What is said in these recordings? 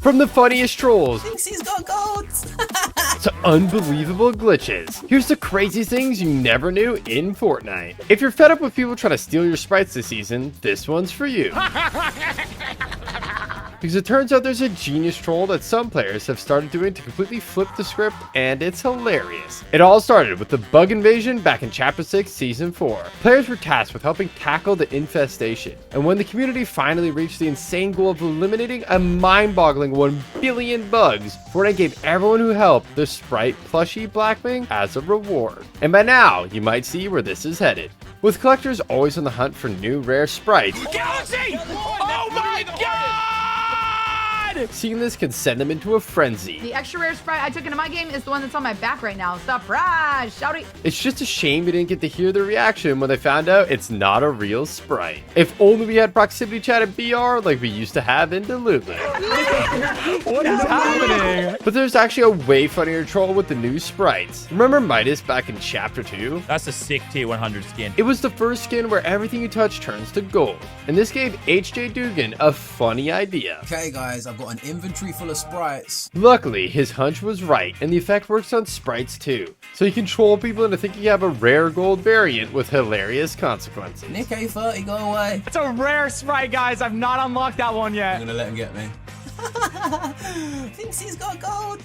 From the funniest trolls Thinks he's got gold. to unbelievable glitches, here's the craziest things you never knew in Fortnite. If you're fed up with people trying to steal your sprites this season, this one's for you. Because it turns out there's a genius troll that some players have started doing to completely flip the script, and it's hilarious. It all started with the bug invasion back in Chapter 6, Season 4. Players were tasked with helping tackle the infestation, and when the community finally reached the insane goal of eliminating a mind-boggling 1 billion bugs, Fortnite gave everyone who helped the Sprite plushie Blackwing as a reward. And by now, you might see where this is headed. With collectors always on the hunt for new rare sprites, Galaxy! Oh my god! seeing this can send them into a frenzy. The extra rare sprite I took into my game is the one that's on my back right now. Surprise! Shouty! It's just a shame we didn't get to hear their reaction when they found out it's not a real sprite. If only we had proximity chat and BR like we used to have in Delulu. What is happening? But there's actually a way funnier troll with the new sprites. Remember Midas back in Chapter 2? That's a sick tier 100 skin. It was the first skin where everything you touch turns to gold. And this gave HJ Dugan a funny idea. Okay, guys, I've got an inventory full of sprites. Luckily, his hunch was right, and the effect works on sprites too. So you can troll people into thinking you have a rare gold variant with hilarious consequences. Nick A30, go away. It's a rare sprite, guys. I've not unlocked that one I'm yet. gonna let him get me. Thinks he's got gold.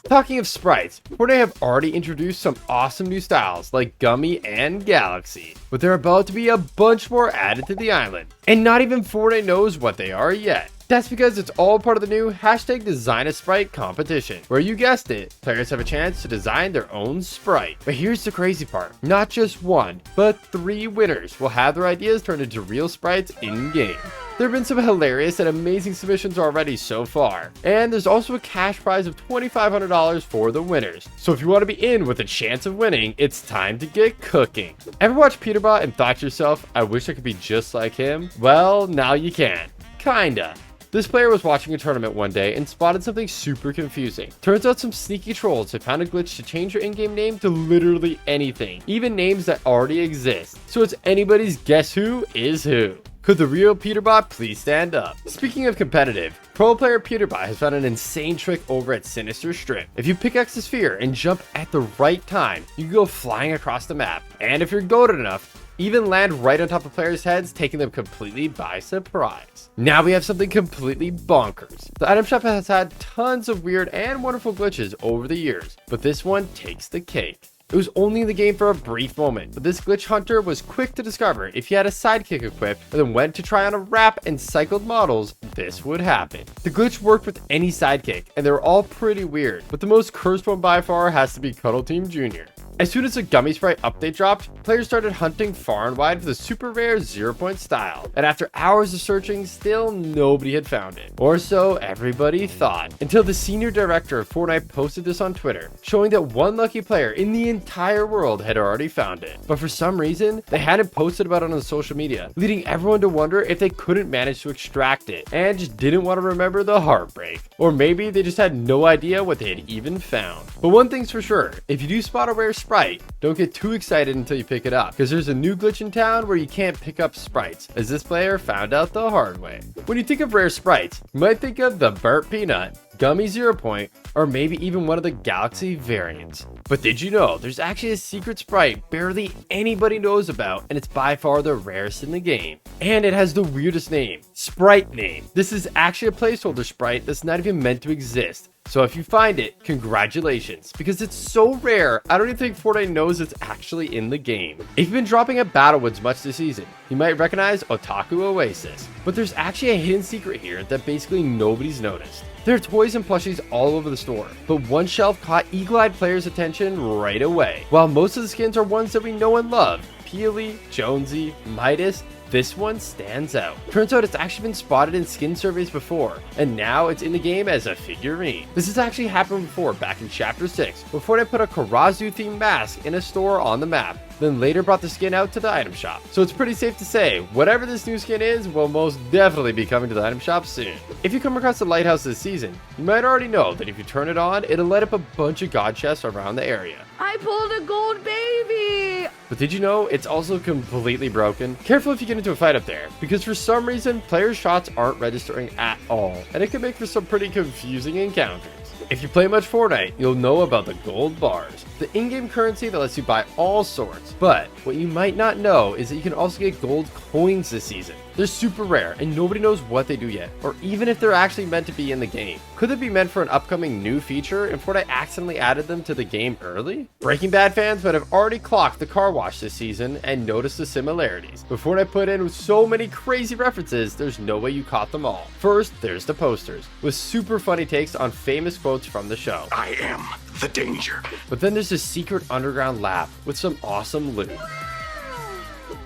Talking of sprites, Fortnite have already introduced some awesome new styles like Gummy and Galaxy, but there are about to be a bunch more added to the island, and not even Fortnite knows what they are yet. That's because it's all part of the new hashtag Design a Sprite competition, where you guessed it, players have a chance to design their own sprite. But here's the crazy part, not just one, but 3 winners will have their ideas turned into real sprites in-game. There have been some hilarious and amazing submissions already so far, and there's also a cash prize of $2,500 for the winners. So if you want to be in with a chance of winning, it's time to get cooking. Ever watch Peterbot and thought to yourself, I wish I could be just like him? Well, now you can. Kinda. This player was watching a tournament one day and spotted something super confusing. Turns out some sneaky trolls had found a glitch to change your in-game name to literally anything, even names that already exist. So it's anybody's guess who is who. Could the real Peterbot please stand up? Speaking of competitive, pro player Peterbot has found an insane trick over at Sinister Strip. If you pickaxe the sphere and jump at the right time, you can go flying across the map. And if you're goated enough, even land right on top of players' heads, taking them completely by surprise. Now we have something completely bonkers. The item shop has had tons of weird and wonderful glitches over the years, but this one takes the cake. It was only in the game for a brief moment, but this glitch hunter was quick to discover if he had a sidekick equipped and then went to try on a wrap and cycled models, this would happen. The glitch worked with any sidekick, and they were all pretty weird, but the most cursed one by far has to be Cuddle Team Jr. As soon as the Gummy Sprite update dropped, players started hunting far and wide for the super rare 0-point style, and after hours of searching, still nobody had found it. Or so everybody thought, until the senior director of Fortnite posted this on Twitter, showing that one lucky player in the entire world had already found it. But for some reason, they hadn't posted about it on social media, leading everyone to wonder if they couldn't manage to extract it, and just didn't want to remember the heartbreak. Or maybe they just had no idea what they had even found. But one thing's for sure, if you do spot a rare sprite, don't get too excited until you pick it up, because there's a new glitch in town where you can't pick up sprites, as this player found out the hard way. When you think of rare sprites, you might think of the Burnt Peanut, Gummy 0-point, or maybe even one of the Galaxy variants. But did you know there's actually a secret sprite barely anybody knows about, and it's by far the rarest in the game? And it has the weirdest name, Sprite Name. This is actually a placeholder sprite that's not even meant to exist. So if you find it, congratulations, because it's so rare, I don't even think Fortnite knows it's actually in the game. If you've been dropping at Battlewoods much this season, you might recognize Otaku Oasis, but there's actually a hidden secret here that basically nobody's noticed. There are toys and plushies all over the store, but one shelf caught eagle-eyed players' attention right away. While most of the skins are ones that we know and love, Peely, Jonesy, Midas, this one stands out. Turns out it's actually been spotted in skin surveys before, and now it's in the game as a figurine. This has actually happened before back in Chapter 6, where Fortnite put a Karazu themed mask in a store on the map, then later brought the skin out to the item shop. So it's pretty safe to say, whatever this new skin is will most definitely be coming to the item shop soon. If you come across the lighthouse this season, you might already know that if you turn it on, it'll light up a bunch of god chests around the area. I pulled a gold baby. But did you know it's also completely broken? Careful if you get into a fight up there, because for some reason, players' shots aren't registering at all, and it can make for some pretty confusing encounters. If you play much Fortnite, you'll know about the gold bars, the in-game currency that lets you buy all sorts. But what you might not know is that you can also get gold coins this season. They're super rare and nobody knows what they do yet, or even if they're actually meant to be in the game. Could they be meant for an upcoming new feature and Fortnite accidentally added them to the game early? Breaking Bad fans might have already clocked the car wash this season and noticed the similarities. But Fortnite put in so many crazy references, there's no way you caught them all. First, there's the posters, with super funny takes on famous quotes from the show. I am the danger. But then there's this secret underground lab with some awesome loot.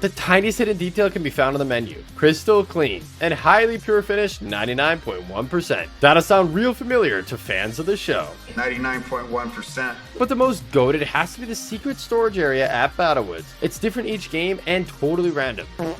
The tiniest hidden detail can be found on the menu. Crystal clean and highly pure finish, 99.1%. That'll sound real familiar to fans of the show. 99.1%. But the most goated has to be the secret storage area at Battlewoods. It's different each game and totally random. What?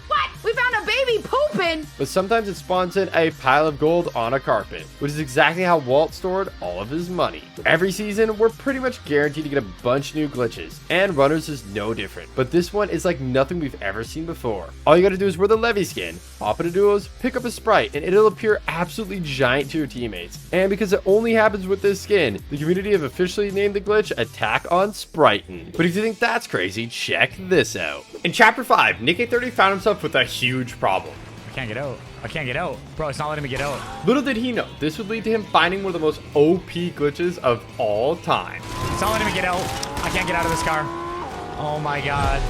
We found a baby pooping. But sometimes it spawns in a pile of gold on a carpet, which is exactly how Walt stored all of his money. Every season, we're pretty much guaranteed to get a bunch of new glitches, and Runners is no different. But this one is like nothing we've ever seen before. All you gotta do is wear the Levy skin, hop into duos, pick up a sprite, and it'll appear absolutely giant to your teammates. And because it only happens with this skin, the community have officially named the glitch Attack on Spriting. But if you think that's crazy, check this out. In Chapter 5, Nick 830 found himself with a huge problem. I can't get out. I can't get out. Bro, it's not letting me get out. Little did he know, this would lead to him finding one of the most OP glitches of all time. It's not letting me get out. I can't get out of this car. Oh my god.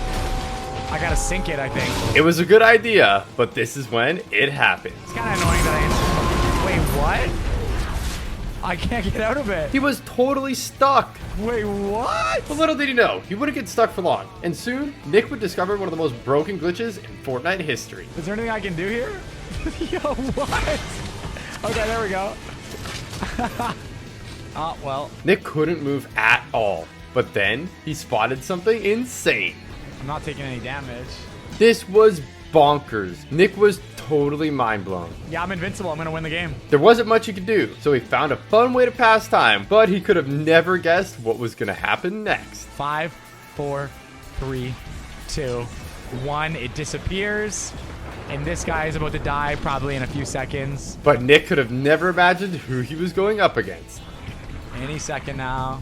I gotta sink it, I think. It was a good idea, but this is when it happened. It's kind of annoying that Wait, what? I can't get out of it. He was totally stuck. Wait, what? But little did he know, he wouldn't get stuck for long. And soon, Nick would discover one of the most broken glitches in Fortnite history. Is there anything I can do here? Yo, what? Okay, there we go. Oh, well. Nick couldn't move at all. But then, he spotted something insane. I'm not taking any damage. This was bonkers. Nick was totally mind blown. Yeah, I'm invincible. I'm gonna win the game. There wasn't much he could do, so he found a fun way to pass time, but he could have never guessed what was gonna happen next. 5, 4, 3, 2, 1. It disappears. And this guy is about to die probably in a few seconds. But Nick could have never imagined who he was going up against. Any second now.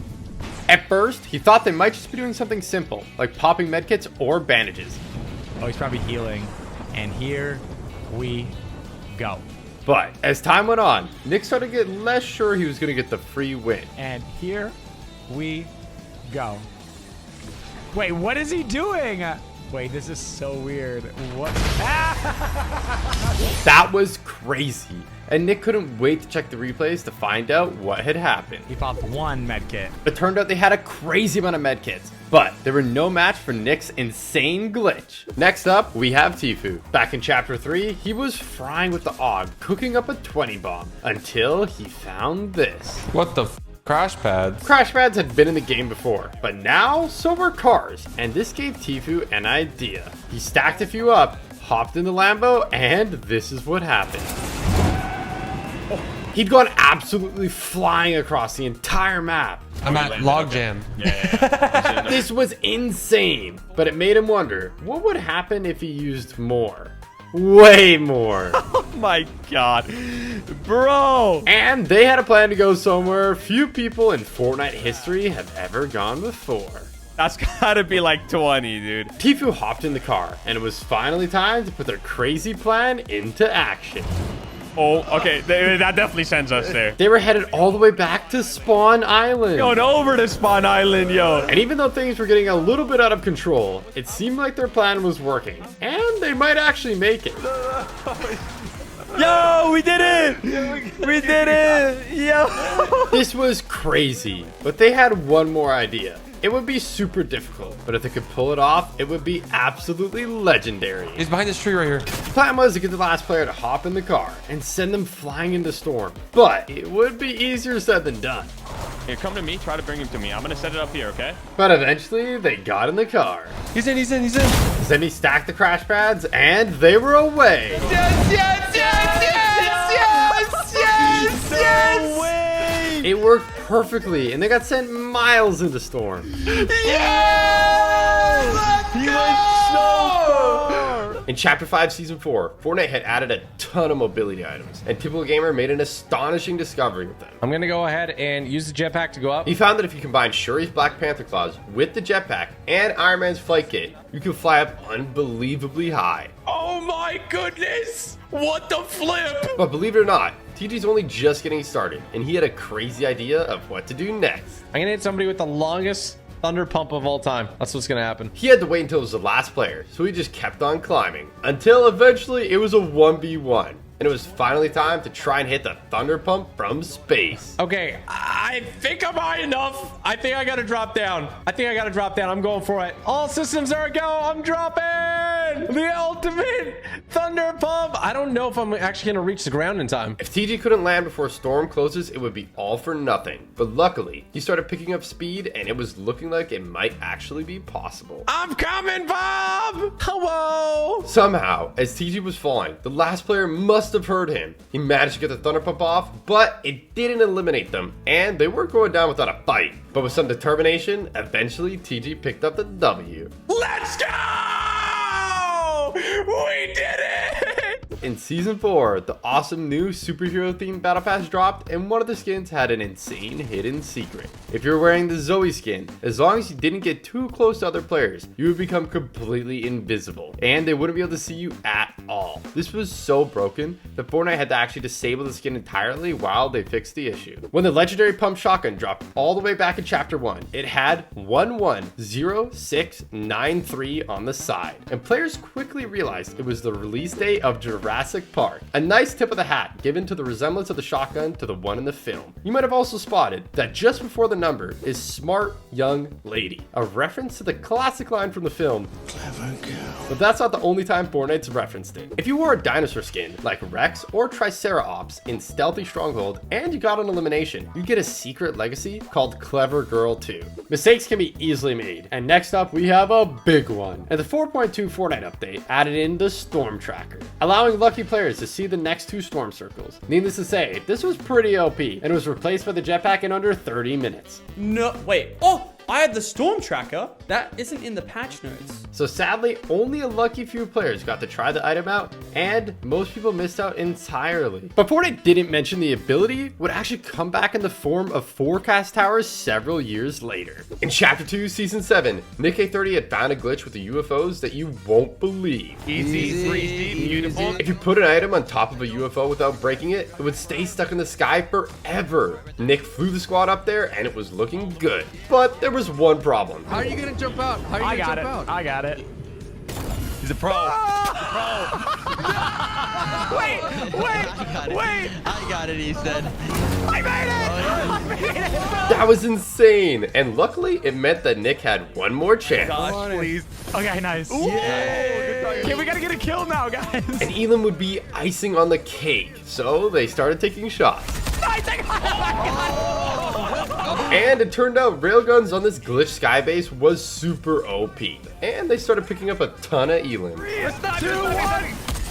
At first, he thought they might just be doing something simple, like popping medkits or bandages. Oh, he's probably healing. And here we go. But as time went on, Nick started to get less sure he was going to get the free win. And here we go. Wait, what is he doing? Wait, this is so weird. What? That was crazy. And Nick couldn't wait to check the replays to find out what had happened. He popped one medkit. It turned out they had a crazy amount of medkits, but they were no match for Nick's insane glitch. Next up, we have Tfue. Back in Chapter 3, he was frying with the AUG, cooking up a 20 bomb, until he found this. What the crash pads? Crash pads had been in the game before, but now so were cars, and this gave Tfue an idea. He stacked a few up, hopped in the Lambo, and this is what happened. He'd gone absolutely flying across the entire map. I'm at Logjam. Yeah. This was insane, but it made him wonder, what would happen if he used more? Way more. Oh my god. Bro. And they had a plan to go somewhere few people in Fortnite history have ever gone before. That's gotta be like 20, dude. Tfue hopped in the car, and it was finally time to put their crazy plan into action. Oh, okay. That definitely sends us there. They were headed all the way back to Spawn Island. Going over to Spawn Island, yo. And even though things were getting a little bit out of control, it seemed like their plan was working. And they might actually make it. Yo, we did it! We did it! Yo! This was crazy, but they had one more idea. It would be super difficult, but if they could pull it off, it would be absolutely legendary. He's behind this tree right here. The plan was to get the last player to hop in the car and send them flying into storm, but it would be easier said than done. Here, come to me. Try to bring him to me. I'm gonna set it up here, okay? But eventually, they got in the car. He's in. Zemi stacked the crash pads, and they were away. No way! It worked perfectly, and they got sent miles into storm. He went so far! In Chapter 5, Season 4, Fortnite had added a ton of mobility items, and Typical Gamer made an astonishing discovery with them. I'm gonna go ahead and use the jetpack to go up. He found that if you combine Shuri's Black Panther claws with the jetpack and Iron Man's flight kit, you can fly up unbelievably high. Oh my goodness! What the flip? But believe it or not, TG's only just getting started, and he had a crazy idea of what to do next. I'm gonna hit somebody with the longest thunder pump of all time. That's what's gonna happen. He had to wait until it was the last player, so he just kept on climbing, until eventually it was a 1v1. And it was finally time to try and hit the thunder pump from space. Okay, I think I'm high enough. I think I gotta drop down. I'm going for it. All systems are a go. I'm dropping the ultimate thunder pump. I don't know if I'm actually gonna reach the ground in time. If TG couldn't land before storm closes, it would be all for nothing. But luckily, he started picking up speed, and it was looking like it might actually be possible. I'm coming, Bob. Hello. Somehow, as TG was falling, the last player must have heard him. He managed to get the thunder pump off, but it didn't eliminate them, and they weren't going down without a fight. But with some determination, eventually TG picked up the W. Let's go. We did it. In Season 4, the awesome new superhero-themed Battle Pass dropped, and one of the skins had an insane hidden secret. If you're wearing the Zoe skin, as long as you didn't get too close to other players, you would become completely invisible, and they wouldn't be able to see you at all. This was so broken that Fortnite had to actually disable the skin entirely while they fixed the issue. When the legendary pump shotgun dropped all the way back in Chapter 1, it had 110693 on the side, and players quickly realized it was the release date of Jurassic Park. A nice tip of the hat given to the resemblance of the shotgun to the one in the film. You might have also spotted that just before the number is Smart Young Lady, a reference to the classic line from the film, Clever Girl. But that's not the only time Fortnite's referenced it. If you wore a dinosaur skin like Rex or Triceratops in Stealthy Stronghold and you got an elimination, you get a secret legacy called Clever Girl 2. Mistakes can be easily made, and next up we have a big one. And the 4.2 Fortnite update added in the Storm Tracker, allowing lucky players to see the next two storm circles. Needless to say, this was pretty OP, and it was replaced by the jetpack in under 30 minutes. No, wait. Oh, I had the storm tracker. That isn't in the patch notes. So sadly, only a lucky few players got to try the item out, and most people missed out entirely. But Fortnite didn't mention the ability would actually come back in the form of forecast towers several years later. In Chapter 2, Season 7, Nick A30 had found a glitch with the UFOs that you won't believe. Easy, breezy, beautiful. If you put an item on top of a UFO without breaking it, it would stay stuck in the sky forever. Nick flew the squad up there, and it was looking good. But there was one problem. How are you gonna jump out? I got it. He's a pro. Wait. I got it, he said. I made it. That was insane. And luckily, it meant that Nick had one more chance. Gosh, please. Okay, nice. Okay, we gotta get a kill now, guys. And Elam would be icing on the cake. So they started taking shots. And it turned out railguns on this glitch skybase was super OP. And they started picking up a ton of Elam. 2, 1.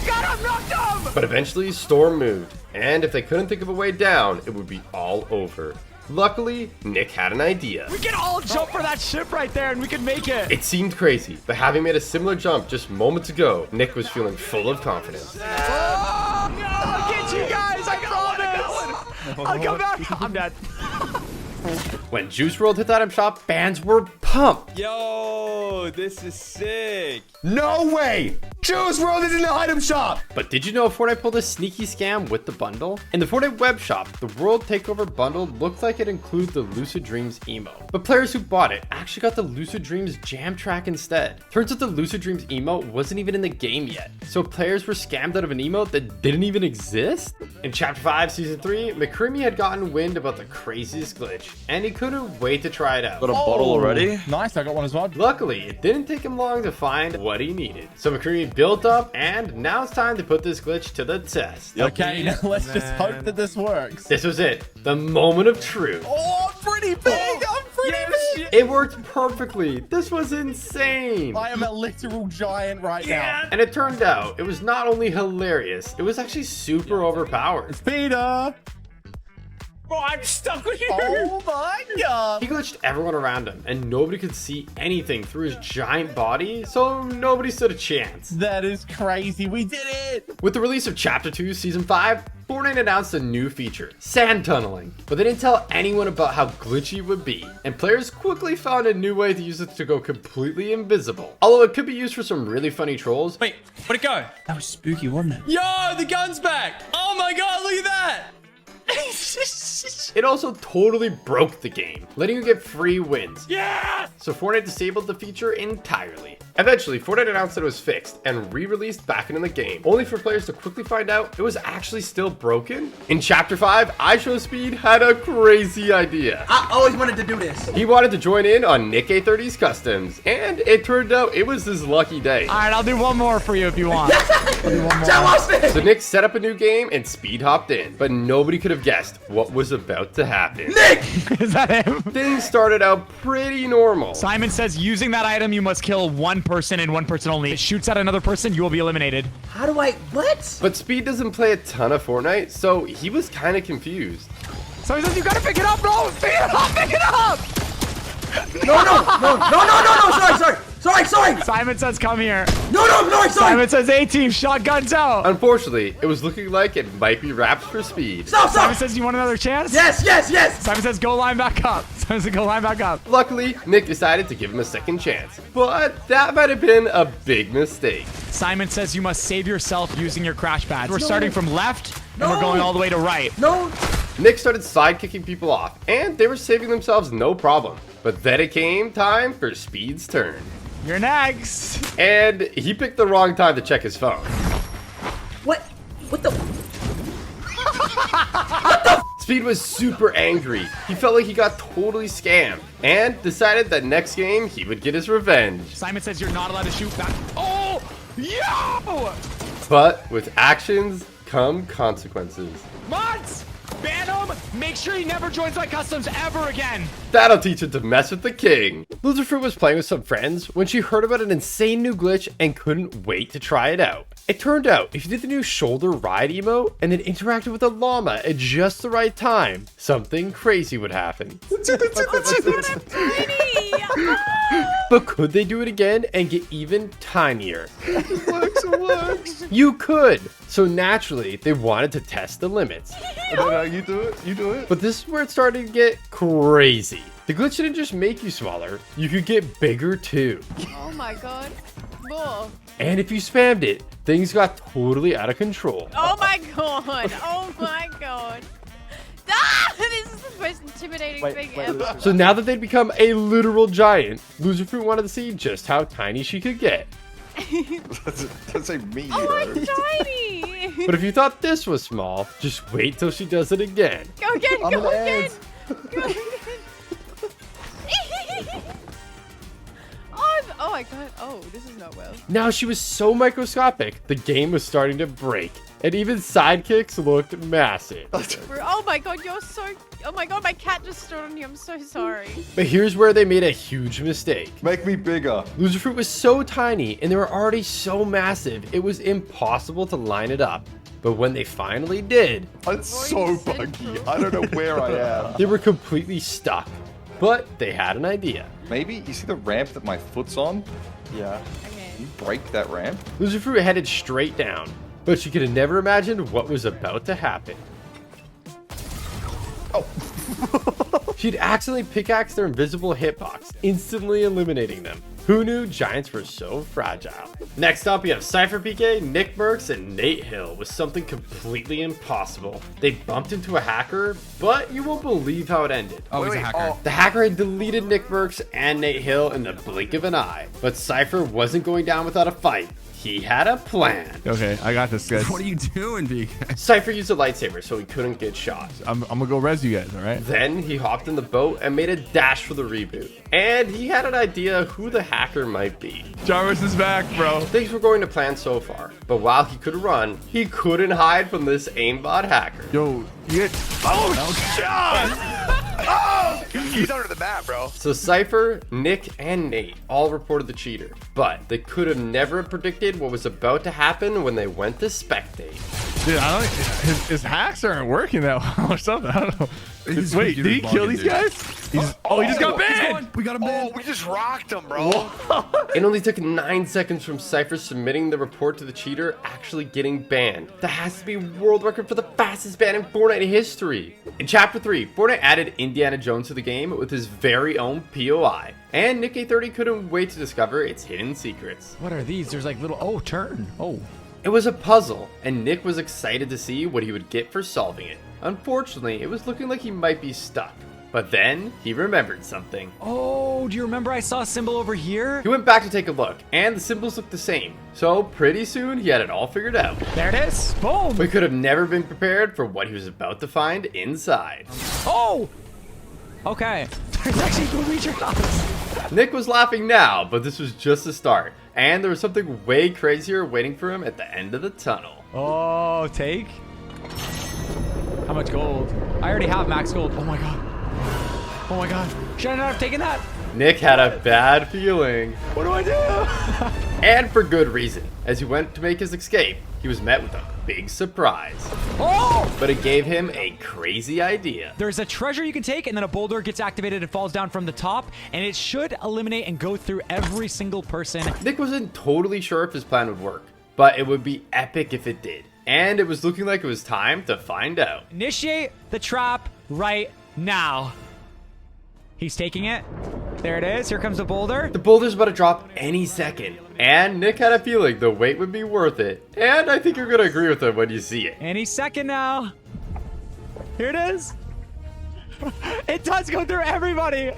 Got him, knocked him. But eventually, Storm moved. And if they couldn't think of a way down, it would be all over. Luckily, Nick had an idea. We can all jump for that ship right there and we can make it. It seemed crazy, but having made a similar jump just moments ago, Nick was feeling full of confidence. I'll get you guys, I promise. I'll come back. I'm dead. When Juice WRLD hit the item shop, fans were pumped. Yo, this is sick. No way! Juice WRLD is in the item shop! But did you know Fortnite pulled a sneaky scam with the bundle? In the Fortnite web shop, the World Takeover bundle looked like it included the Lucid Dreams emo. But players who bought it actually got the Lucid Dreams jam track instead. Turns out the Lucid Dreams emo wasn't even in the game yet. So players were scammed out of an emote that didn't even exist? In Chapter 5, Season 3, McCreamy had gotten wind about the craziest glitch, and he couldn't wait to try it out. Got a bottle already? Nice, I got one as well. Luckily, it didn't take him long to find what he needed. So McCreamy built up, and now it's time to put this glitch to the test. Okay, now let's just hope that this works. This was it, the moment of truth. Oh pretty big. I'm pretty big. It worked perfectly. This was insane. I am a literal giant right now. And it turned out it was not only hilarious, it was actually super overpowered. Peter. Bro, I'm stuck with you. Oh my god. He glitched everyone around him, and nobody could see anything through his giant body, so nobody stood a chance. That is crazy. We did it. With the release of Chapter 2 Season 5, Fortnite announced a new feature, sand tunneling, but they didn't tell anyone about how glitchy it would be, and players quickly found a new way to use it to go completely invisible. Although it could be used for some really funny trolls. Wait, where'd it go? That was spooky, wasn't it? Yo, the gun's back. Oh my god, look at that. It also totally broke the game, letting you get free wins. Yeah. So Fortnite disabled the feature entirely. Eventually, Fortnite announced that it was fixed and re-released back into the game, only for players to quickly find out it was actually still broken. In Chapter 5, iShowSpeed had a crazy idea. I always wanted to do this. He wanted to join in on Nick A30's customs, and it turned out it was his lucky day. All right, I'll do one more for you if you want. John Austin. So Nick set up a new game and speed hopped in, but nobody could have guessed what was about to happen. Nick. Is that him? Things started out pretty normal. Simon says using that item, you must kill one person and one person only. It shoots at another person, you will be eliminated. How do I? What? But Speed doesn't play a ton of Fortnite, so he was kind of confused. So he says you gotta pick it up, bro. Pick it up, pick it up. No. Sorry. Simon says come here. No. Sorry. Simon says A-team, shotguns out. Unfortunately, it was looking like it might be wrapped for Speed. Stop. Simon says you want another chance? Yes. Simon says go line back up. Simon says go line back up. Luckily, Nick decided to give him a second chance, but that might have been a big mistake. Simon says you must save yourself using your crash pads. We're starting from left, and we're going all the way to right. No. Nick started side-kicking people off, and they were saving themselves no problem. But then it came time for Speed's turn. You're next. And he picked the wrong time to check his phone. What the? Speed was super angry. He felt like he got totally scammed, and decided that next game he would get his revenge. Simon says you're not allowed to shoot back. Oh, yo! But with actions come consequences. Mods, ban him. Make sure he never joins my customs ever again. That'll teach him to mess with the king. Loserfruit was playing with some friends when she heard about an insane new glitch and couldn't wait to try it out. It turned out if you did the new shoulder ride emote and then interacted with a llama at just the right time, something crazy would happen. But could they do it again and get even tinier? It works. You could. So naturally, they wanted to test the limits. No, you do it. But this is where it started to get crazy. The glitch didn't just make you smaller, you could get bigger too. Oh my god. Bull. And if you spammed it, things got totally out of control. Oh my god. Oh my god. Ah, this is the most intimidating thing ever. So now that they'd become a literal giant, Loserfruit wanted to see just how tiny she could get. Don't say me. Oh, I'm tiny. But if you thought this was small, just wait till she does it again. Go again. Go again. Go again. Oh my god. Oh, this is not well. Now she was so microscopic, the game was starting to break. And even sidekicks looked massive. Oh my god, you're so... Oh my god, my cat just stood on you. I'm so sorry. But here's where they made a huge mistake. Make me bigger. Loserfruit was so tiny and they were already so massive, it was impossible to line it up. But when they finally did, It's so buggy. I don't know where I am. they were completely stuck. But they had an idea. Maybe you see the ramp that my foot's on? Yeah. Okay. You break that ramp? Loserfruit headed straight down, but she could have never imagined what was about to happen. Oh. She'd accidentally pickaxed their invisible hitbox, instantly eliminating them. Who knew giants were so fragile? Next up, we have Cypher PK, Nick Mercs, and Nate Hill with something completely impossible. They bumped into a hacker, but you won't believe how it ended. Oh, he's a hacker. The hacker had deleted Nick Mercs and Nate Hill in the blink of an eye. But Cypher wasn't going down without a fight. He had a plan. Okay, I got this, guys. What are you doing, BK? Cypher used a lightsaber so he couldn't get shot. I'm gonna go res you guys, all right? Then he hopped in the boat and made a dash for the reboot. And he had an idea who the hacker might be. Jarvis is back, bro. Things were going to plan so far, but while he could run, he couldn't hide from this aimbot hacker. Yo, you get... Oh, shot! Oh! He's under the map, bro. So Cypher, Nick, and Nate all reported the cheater, but they could have never predicted what was about to happen when they went to spectate. Dude, I don't. His hacks aren't working that well or something. I don't know. Wait, did he kill these guys? He just got banned. We got him banned. Oh, we just rocked him, bro. It only took 9 seconds from Cypher submitting the report to the cheater actually getting banned. That has to be world record for the fastest ban in Fortnite history. In Chapter 3, Fortnite added Indiana Jones to the game with his very own POI. And Nick A30 couldn't wait to discover its hidden secrets. What are these? There's like little, oh, turn. Oh. It was a puzzle, and Nick was excited to see what he would get for solving it. Unfortunately, it was looking like he might be stuck. But then, he remembered something. Oh, do you remember I saw a symbol over here? He went back to take a look, and the symbols looked the same. So, pretty soon, he had it all figured out. There it is. Boom. We could have never been prepared for what he was about to find inside. Oh! Okay. There's actually Luigi house. Nick was laughing now, but this was just the start. And there was something way crazier waiting for him at the end of the tunnel. Oh, take? How much gold? I already have max gold. Oh my god. Oh my god. Should I not have taken that? Nick had a bad feeling. What do I do? And for good reason. As he went to make his escape, he was met with a big surprise. Oh! But it gave him a crazy idea. There's a treasure you can take, and then a boulder gets activated and falls down from the top, and it should eliminate and go through every single person. Nick wasn't totally sure if his plan would work, but it would be epic if it did. And it was looking like it was time to find out. Initiate the trap right now. He's taking it. There it is. Here comes the boulder. The boulder's about to drop any second. And Nick had a feeling the wait would be worth it. And I think you're going to agree with him when you see it. Any second now. Here it is. It does go through everybody.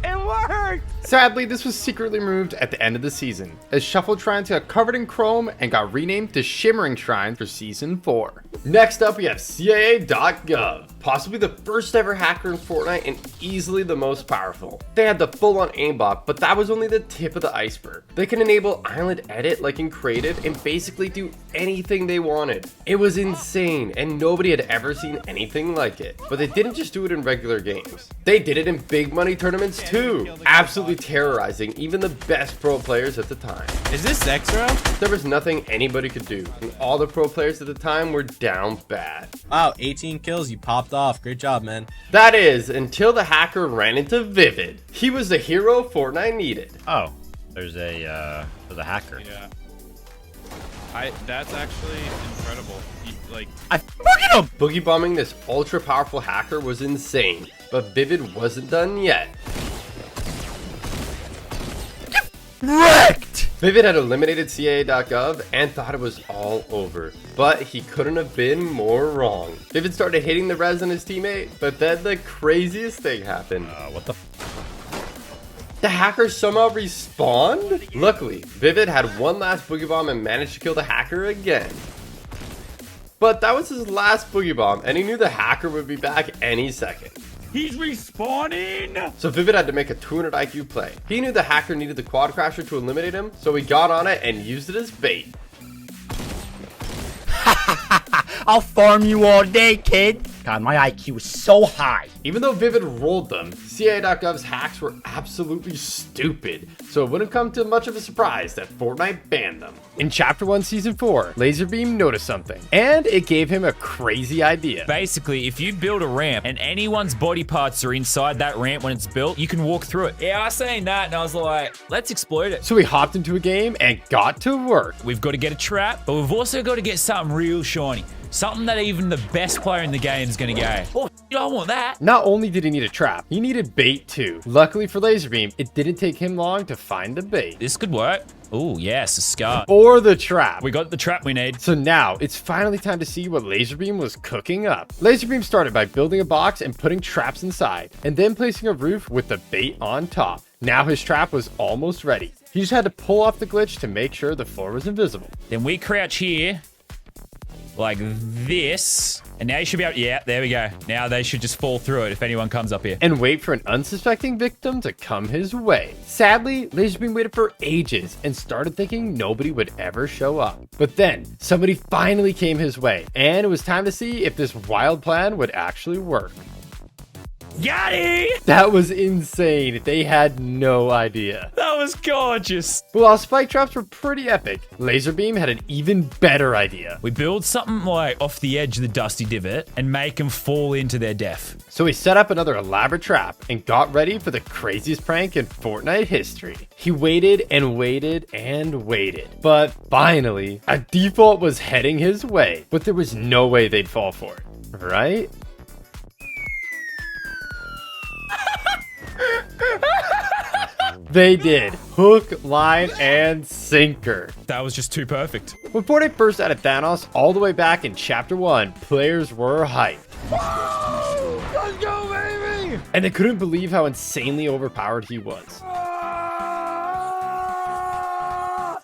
It worked! Sadly, this was secretly removed at the end of the season, as Shuffled Shrines got covered in chrome and got renamed to Shimmering Shrines for Season 4. Next up, we have CIA.gov, possibly the first ever hacker in Fortnite and easily the most powerful. They had the full-on aimbot, but that was only the tip of the iceberg. They can enable island edit like in Creative and basically do anything they wanted. It was insane, and nobody had ever seen anything like it. But they didn't just do it in regular games. They did it in big money tournaments too, absolutely terrorizing even the best pro players at the time. Is this extra? There was nothing anybody could do, and all the pro players at the time were down bad. Wow, 18 kills, you popped off. Great job, man. That is, until the hacker ran into Vivid. He was the hero Fortnite needed. Oh, there's a hacker. Yeah. That's actually incredible. Boogie bombing this ultra powerful hacker was insane, but Vivid wasn't done yet. Wrecked! Vivid had eliminated CIA.gov and thought it was all over, but he couldn't have been more wrong. Vivid started hitting the res on his teammate, but then the craziest thing happened. What the? The hacker somehow respawned? Luckily, Vivid had one last boogie bomb and managed to kill the hacker again. But that was his last boogie bomb, and he knew the hacker would be back any second. He's respawning! So Vivid had to make a 200 IQ play. He knew the hacker needed the quad crasher to eliminate him, so he got on it and used it as bait. I'll farm you all day, kid. God, my IQ is so high. Even though Vivid rolled them, CIA.gov's hacks were absolutely stupid, so it wouldn't come to much of a surprise that Fortnite banned them. In Chapter 1 Season 4, Laserbeam noticed something, and it gave him a crazy idea. Basically, if you build a ramp and anyone's body parts are inside that ramp when it's built, you can walk through it. Yeah, I was saying that and I was like, let's exploit it. So he hopped into a game and got to work. We've got to get a trap, but we've also got to get something real shiny. Something that even the best player in the game is going to go, oh, I want that. Not only did he need a trap, he needed bait too. Luckily for Laserbeam, it didn't take him long to find the bait. This could work. Oh, yes, a scar. Or the trap. We got the trap we need. So now, it's finally time to see what Laserbeam was cooking up. Laserbeam started by building a box and putting traps inside, and then placing a roof with the bait on top. Now his trap was almost ready. He just had to pull off the glitch to make sure the floor was invisible. Then we crouch here, like this, And now you should be able... Yeah, there we go. Now they should just fall through it if anyone comes up here. And wait for an unsuspecting victim to come his way. Sadly, Laser's been waiting for ages and started thinking nobody would ever show up. But then, somebody finally came his way, and it was time to see if this wild plan would actually work. Got it! That was insane. They had no idea. That was gorgeous. But while spike traps were pretty epic, Laserbeam had an even better idea. We build something like off the edge of the dusty divot and make them fall into their death. So he set up another elaborate trap and got ready for the craziest prank in Fortnite history. He waited and waited and waited. But finally, a default was heading his way. But there was no way they'd fall for it, right? They did. Hook, line, and sinker. That was just too perfect. When Fortnite first added Thanos all the way back in Chapter 1, players were hyped. Let's go, baby! And they couldn't believe how insanely overpowered he was.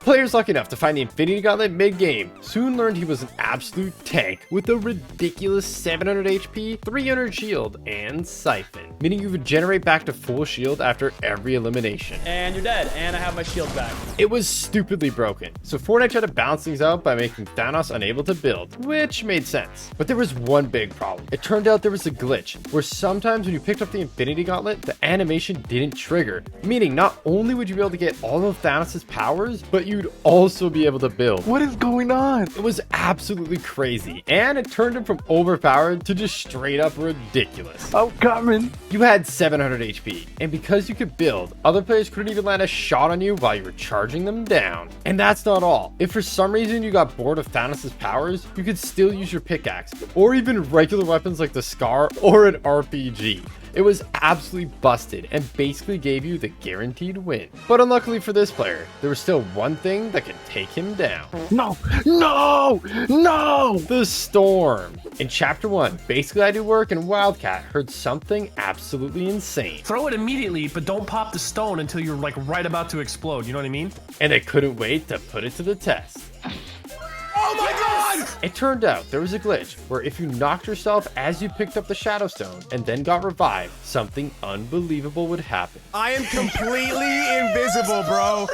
Players lucky enough to find the Infinity Gauntlet mid-game soon learned he was an absolute tank with a ridiculous 700 HP, 300 shield, and Siphon, meaning you would generate back to full shield after every elimination. And you're dead, and I have my shield back. It was stupidly broken, so Fortnite tried to balance things out by making Thanos unable to build, which made sense. But there was one big problem. It turned out there was a glitch, where sometimes when you picked up the Infinity Gauntlet, the animation didn't trigger, meaning not only would you be able to get all of Thanos' powers, but you'd also be able to build. What is going on? It was absolutely crazy, and it turned him from overpowered to just straight up ridiculous. I'm coming. You had 700 HP, and because you could build, other players couldn't even land a shot on you while you were charging them down. And that's not all. If for some reason you got bored of Thanos' powers, you could still use your pickaxe, or even regular weapons like the Scar or an RPG. It was absolutely busted and basically gave you the guaranteed win. But unluckily for this player, there was still one thing that could take him down. No! No! No! The storm. In Chapter 1, basically I Do Work and Wildcat heard something absolutely insane. Throw it immediately, but don't pop the stone until you're like right about to explode, you know what I mean? And they couldn't wait to put it to the test. Oh my god! It turned out there was a glitch where if you knocked yourself as you picked up the Shadow Stone and then got revived, something unbelievable would happen. I am completely invisible, bro.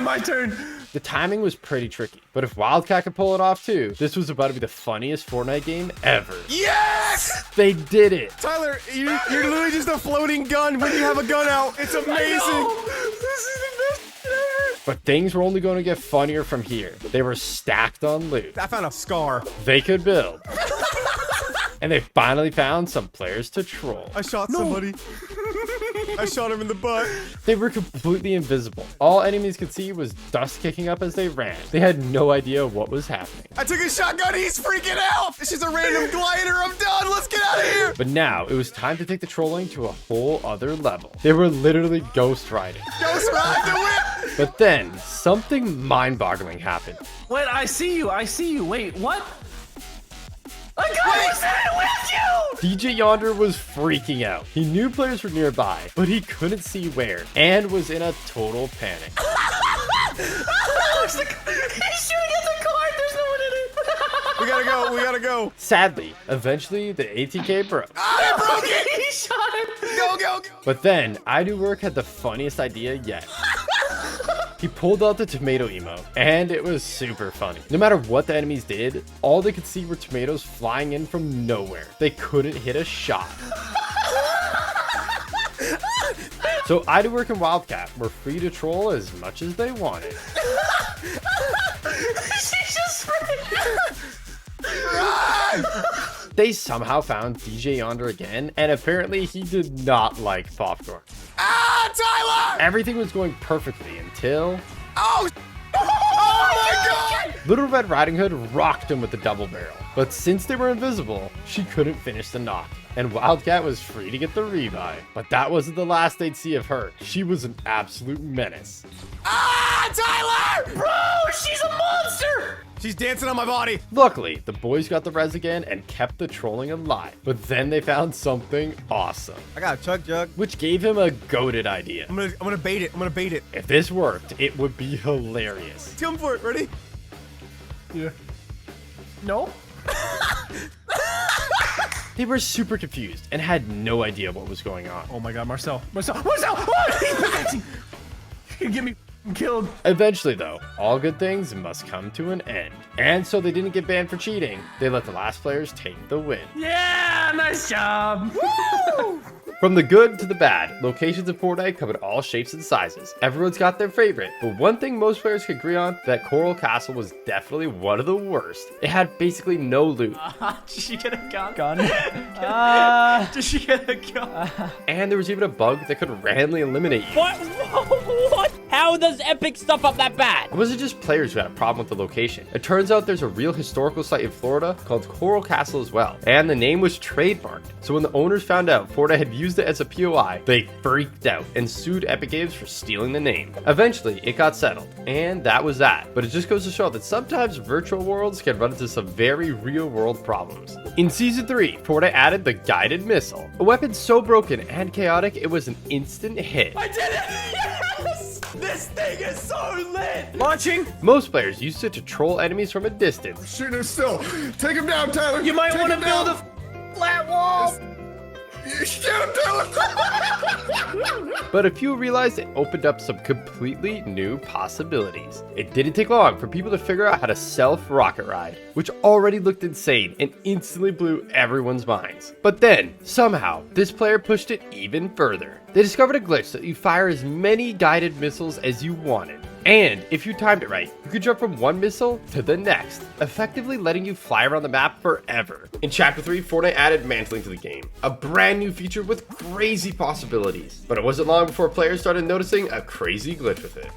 My turn. The timing was pretty tricky, but if Wildcat could pull it off too, this was about to be the funniest Fortnite game ever. Yes! They did it. Tyler, you're literally just a floating gun when you have a gun out. It's amazing. This is the best shit ever. But things were only going to get funnier from here. They were stacked on loot. I found a scar. They could build. And they finally found some players to troll. I shot somebody. I shot him in the butt. They were completely invisible. All enemies could see was dust kicking up as they ran. They had no idea what was happening. I took a shotgun. He's freaking out. This is a random glider. I'm done. Let's get out of here. But now it was time to take the trolling to a whole other level. They were literally ghost riding. Ghost ride the whip. But then something mind-boggling happened. Wait, I see you. I see you. Wait, what? I got it with you! DJ Yonder was freaking out. He knew players were nearby, but he couldn't see where, and was in a total panic. He's shooting at the card! There's no one in it! We gotta go, we gotta go. Sadly, eventually the ATK broke. I broke it! He shot him! Go, go, go! But then, I Do Work had the funniest idea yet. He pulled out the tomato emote, and it was super funny. No matter what the enemies did, all they could see were tomatoes flying in from nowhere. They couldn't hit a shot. So I Do Work and Wildcat were free to troll as much as they wanted. She's just They somehow found DJ Yonder again, and apparently he did not like popcorn. Ah, Tyler! Everything was going perfectly until... Oh, my god! Little Red Riding Hood rocked him with the double barrel. But since they were invisible, she couldn't finish the knock. And Wildcat was free to get the revive. But that wasn't the last they'd see of her. She was an absolute menace. Ah, Tyler! Bro, she's a monster! She's dancing on my body. Luckily, the boys got the res again and kept the trolling alive. But then they found something awesome. I got a chug jug. Which gave him a goated idea. I'm gonna bait it. I'm gonna bait it. If this worked, it would be hilarious. Tell him for it. Ready? Yeah. No? They were super confused and had no idea what was going on. Oh my God, Marcel. Oh, he's pickaxing. Get me killed. Eventually, though, all good things must come to an end. And so they didn't get banned for cheating. They let the last players take the win. Yeah, nice job. Woo! From the good to the bad, locations in Fortnite come in all shapes and sizes. Everyone's got their favorite, but one thing most players could agree on, that Coral Castle was definitely one of the worst. It had basically no loot. Did she get a gun? Did she get a gun? And there was even a bug that could randomly eliminate you. What? What? How does Epic stuff up that bad? It wasn't just players who had a problem with the location. It turns out there's a real historical site in Florida called Coral Castle as well. And the name was trademarked. So when the owners found out Fortnite had used it as a POI, they freaked out and sued Epic Games for stealing the name. Eventually, it got settled. And that was that. But it just goes to show that sometimes virtual worlds can run into some very real world problems. In Season 3, Fortnite added the guided missile. A weapon so broken and chaotic, it was an instant hit. I did it! Yes! This thing is so lit! Launching! Most players used it to troll enemies from a distance. Shoot him still. Take him down, Tyler. You might want to build a flat wall. But a few realized it opened up some completely new possibilities. It didn't take long for people to figure out how to self-rocket ride, which already looked insane and instantly blew everyone's minds. But then, somehow, this player pushed it even further. They discovered a glitch that you fire as many guided missiles as you wanted. And if you timed it right, you could jump from one missile to the next, effectively letting you fly around the map forever. In Chapter 3, Fortnite added mantling to the game, a brand new feature with crazy possibilities. But it wasn't long before players started noticing a crazy glitch with it.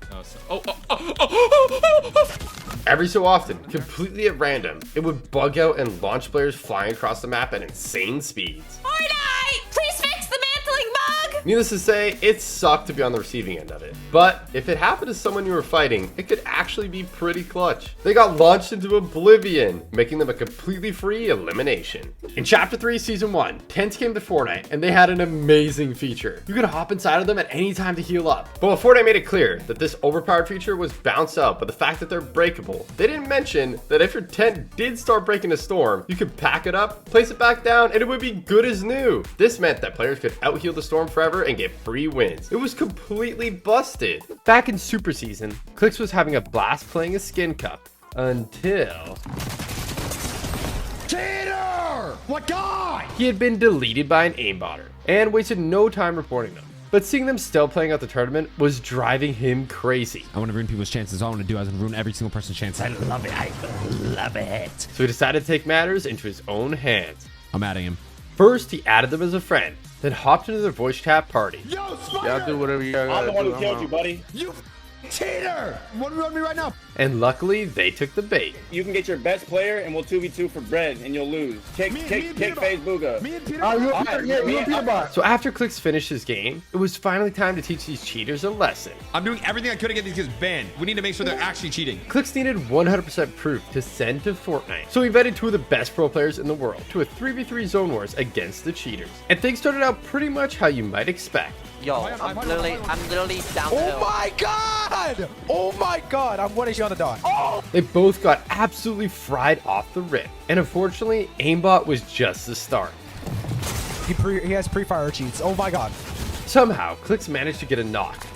Every so often, completely at random, it would bug out and launch players flying across the map at insane speeds. Fortnite! Please fix the mantling bug! Needless to say, it sucked to be on the receiving end of it. But if it happened to someone you were fighting, it could actually be pretty clutch. They got launched into oblivion, making them a completely free elimination. In Chapter 3, Season 1, tents came to Fortnite, and they had an amazing feature. You could hop inside of them at any time to heal up. But when Fortnite made it clear that this overpowered feature was bounced out by the fact that they're breakable, they didn't mention that if your tent did start breaking a storm, you could pack it up, place it back down, and it would be good as new. This meant that players could out-heal the storm forever and get free wins. It was completely busted. Back in Super Season, Clix was having a blast playing a skin cup until Cheater! What guy? he had been deleted by an aimbotter and wasted no time reporting them. But seeing them still playing out the tournament was driving him crazy. I want to ruin people's chances. All I want to do is ruin every single person's chance. I love it. I love it. So he decided to take matters into his own hands. I'm adding him. First, he added them as a friend, then hopped into their voice chat party. Yo, Spider! Y'all do whatever you gotta I'm the one do. who killed you, buddy. You cheater! Want to run me right now? And luckily, they took the bait. You can get your best player and we'll 2v2 for bread and you'll lose. Kick FaZe Booga. Me and Peter. So after Clix finished his game, it was finally time to teach these cheaters a lesson. I'm doing everything I could to get these kids banned. We need to make sure they're actually cheating. Clix needed 100% proof to send to Fortnite. So he invited two of the best pro players in the world to a 3v3 zone wars against the cheaters. And things started out pretty much how you might expect. Yo, I'm literally down. Oh my god! Oh my god! I'm 1 HP on the dot. Oh! They both got absolutely fried off the rip. And unfortunately, aimbot was just the start. He has pre-fire cheats. Oh my god. Somehow, Clix managed to get a knock.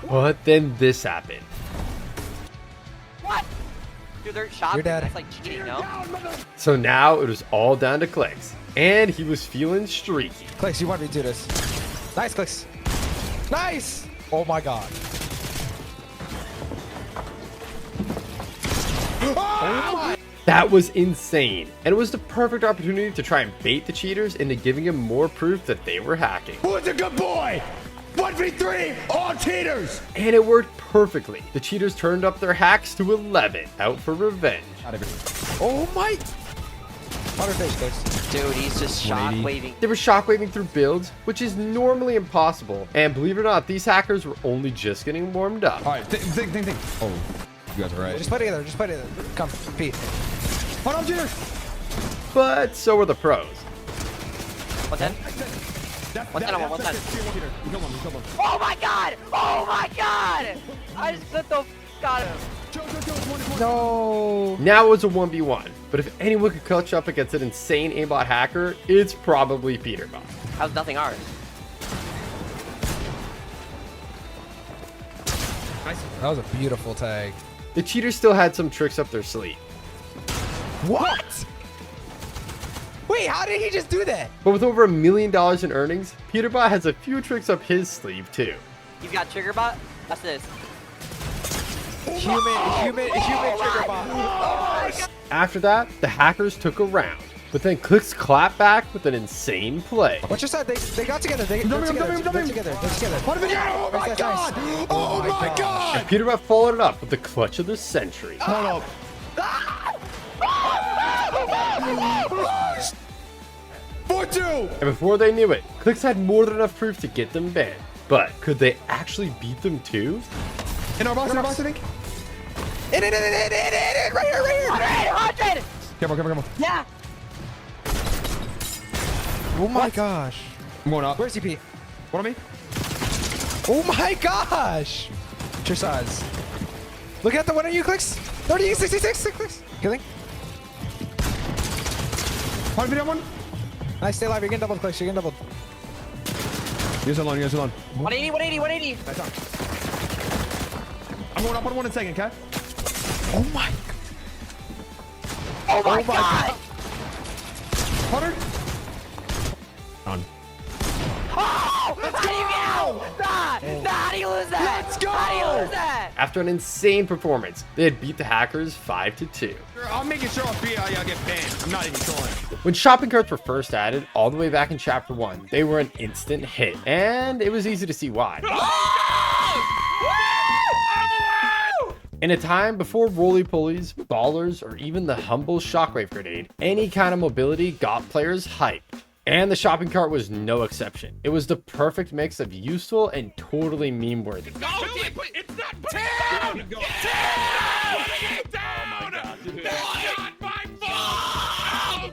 But then this happened. What? Dude, they're shot. You're dead. That's like cheating, no? So now it was all down to Clix. And he was feeling streaky. Clix, you want me to do this? Nice, Clix. Nice! Oh my god. That was insane. And it was the perfect opportunity to try and bait the cheaters into giving him more proof that they were hacking. Who's a good boy? 1v3, all cheaters! And it worked perfectly. The cheaters turned up their hacks to 11, out for revenge. Oh my... Dude, he's just shockwaving. They were shockwaving through builds, which is normally impossible. And believe it or not, these hackers were only just getting warmed up. All right, think. Oh, you guys are right. Just play together, Come, compete. Hold on, cheaters! But so were the pros. What's that? Oh my god! Oh my god! I just clipped the... Got him. No. Now it was a 1v1, but if anyone could clutch up against an insane aimbot hacker, it's probably Peterbot. How's nothing ours? That was a beautiful tag. The cheaters still had some tricks up their sleeve. What? Wait, how did he just do that? But with over $1 million in earnings, Peterbot has a few tricks up his sleeve too. You've got trigger bot? What's this? Human trigger bot. After that, the hackers took a round, but then Clicks clapped back with an insane play. Watch your side. They got together. They're together. Oh my god! Oh my god! And Peterbot followed it up with the clutch of the century. Hold up. 4-2! And before they knew it, Clicks had more than enough proof to get them banned. But could they actually beat them too? In our box, I think. In, right here. 100! Careful. Yeah! Oh my gosh. I'm going up. Where's CP? What on me? Oh my gosh. What's your size? Look at the one of you clicks. 30, 66 clicks. Killing. Hard video one. Nice, stay alive. You're getting doubled clicks. You're getting doubled. You guys alone. 180. I'm going up on one in a second, okay? Oh my. Oh my god! 100. On. Oh! How do you get out? Nah, how do you lose that? Let's go! How do you lose that? After an insane performance, they had beat the hackers 5-2. I'm making sure I'll get banned. I'm not even trolling. When shopping carts were first added, all the way back in Chapter 1, they were an instant hit, and it was easy to see why. In a time before roly-polies, ballers, or even the humble shockwave grenade, any kind of mobility got players hyped. And the shopping cart was no exception. It was the perfect mix of useful and totally meme-worthy. No, it's not down! Down! Oh my god, dude. Not my fault!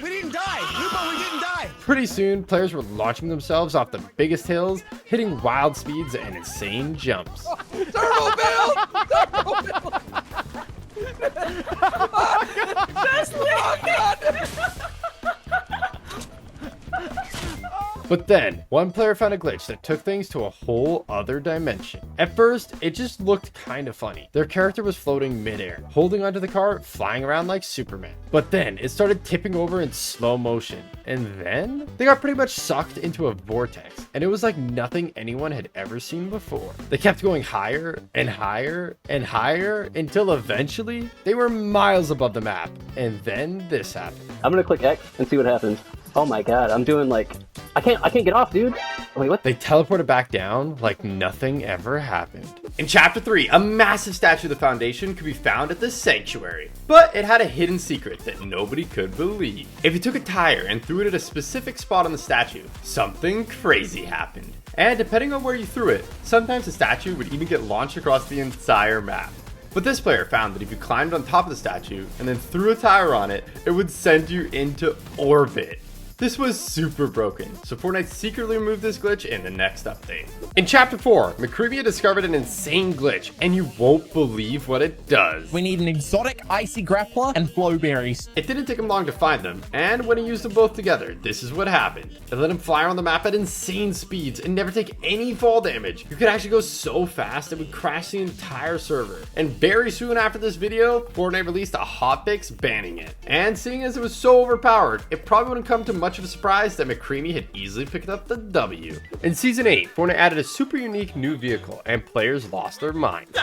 We didn't die! Lupo, we didn't die! Pretty soon, players were launching themselves off the biggest hills, hitting wild speeds and insane jumps. Turbo build! Turbo build! Oh god! But then, one player found a glitch that took things to a whole other dimension. At first, it just looked kind of funny. Their character was floating midair, holding onto the cart, flying around like Superman. But then, it started tipping over in slow motion. And then, they got pretty much sucked into a vortex. And it was like nothing anyone had ever seen before. They kept going higher and higher and higher until eventually, they were miles above the map. And then this happened. I'm gonna click X and see what happens. Oh my god, I'm doing like... I can't get off, dude. Wait, what? They teleported back down like nothing ever happened. In Chapter 3, a massive statue of the Foundation could be found at the Sanctuary. But it had a hidden secret that nobody could believe. If you took a tire and threw it at a specific spot on the statue, something crazy happened. And depending on where you threw it, sometimes the statue would even get launched across the entire map. But this player found that if you climbed on top of the statue and then threw a tire on it, it would send you into orbit. This was super broken, so Fortnite secretly removed this glitch in the next update. In Chapter 4, McCreevia discovered an insane glitch, and you won't believe what it does. We need an exotic icy grappler and flowberries. It didn't take him long to find them, and when he used them both together, this is what happened. It let him fly around the map at insane speeds and never take any fall damage. You could actually go so fast it would crash the entire server. And very soon after this video, Fortnite released a hotfix banning it. And seeing as it was so overpowered, it probably wouldn't come to much of a surprise that McCreamy had easily picked up the W. In Season 8, Fortnite added a super unique new vehicle, and players lost their minds.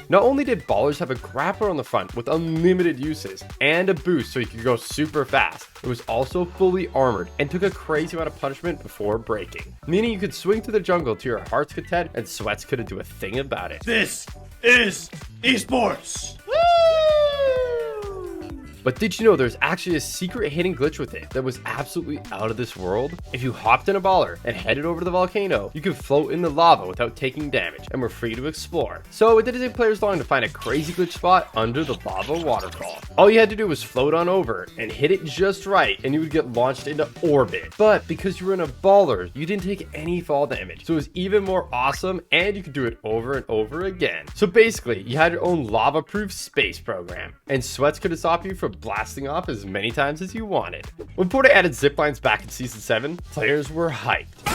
Not only did Ballers have a grappler on the front with unlimited uses and a boost so you could go super fast, it was also fully armored and took a crazy amount of punishment before breaking, meaning you could swing through the jungle to your heart's content and Sweats couldn't do a thing about it. This is esports. But did you know there's actually a secret hidden glitch with it that was absolutely out of this world? If you hopped in a baller and headed over to the volcano, you could float in the lava without taking damage and were free to explore. So it didn't take players long to find a crazy glitch spot under the lava waterfall. All you had to do was float on over and hit it just right, and you would get launched into orbit. But because you were in a baller, you didn't take any fall damage, so it was even more awesome, and you could do it over and over again. So basically, you had your own lava-proof space program, and sweats couldn't stop you from blasting off as many times as you wanted. When Fortnite added ziplines back in Season 7, players were hyped.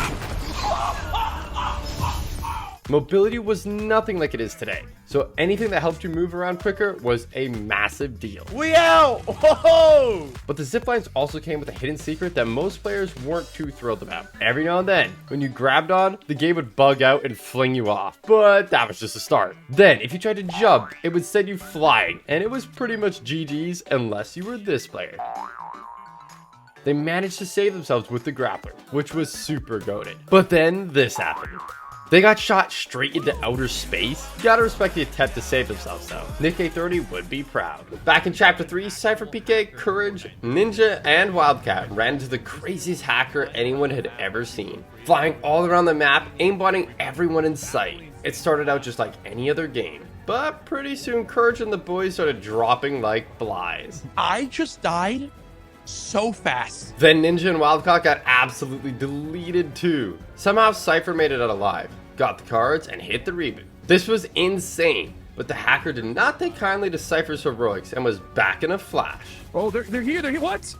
Mobility was nothing like it is today, so anything that helped you move around quicker was a massive deal. We out! Whoa! But the ziplines also came with a hidden secret that most players weren't too thrilled about. Every now and then, when you grabbed on, the game would bug out and fling you off, but that was just a start. Then, if you tried to jump, it would send you flying, and it was pretty much GG's unless you were this player. They managed to save themselves with the grappler, which was super goated. But then this happened. They got shot straight into outer space. You gotta respect the attempt to save themselves though. Nick A30 would be proud. Back in Chapter 3, Cypher PK, Courage, Ninja, and Wildcat ran into the craziest hacker anyone had ever seen. Flying all around the map, aimbotting everyone in sight. It started out just like any other game. But pretty soon, Courage and the boys started dropping like flies. I just died so fast. Then Ninja and Wildcat got absolutely deleted too. Somehow Cypher made it out alive, got the cards, and hit the reboot. This was insane, but the hacker did not take kindly to Cypher's heroics and was back in a flash. Oh, they're here. They're here. What?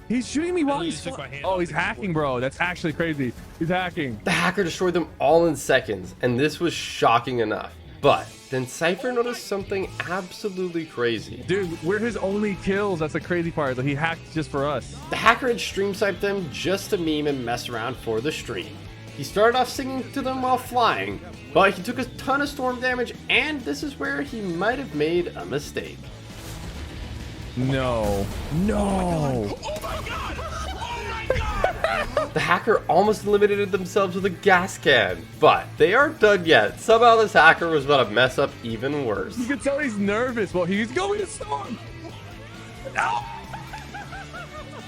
He's shooting me while he's... Oh, he's hacking, bro. That's actually crazy. He's hacking. The hacker destroyed them all in seconds, and this was shocking enough. But then Cypher noticed something absolutely crazy. Dude, we're his only kills. That's the crazy part. He hacked just for us. The hacker had stream sniped them just to meme and mess around for the stream. He started off singing to them while flying, but he took a ton of storm damage, and this is where he might have made a mistake. No. No. Oh my god! Oh my god! The hacker almost eliminated themselves with a gas can, but they aren't done yet. Somehow this hacker was about to mess up even worse. You can tell he's nervous. Well, he's going to storm. No.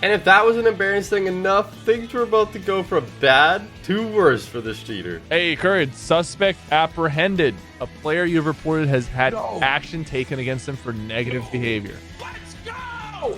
And if that wasn't embarrassing enough, things were about to go from bad to worse for this cheater. Hey, Courage, suspect apprehended. A player you've reported has had action taken against him for negative behavior. Let's go!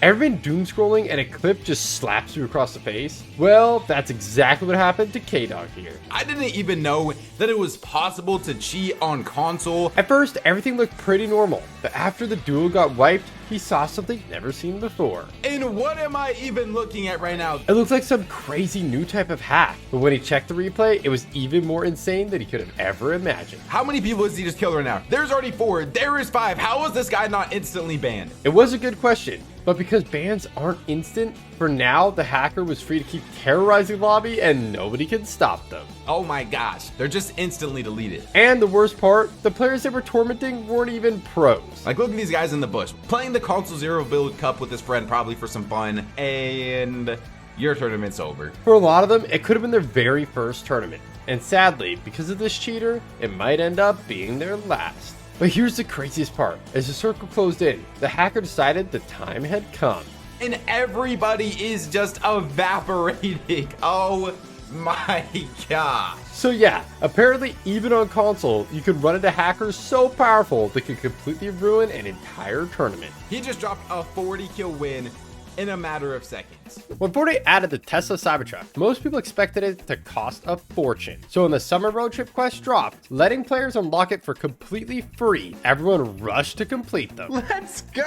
Ever been doom scrolling and a clip just slaps you across the face? Well, that's exactly what happened to K-Dog here. I didn't even know that it was possible to cheat on console. At first, everything looked pretty normal, but after the duo got wiped, he saw something never seen before. And what am I even looking at right now? It looked like some crazy new type of hack, but when he checked the replay, it was even more insane than he could have ever imagined. How many people has he just killed right now? There's already 4, there is 5. How is this guy not instantly banned? It was a good question, but because bans aren't instant, for now, the hacker was free to keep terrorizing lobby and nobody could stop them. Oh my gosh, they're just instantly deleted. And the worst part, the players they were tormenting weren't even pros. Like, look at these guys in the bush, playing the console zero build cup with his friend probably for some fun, and your tournament's over. For a lot of them, it could have been their very first tournament. And sadly, because of this cheater, it might end up being their last. But here's the craziest part. As the circle closed in, the hacker decided the time had come. And everybody is just evaporating. Oh my god. So yeah, apparently even on console, you could run into hackers so powerful they could completely ruin an entire tournament. He just dropped a 40 kill win in a matter of seconds. When Fortnite added the Tesla Cybertruck, most people expected it to cost a fortune. So when the summer road trip quest dropped, letting players unlock it for completely free, everyone rushed to complete them. Let's go!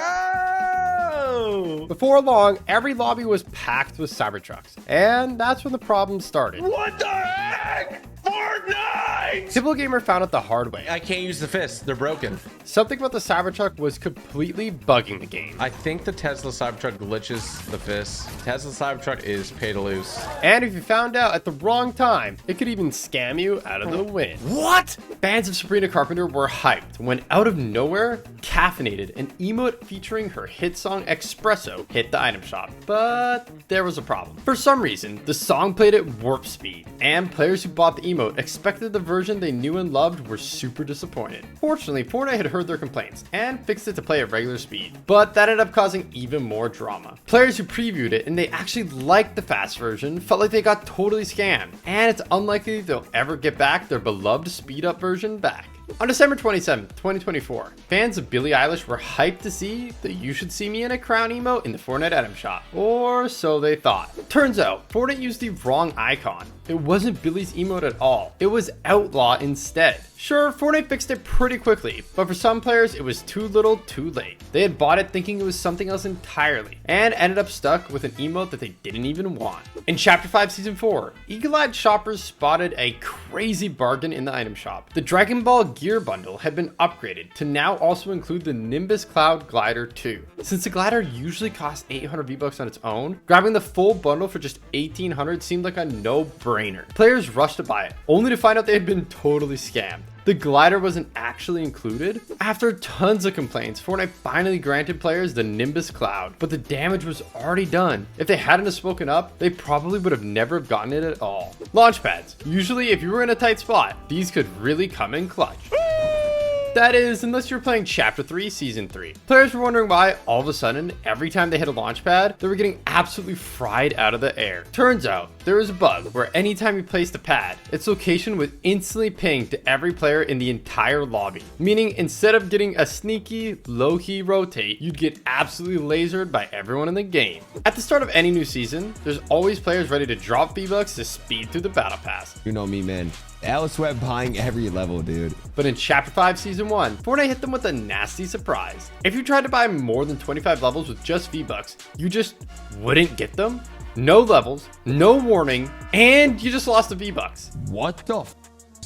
Before long, every lobby was packed with Cybertrucks, and that's when the problem started. What the heck? Fortnite! Typical Gamer found it the hard way. I can't use the fists. They're broken. Something about the Cybertruck was completely bugging the game. I think the Tesla Cybertruck glitches the fists. Tesla Cybertruck is pay to lose. And if you found out at the wrong time, it could even scam you out of the win. What? Fans of Sabrina Carpenter were hyped when out of nowhere, Caffeinated, an emote featuring her hit song Espresso, hit the item shop. But there was a problem. For some reason, the song played at warp speed, and players who bought the emote expected the version they knew and loved were super disappointed. Fortunately, Fortnite had heard their complaints and fixed it to play at regular speed, but that ended up causing even more drama. Players who previewed it and they actually liked the fast version felt like they got totally scammed, and it's unlikely they'll ever get back their beloved speed up version back. On December 27th, 2024, fans of Billie Eilish were hyped to see the "You Should See Me in a Crown" emote in the Fortnite item shop. Or so they thought. Turns out, Fortnite used the wrong icon. It wasn't Billie's emote at all. It was Outlaw instead. Sure, Fortnite fixed it pretty quickly, but for some players, it was too little too late. They had bought it thinking it was something else entirely, and ended up stuck with an emote that they didn't even want. In Chapter 5 Season 4, eagle-eyed shoppers spotted a crazy bargain in the item shop. The Dragon Ball Gear bundle had been upgraded to now also include the Nimbus Cloud Glider 2. Since the glider usually costs 800 V-Bucks on its own, grabbing the full bundle for just 1800 seemed like a no-brainer. Players rushed to buy it, only to find out they had been totally scammed. The glider wasn't actually included. After tons of complaints, Fortnite finally granted players the Nimbus Cloud, but the damage was already done. If they hadn't have spoken up, they probably would have never gotten it at all. Launchpads. Usually, if you were in a tight spot, these could really come in clutch. That is, unless you're playing Chapter 3 Season 3. Players were wondering why, all of a sudden, every time they hit a launch pad, they were getting absolutely fried out of the air. Turns out, there was a bug where anytime you placed a pad, its location would instantly ping to every player in the entire lobby. Meaning, instead of getting a sneaky, low-key rotate, you'd get absolutely lasered by everyone in the game. At the start of any new season, there's always players ready to drop V-Bucks to speed through the battle pass. You know me, man. Alice Web buying every level, dude. But in Chapter 5 Season 1, Fortnite hit them with a nasty surprise. If you tried to buy more than 25 levels with just V-Bucks, you just wouldn't get them. No levels, no warning, and you just lost the V-Bucks. What the f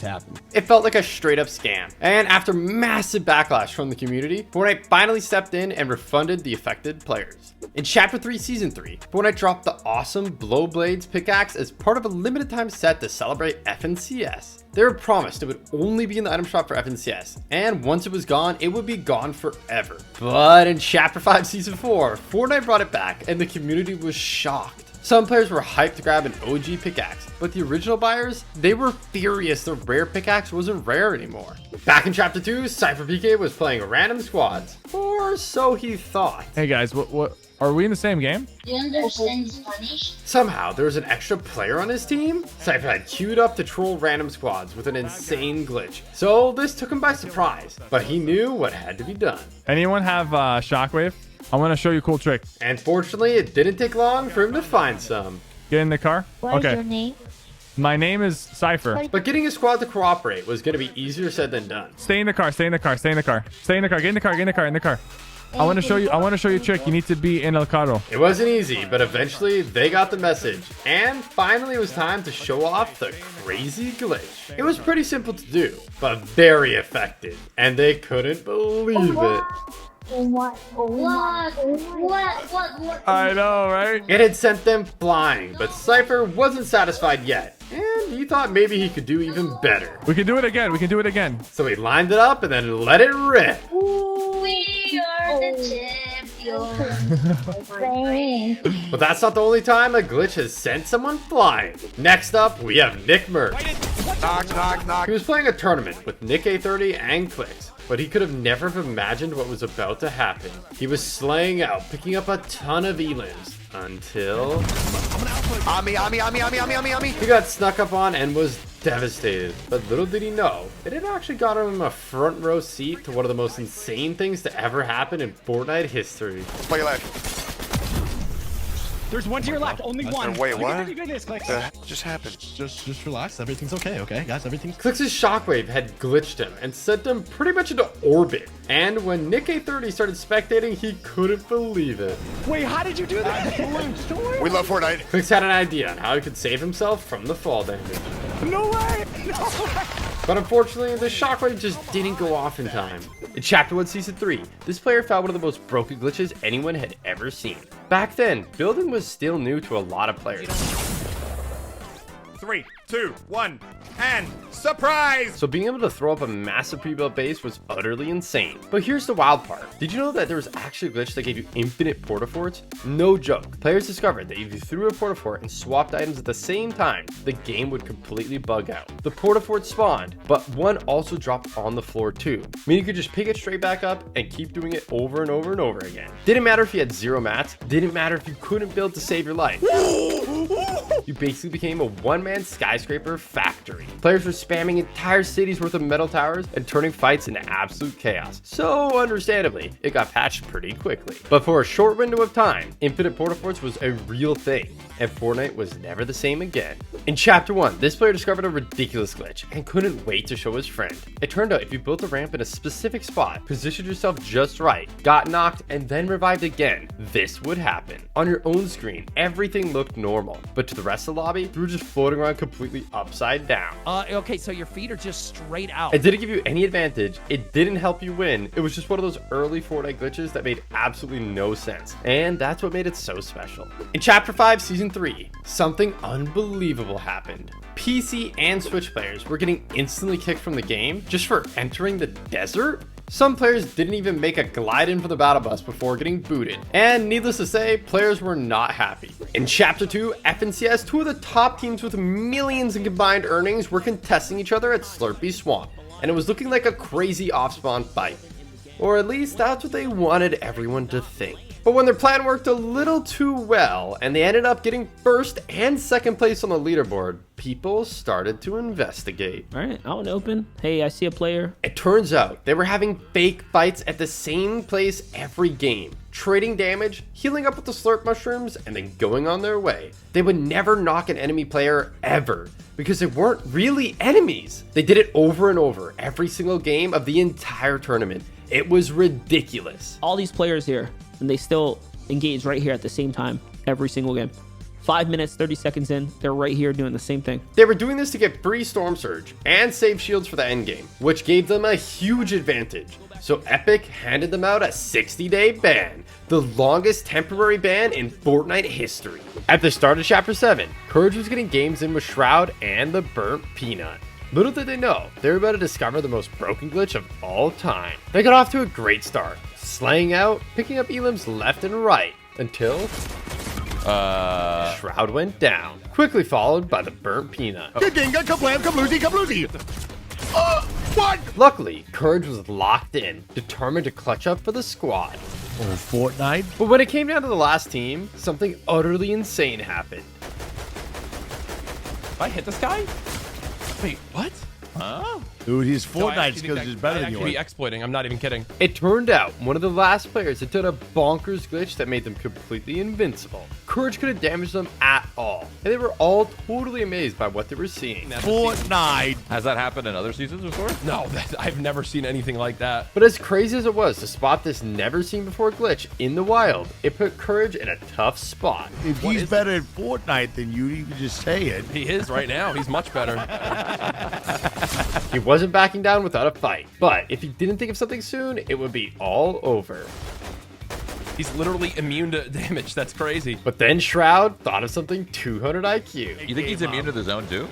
happened? It felt like a straight up scam. And after massive backlash from the community, Fortnite finally stepped in and refunded the affected players. In Chapter 3 Season 3, Fortnite dropped the awesome Blowblades pickaxe as part of a limited time set to celebrate FNCS. They were promised it would only be in the item shop for FNCS, and once it was gone, it would be gone forever. But in Chapter 5 Season 4, Fortnite brought it back and the community was shocked. Some players were hyped to grab an OG pickaxe, but the original buyers, they were furious the rare pickaxe wasn't rare anymore. Back in Chapter 2, Cypher PK was playing random squads, or so he thought. Hey guys, what are we in the same game? Do you understand Spanish? Somehow, there was an extra player on his team. Cypher had queued up to troll random squads with an insane glitch, so this took him by surprise, but he knew what had to be done. Anyone have Shockwave? I want to show you a cool trick. And fortunately, it didn't take long for him to find some. Get in the car. What okay. is your name? My name is Cypher. But getting a squad to cooperate was going to be easier said than done. Stay in the car. Stay in the car. Stay in the car. Stay in the car. Get in the car. Get in the car. In the car. I want to show you a trick. You need to be in El Carro. It wasn't easy, but eventually they got the message. And finally it was time to show off the crazy glitch. It was pretty simple to do, but very effective. And they couldn't believe it. What? I know, right? It had sent them flying, but Cypher wasn't satisfied yet. And he thought maybe he could do even better. We can do it again. We can do it again. So he lined it up and then let it rip. We are the champions. But that's not the only time a glitch has sent someone flying. Next up, we have Nick Merck. Knock, knock, knock. He was playing a tournament with Nick A30 and Clicks, but he could have never have imagined what was about to happen. He was slaying out, picking up a ton of elims, until... Ami. He got snuck up on and was devastated. But little did he know, it had actually gotten him a front row seat to one of the most insane things to ever happen in Fortnite history. Play left. There's one to your left, only one. Wait, what? Just happened. Just relax. Everything's okay, guys? Everything's... Clicks' shockwave had glitched him and sent him pretty much into orbit. And when Nick A30 started spectating, he couldn't believe it. Wait, how did you do that? We love Fortnite. Clicks had an idea on how he could save himself from the fall damage. No way! No way! But unfortunately, the shockwave just didn't go off in time. In Chapter 1 Season 3, this player found one of the most broken glitches anyone had ever seen. Back then, building was still new to a lot of players. 3, 2, 1, and surprise! So being able to throw up a massive pre-built base was utterly insane. But here's the wild part. Did you know that there was actually a glitch that gave you infinite portaforts? No joke. Players discovered that if you threw a portafort and swapped items at the same time, the game would completely bug out. The portafort spawned, but one also dropped on the floor too, meaning you could just pick it straight back up and keep doing it over and over and over again. Didn't matter if you had 0 mats, didn't matter if you couldn't build to save your life. You basically became a one-man skyscraper factory. Players were spamming entire cities worth of metal towers and turning fights into absolute chaos. So understandably, it got patched pretty quickly. But for a short window of time, infinite porta forts was a real thing, and Fortnite was never the same again. In Chapter 1, this player discovered a ridiculous glitch and couldn't wait to show his friend. It turned out if you built a ramp in a specific spot, positioned yourself just right, got knocked, and then revived again, this would happen. On your own screen, everything looked normal, but to the rest of the lobby, you were just floating around completely upside down. Okay, so your feet are just straight out. It didn't give you any advantage, it didn't help you win, it was just one of those early Fortnite glitches that made absolutely no sense, and that's what made it so special. In Chapter 5, Season 3, something unbelievable happened. PC and Switch players were getting instantly kicked from the game just for entering the desert? Some players didn't even make a glide in for the battle bus before getting booted, and needless to say, players were not happy. In Chapter 2, FNCS, two of the top teams with millions in combined earnings were contesting each other at Slurpee Swamp, and it was looking like a crazy off-spawn fight. Or at least that's what they wanted everyone to think. But when their plan worked a little too well, and they ended up getting first and second place on the leaderboard, people started to investigate. All right, out and open. Hey, I see a player. It turns out they were having fake fights at the same place every game, trading damage, healing up with the slurp mushrooms, and then going on their way. They would never knock an enemy player ever, because they weren't really enemies. They did it over and over, every single game of the entire tournament. It was ridiculous. All these players here, and they still engage right here at the same time every single game. 5 minutes, 30 seconds in, they're right here doing the same thing. They were doing this to get free Storm Surge and save shields for the endgame, which gave them a huge advantage. So Epic handed them out a 60-day ban, the longest temporary ban in Fortnite history. At the start of Chapter 7, Courage was getting games in with Shroud and the Burnt Peanut. Little did they know, they were about to discover the most broken glitch of all time. They got off to a great start, slaying out, picking up elims left and right, until Shroud went down, quickly followed by the Burnt Peanut. Ka-dinga, kablam, kabloozy, kabloozy. What? Luckily, Courage was locked in, determined to clutch up for the squad. Oh, Fortnite. But when it came down to the last team, something utterly insane happened. Did I hit this guy? Wait, what? Huh? Dude, he's Fortnite's because he's better than you. Exploiting. I'm not even kidding. It turned out one of the last players had done a bonkers glitch that made them completely invincible. Courage couldn't damage them at all, and they were all totally amazed by what they were seeing. Fortnite. Has that happened in other seasons before? No, I've never seen anything like that. But as crazy as it was to spot this never seen before glitch in the wild, it put Courage in a tough spot. If he's better at Fortnite than you can just say it. He is right now. He's much better. He wasn't backing down without a fight, but if he didn't think of something soon, it would be all over. He's literally immune to damage. That's crazy. But then Shroud thought of something 200 IQ. You think he's immune to the zone too?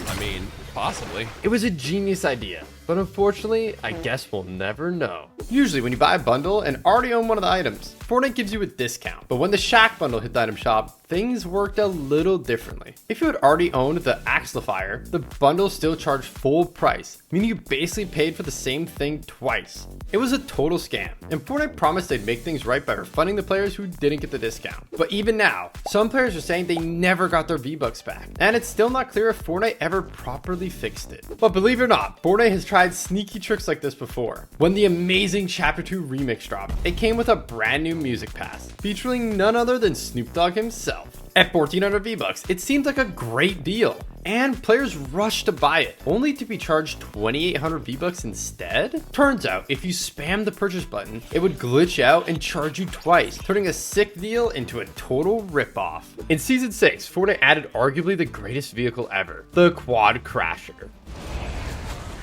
I mean, possibly. It was a genius idea, but unfortunately, I guess we'll never know. Usually when you buy a bundle and already own one of the items, Fortnite gives you a discount. But when the Shack bundle hit the item shop, things worked a little differently. If you had already owned the Axlifier, the bundle still charged full price, meaning you basically paid for the same thing twice. It was a total scam, and Fortnite promised they'd make things right by refunding the players who didn't get the discount. But even now, some players are saying they never got their V-Bucks back, and it's still not clear if Fortnite ever properly fixed it. But believe it or not, Fortnite has tried sneaky tricks like this before. When the amazing Chapter 2 remix dropped, it came with a brand new music pass, featuring none other than Snoop Dogg himself. At 1,400 V-Bucks, it seemed like a great deal, and players rushed to buy it, only to be charged 2,800 V-Bucks instead? Turns out, if you spam the purchase button, it would glitch out and charge you twice, turning a sick deal into a total ripoff. In Season 6, Fortnite added arguably the greatest vehicle ever, the Quad Crasher.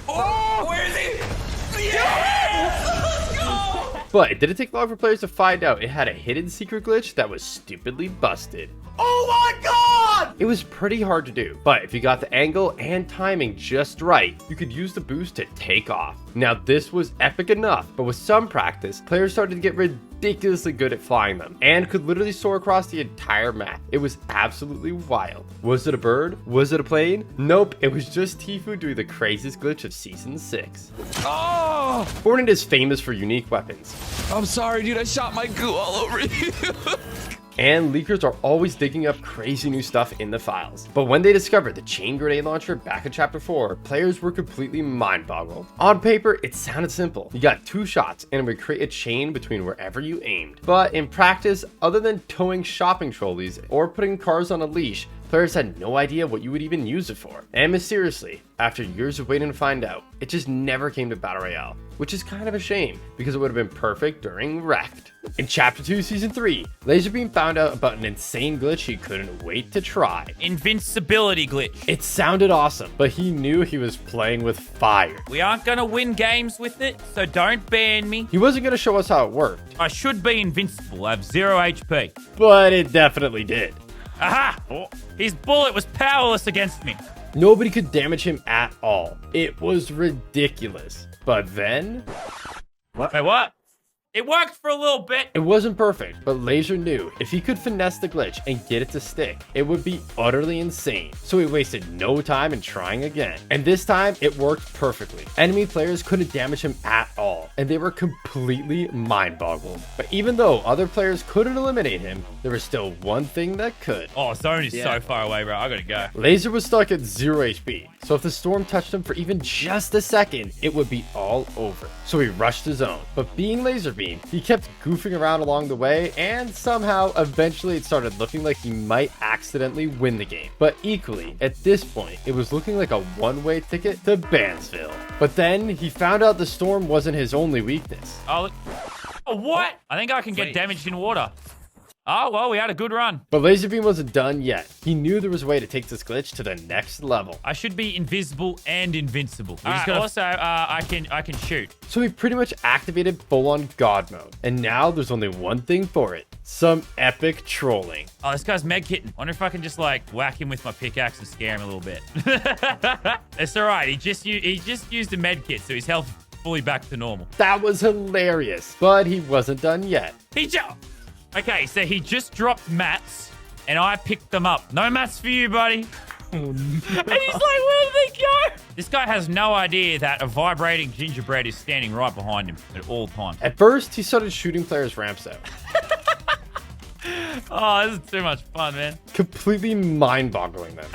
Oh, where is he? Yes! Let's go! But it didn't take long for players to find out it had a hidden secret glitch that was stupidly busted. Oh my god! It was pretty hard to do, but if you got the angle and timing just right, you could use the boost to take off. Now this was epic enough, but with some practice, players started to get ridiculously good at flying them, and could literally soar across the entire map. It was absolutely wild. Was it a bird? Was it a plane? Nope, it was just Tfue doing the craziest glitch of Season 6. Oh! Fortnite is famous for unique weapons. I'm sorry, dude. I shot my goo all over you. and leakers are always digging up crazy new stuff in the files. But when they discovered the chain grenade launcher back in chapter 4, players were completely mind-boggled. On paper, it sounded simple. You got 2 shots and it would create a chain between wherever you aimed. But in practice, other than towing shopping trolleys or putting cars on a leash, players had no idea what you would even use it for. And mysteriously, after years of waiting to find out, it just never came to Battle Royale, which is kind of a shame because it would have been perfect during Wrecked. In Chapter 2, Season 3, Laserbeam found out about an insane glitch he couldn't wait to try. Invincibility glitch. It sounded awesome, but he knew he was playing with fire. We aren't going to win games with it, so don't ban me. He wasn't going to show us how it worked. I should be invincible. I have 0 HP. But it definitely did. Aha! Oh, his bullet was powerless against me. Nobody could damage him at all. It was ridiculous. But then... Wait, what? It worked for a little bit. It wasn't perfect, but Laser knew if he could finesse the glitch and get it to stick, it would be utterly insane. So he wasted no time in trying again. And this time, it worked perfectly. Enemy players couldn't damage him at all, and they were completely mind-boggled. But even though other players couldn't eliminate him, there was still one thing that could. Oh, Zone is so far away, bro. I gotta go. Laser was stuck at 0 HP, so if the storm touched him for even just a second, it would be all over. So he rushed his zone, but being Laserbeam, he kept goofing around along the way, and somehow, eventually it started looking like he might accidentally win the game. But equally, at this point, it was looking like a one-way ticket to Bansville. But then, he found out the storm wasn't his only weakness. Oh, look. Oh, what? I think I can get damaged in water. Oh, well, we had a good run. But Laserbeam wasn't done yet. He knew there was a way to take this glitch to the next level. I should be invisible and invincible. Also, I can shoot. So he pretty much activated full-on God mode. And now there's only one thing for it. Some epic trolling. Oh, this guy's medkitting. Wonder if I can just like whack him with my pickaxe and scare him a little bit. It's all right. He just used a medkit, so his health fully back to normal. That was hilarious, but he wasn't done yet. Okay, so he just dropped mats, and I picked them up. No mats for you, buddy. And he's like, where did they go? This guy has no idea that a vibrating gingerbread is standing right behind him at all times. At first, he started shooting players' ramps out. Oh, this is too much fun, man. Completely mind-boggling them.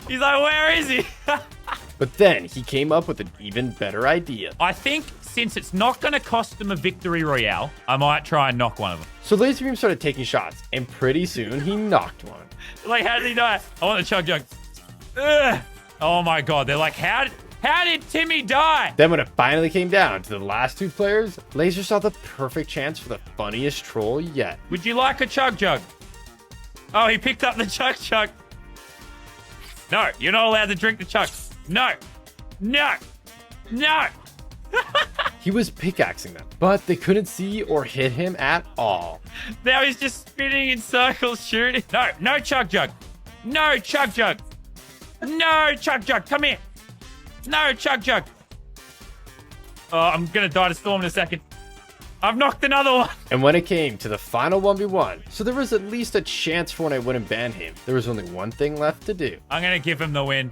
He's like, where is he? But then he came up with an even better idea. I think since it's not going to cost them a victory royale, I might try and knock one of them. So Laserbeam started taking shots, and pretty soon he knocked one. Like, how did he die? I want the chug jug. Ugh. Oh my god, they're like, how did Timmy die? Then when it finally came down to the last 2 players, Laser saw the perfect chance for the funniest troll yet. Would you like a chug jug? Oh, he picked up the chug jug. No, you're not allowed to drink the chug. No. No. No. He was pickaxing them, but they couldn't see or hit him at all. Now he's just spinning in circles shooting. No, no chug jug. No chug jug. No chug jug. Come here. No chug jug. Oh, I'm going to die to storm in a second. I've knocked another one. And when it came to the final 1v1, so there was at least a chance for when I wouldn't ban him, there was only one thing left to do. I'm going to give him the win.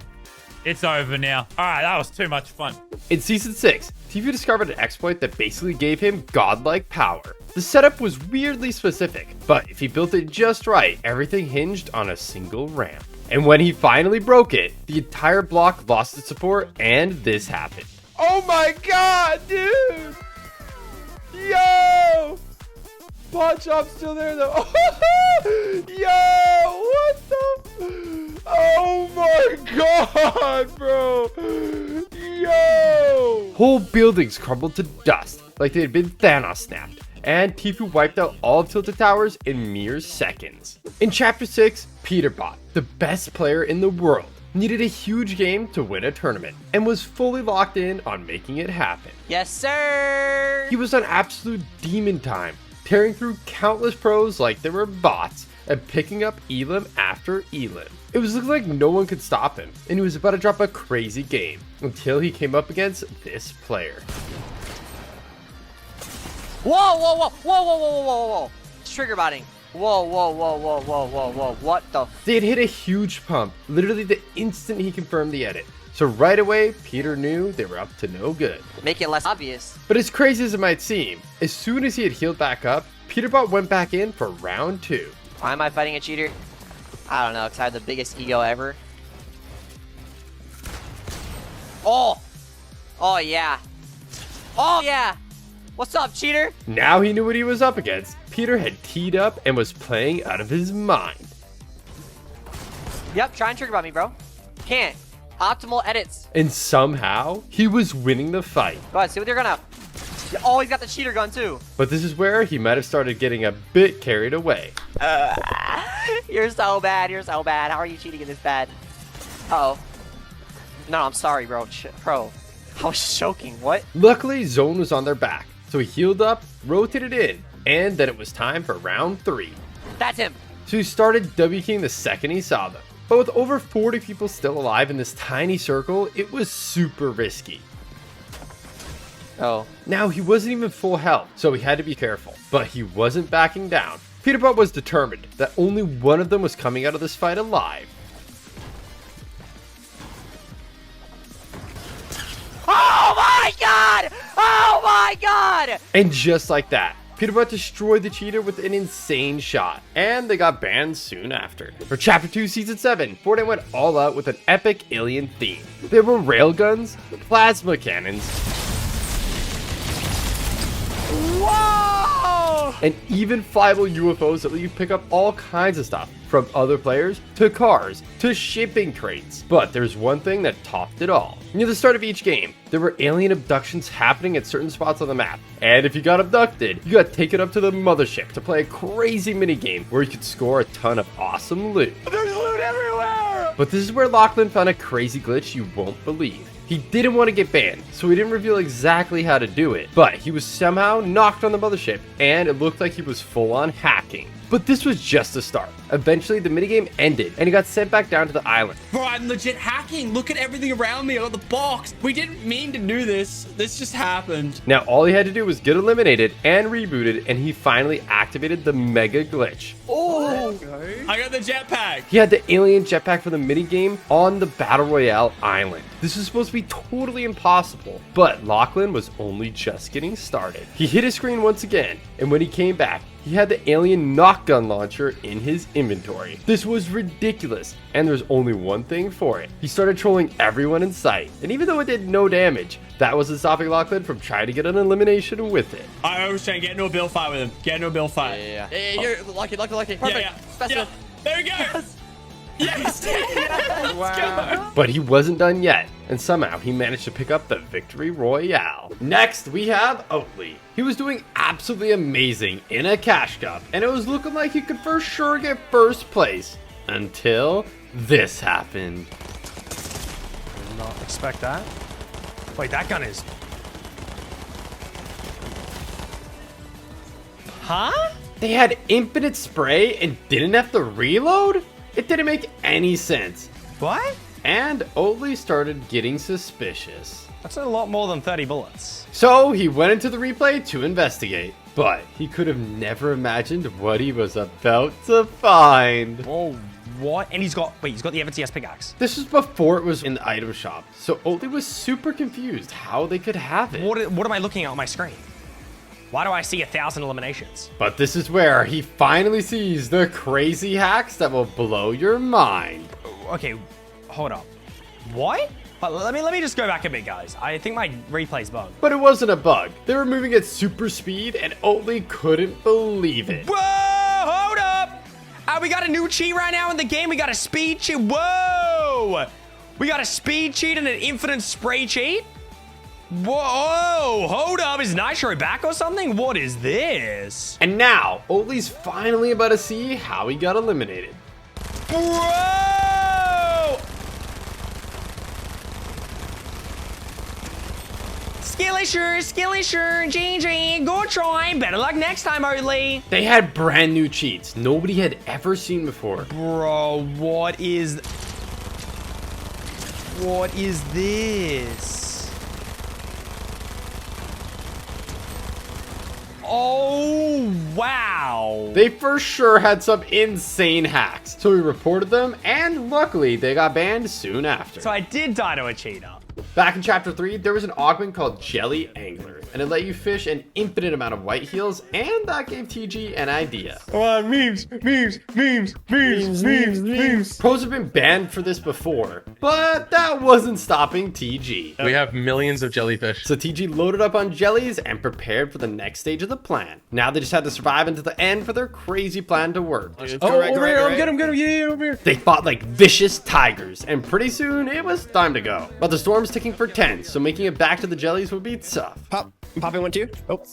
It's over now. All right, that was too much fun. In Season 6, TV discovered an exploit that basically gave him godlike power. The setup was weirdly specific, but if he built it just right, everything hinged on a single ramp. And when he finally broke it, the entire block lost its support, and this happened. Oh my god, dude! Yo! Pawn Shop's still there though. Yo! What the? Oh my god, bro! Yo! Whole buildings crumbled to dust like they had been Thanos snapped, and Tifu wiped out all of Tilted Towers in mere seconds. In Chapter 6, Peterbot, the best player in the world, needed a huge game to win a tournament, and was fully locked in on making it happen. Yes, sir! He was on absolute demon time, tearing through countless pros like they were bots, and picking up elim after elim. It was looking like no one could stop him, and he was about to drop a crazy game, until he came up against this player. Whoa, whoa, whoa, whoa, whoa, whoa, whoa, whoa. It's trigger botting. Whoa, whoa, whoa, whoa, whoa, whoa, whoa. What the? They had hit a huge pump, literally the instant he confirmed the edit. So right away, Peter knew they were up to no good. Make it less obvious. But as crazy as it might seem, as soon as he had healed back up, Peterbot went back in for round 2. Why am I fighting a cheater? I don't know, because I have the biggest ego ever. Oh! Oh, yeah. Oh, yeah! What's up, cheater? Now he knew what he was up against. Peter had teed up and was playing out of his mind. Yep, try and trigger about me, bro. Can't. Optimal edits. And somehow, he was winning the fight. Go ahead, see what they're gonna... Oh, he's got the cheater gun, too. But this is where he might have started getting a bit carried away. You're so bad, you're so bad. How are you cheating in this bad? Uh-oh. No, I'm sorry, bro. Bro, I was choking. What? Luckily, Zone was on their back, so he healed up, rotated in, and then it was time for round 3. That's him. So he started W-keying the second he saw them. But with over 40 people still alive in this tiny circle, it was super risky. Oh. Now, he wasn't even full health, so he had to be careful. But he wasn't backing down. Peterbot was determined that only one of them was coming out of this fight alive. Oh my god! Oh my god! And just like that, Peterbot destroyed the cheater with an insane shot, and they got banned soon after. For Chapter 2 Season 7, Fortnite went all out with an epic alien theme. There were railguns, plasma cannons, whoa! And even flyable UFOs that let you pick up all kinds of stuff, from other players, to cars, to shipping crates. But there's one thing that topped it all. Near the start of each game, there were alien abductions happening at certain spots on the map. And if you got abducted, you got taken up to the mothership to play a crazy minigame where you could score a ton of awesome loot. There's loot everywhere! But this is where Lachlan found a crazy glitch you won't believe. He didn't want to get banned, so he didn't reveal exactly how to do it, but he was somehow knocked on the mothership, and it looked like he was full on hacking. But this was just the start. Eventually, the minigame ended, and he got sent back down to the island. Bro, I'm legit hacking. Look at everything around me. I got the box. We didn't mean to do this. This just happened. Now, all he had to do was get eliminated and rebooted, and he finally activated the mega glitch. Oh, I got the jetpack. He had the alien jetpack for the minigame on the Battle Royale island. This was supposed to be totally impossible, but Lachlan was only just getting started. He hit his screen once again, and when he came back, he had the alien knock gun launcher in his inventory. This was ridiculous, and there's only one thing for it. He started trolling everyone in sight, and even though it did no damage, that wasn't stopping Lachlan from trying to get an elimination with it. I was trying to get into a bill fight with him. Get into a bill fight. Yeah. You're lucky. Perfect. Yeah. There we go. Yes. Let's go. But he wasn't done yet, and somehow he managed to pick up the victory royale. Next, we have Oatley. He was doing absolutely amazing in a cash cup, and it was looking like he could for sure get first place. Until this happened. Did not expect that. Wait, that gun is... Huh? They had infinite spray and didn't have to reload? It didn't make any sense. What? And Oatley started getting suspicious. That's a lot more than 30 bullets. So he went into the replay to investigate, but he could have never imagined what he was about to find. Whoa, what? And he's got the FTS pickaxe. This was before it was in the item shop, so Oatley was super confused how they could have it. What am I looking at on my screen? Why do I see 1,000 eliminations? But this is where he finally sees the crazy hacks that will blow your mind. Okay, hold up. What? Let me just go back a bit, guys. I think my replay's bugged. But it wasn't a bug. They were moving at super speed, and Oatley couldn't believe it. Whoa! Hold up! We got a new cheat right now in the game. We got a speed cheat. Whoa! We got a speed cheat and an infinite spray cheat? Whoa! Hold up! Is Nitro back or something? What is this? And now, Oatley's finally about to see how he got eliminated. Bro! Skilly sure, GG, go try. Better luck next time, Oatley. They had brand new cheats nobody had ever seen before. Bro, what is this? Oh, wow. They for sure had some insane hacks, so we reported them, and luckily they got banned soon after. So I did die to a cheater. Back in Chapter 3, there was an augment called Jelly Angler. and it let you fish an infinite amount of white heals, and that gave TG an idea. Come on, memes. Pros have been banned for this before, but that wasn't stopping TG. We have millions of jellyfish. So TG loaded up on jellies and prepared for the next stage of the plan. Now they just had to survive until the end for their crazy plan to work. Over here, I'm good. Yeah, over here. They fought like vicious tigers, and pretty soon it was time to go. But the storm's ticking for 10, so making it back to the jellies would be tough. I'm popping one too. Oh.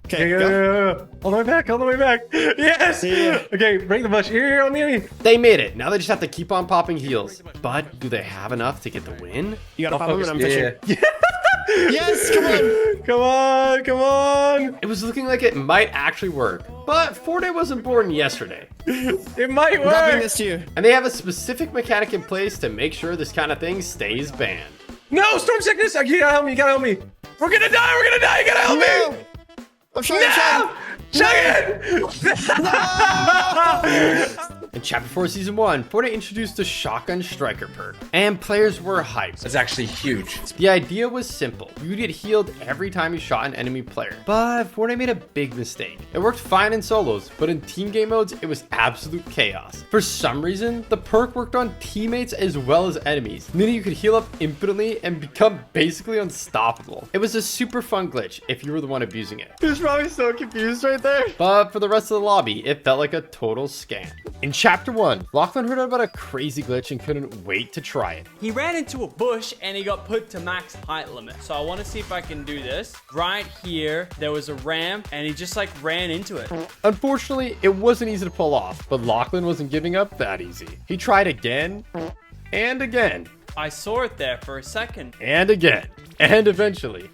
Okay, go. All the way back. Yes! Okay, break the bush. Here, on me. They made it. Now they just have to keep on popping heals. But do they have enough to get the win? You gotta pop them and I'm fishing. Yes, come on. It was looking like it might actually work, but Fortnite wasn't born yesterday. It might work. Dropping this to you. And they have a specific mechanic in place to make sure this kind of thing stays banned. No, storm sickness. You gotta help me. We're gonna die. You gotta help me. I'm trying. Chuck it! In Chapter 4 Season 1, Fortnite introduced the Shotgun Striker perk, and players were hyped. That's actually huge. The idea was simple. You would get healed every time you shot an enemy player. But Fortnite made a big mistake. It worked fine in solos, but in team game modes, it was absolute chaos. For some reason, the perk worked on teammates as well as enemies, meaning you could heal up infinitely and become basically unstoppable. It was a super fun glitch if you were the one abusing it. He was probably so confused right there. But for the rest of the lobby, it felt like a total scam. In Chapter 1, Lachlan heard about a crazy glitch and couldn't wait to try it. He ran into a bush and he got put to max height limit. So I want to see if I can do this. Right here, there was a ramp and he just like ran into it. Unfortunately, it wasn't easy to pull off, but Lachlan wasn't giving up that easy. He tried again and again. I saw it there for a second. And again. And eventually.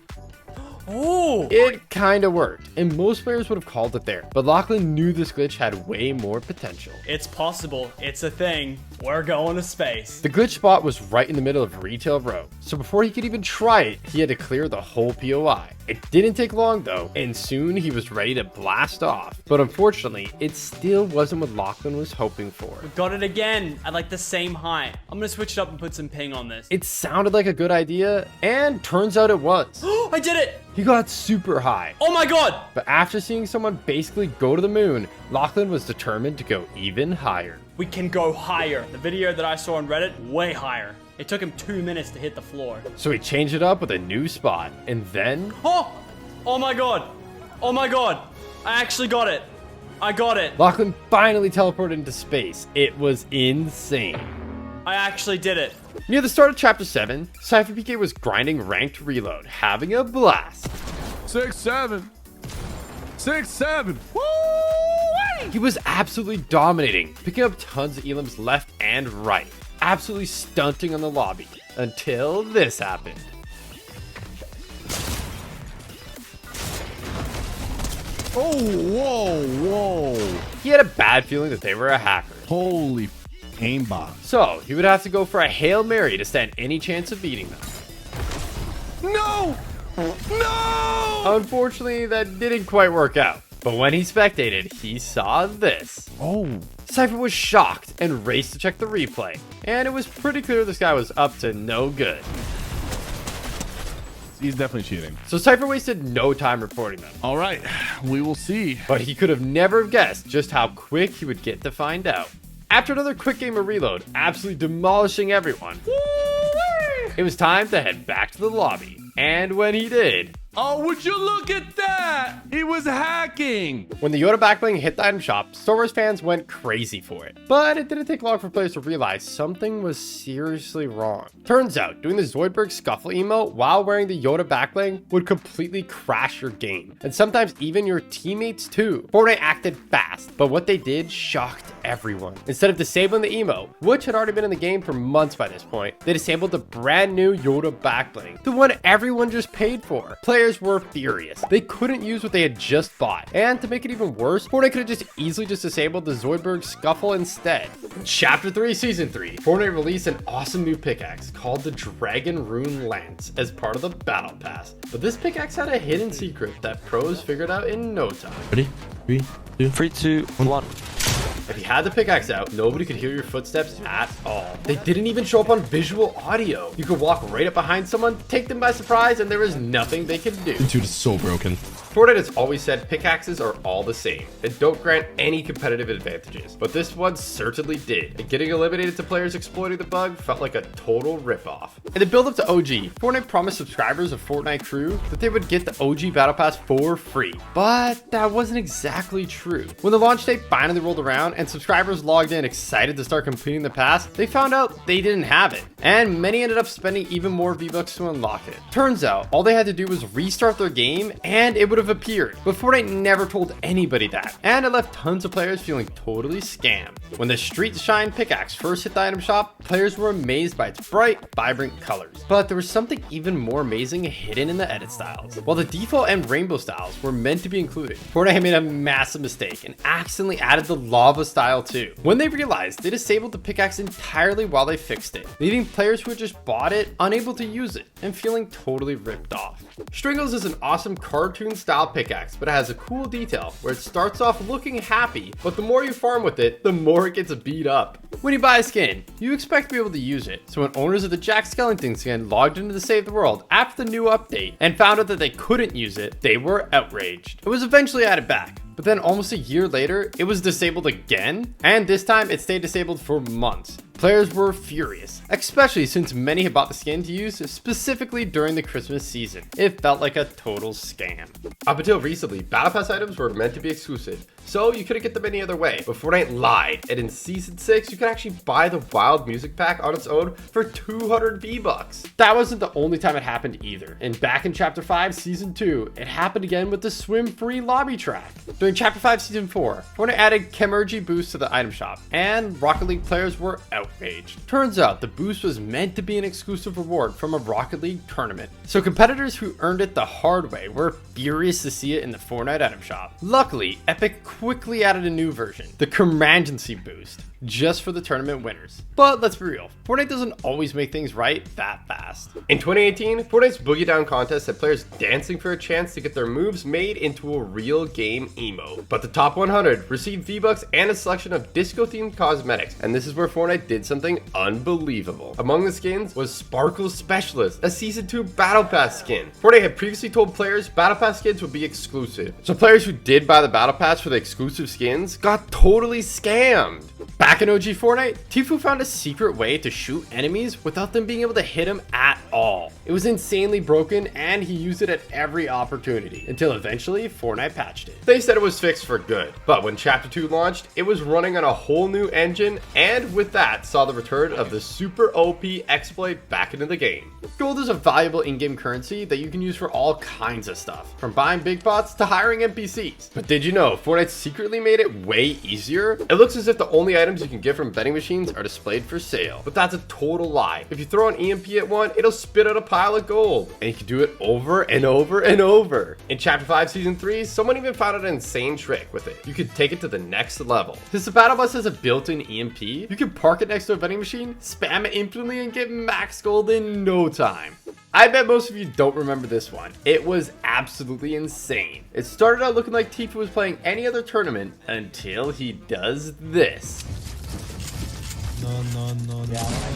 Oh! It kinda worked, and most players would have called it there, but Lachlan knew this glitch had way more potential. It's possible. It's a thing. We're going to space. The glitch spot was right in the middle of Retail Row, so before he could even try it, he had to clear the whole POI. It didn't take long though, and soon he was ready to blast off. But unfortunately, it still wasn't what Lachlan was hoping for. We got it again at like the same height. I'm gonna switch it up and put some ping on this. It sounded like a good idea, and turns out it was. I did it! He got super high. Oh my god! But after seeing someone basically go to the moon, Lachlan was determined to go even higher. We can go higher. The video that I saw on Reddit, way higher. It took him 2 minutes to hit the floor. So he changed it up with a new spot, and then... Oh my god! Oh my god! I actually got it! I got it! Lachlan finally teleported into space. It was insane. I actually did it. Near the start of Chapter 7, Cypher PK was grinding ranked reload, having a blast. 6-7. 6-7. Woo! He was absolutely dominating, picking up tons of elims left and right, absolutely stunting on the lobby, until this happened. Oh, whoa. He had a bad feeling that they were a hacker. Holy aimbot. So he would have to go for a Hail Mary to stand any chance of beating them. No! Unfortunately, that didn't quite work out. But when he spectated, he saw this. Oh. Cypher was shocked and raced to check the replay. And it was pretty clear this guy was up to no good. He's definitely cheating. So Cypher wasted no time reporting them. All right, we will see. But he could have never guessed just how quick he would get to find out. After another quick game of reload, absolutely demolishing everyone, it was time to head back to the lobby. And when he did... Oh, would you look at that? He was hacking. When the Yoda backbling hit the item shop, Star Wars fans went crazy for it. But it didn't take long for players to realize something was seriously wrong. Turns out, doing the Zoidberg Scuffle emote while wearing the Yoda backbling would completely crash your game. And sometimes even your teammates too. Fortnite acted fast, but what they did shocked everyone. Instead of disabling the emote, which had already been in the game for months by this point, they disabled the brand new Yoda backbling, the one everyone just paid for. Players were furious. They couldn't use what they had just bought. And to make it even worse, Fortnite could have just easily disabled the Zoidberg Scuffle instead. Chapter 3 Season 3, Fortnite released an awesome new pickaxe called the Dragon Rune Lance as part of the Battle Pass. But this pickaxe had a hidden secret that pros figured out in no time. Ready? 3, 2, 1. If you had the pickaxe out, nobody could hear your footsteps at all. They didn't even show up on visual audio. You could walk right up behind someone, take them by surprise, and there was nothing they could do. Dude, it's so broken. Fortnite has always said pickaxes are all the same and don't grant any competitive advantages, but this one certainly did, and getting eliminated to players exploiting the bug felt like a total ripoff. In the build up to OG, Fortnite promised subscribers of Fortnite Crew that they would get the OG Battle Pass for free, but that wasn't exactly true. When the launch date finally rolled around and subscribers logged in excited to start completing the pass, they found out they didn't have it, and many ended up spending even more V-Bucks to unlock it. Turns out, all they had to do was restart their game and it would have appeared, but Fortnite never told anybody that, and it left tons of players feeling totally scammed. When the Street Shine pickaxe first hit the item shop, players were amazed by its bright, vibrant colors, but there was something even more amazing hidden in the edit styles. While the default and rainbow styles were meant to be included, Fortnite made a massive mistake and accidentally added the lava style too. When they realized, they disabled the pickaxe entirely while they fixed it, leaving players who had just bought it unable to use it and feeling totally ripped off. Stringles is an awesome cartoon style pickaxe, but it has a cool detail where it starts off looking happy, but the more you farm with it, the more it gets beat up. When you buy a skin, you expect to be able to use it, so when owners of the Jack Skellington skin logged into the Save the World after the new update and found out that they couldn't use it, they were outraged. It was eventually added back, but then almost a year later, it was disabled again, and this time it stayed disabled for months. Players were furious, especially since many had bought the skin to use specifically during the Christmas season. It felt like a total scam. Up until recently, Battle Pass items were meant to be exclusive, so you couldn't get them any other way. But Fortnite lied, and in Season 6, you could actually buy the Wild Music Pack on its own for 200 V-Bucks. That wasn't the only time it happened either. And back in Chapter 5, Season 2, it happened again with the swim-free lobby track. During Chapter 5, Season 4, Fortnite added Chemergy boost to the item shop, and Rocket League players were outraged. Turns out the boost was meant to be an exclusive reward from a Rocket League tournament, so competitors who earned it the hard way were furious to see it in the Fortnite item shop. Luckily, Epic quickly added a new version, the Chemergency boost, just for the tournament winners. But let's be real, Fortnite doesn't always make things right that fast. In 2018, Fortnite's Boogie Down contest had players dancing for a chance to get their moves made into a real game emote. But the top 100 received V-Bucks and a selection of disco-themed cosmetics, and this is where Fortnite did something unbelievable. Among the skins was Sparkle Specialist, a Season 2 Battle Pass skin. Fortnite had previously told players Battle Pass skins would be exclusive, so players who did buy the Battle Pass for the exclusive skins got totally scammed. Back in OG Fortnite, Tfue found a secret way to shoot enemies without them being able to hit him at all. It was insanely broken and he used it at every opportunity, until eventually Fortnite patched it. They said it was fixed for good, but when Chapter 2 launched, it was running on a whole new engine, and with that saw the return of the super OP exploit back into the game. Gold is a valuable in-game currency that you can use for all kinds of stuff, from buying big pots to hiring NPCs. But did you know Fortnite secretly made it way easier? It looks as if the only items you can get from vending machines are displayed for sale, but that's a total lie. If you throw an EMP at one, it'll spit out a pile of gold, and you can do it over and over and over. In Chapter 5 Season 3, someone even found out an insane trick with it. You could take it to the next level. Since the battle bus has a built-in EMP, you can park it next to a vending machine, spam it infinitely, and get max gold in no time. I bet most of you don't remember this one. It was absolutely insane. It started out looking like Tfue was playing any other tournament until he does this. No.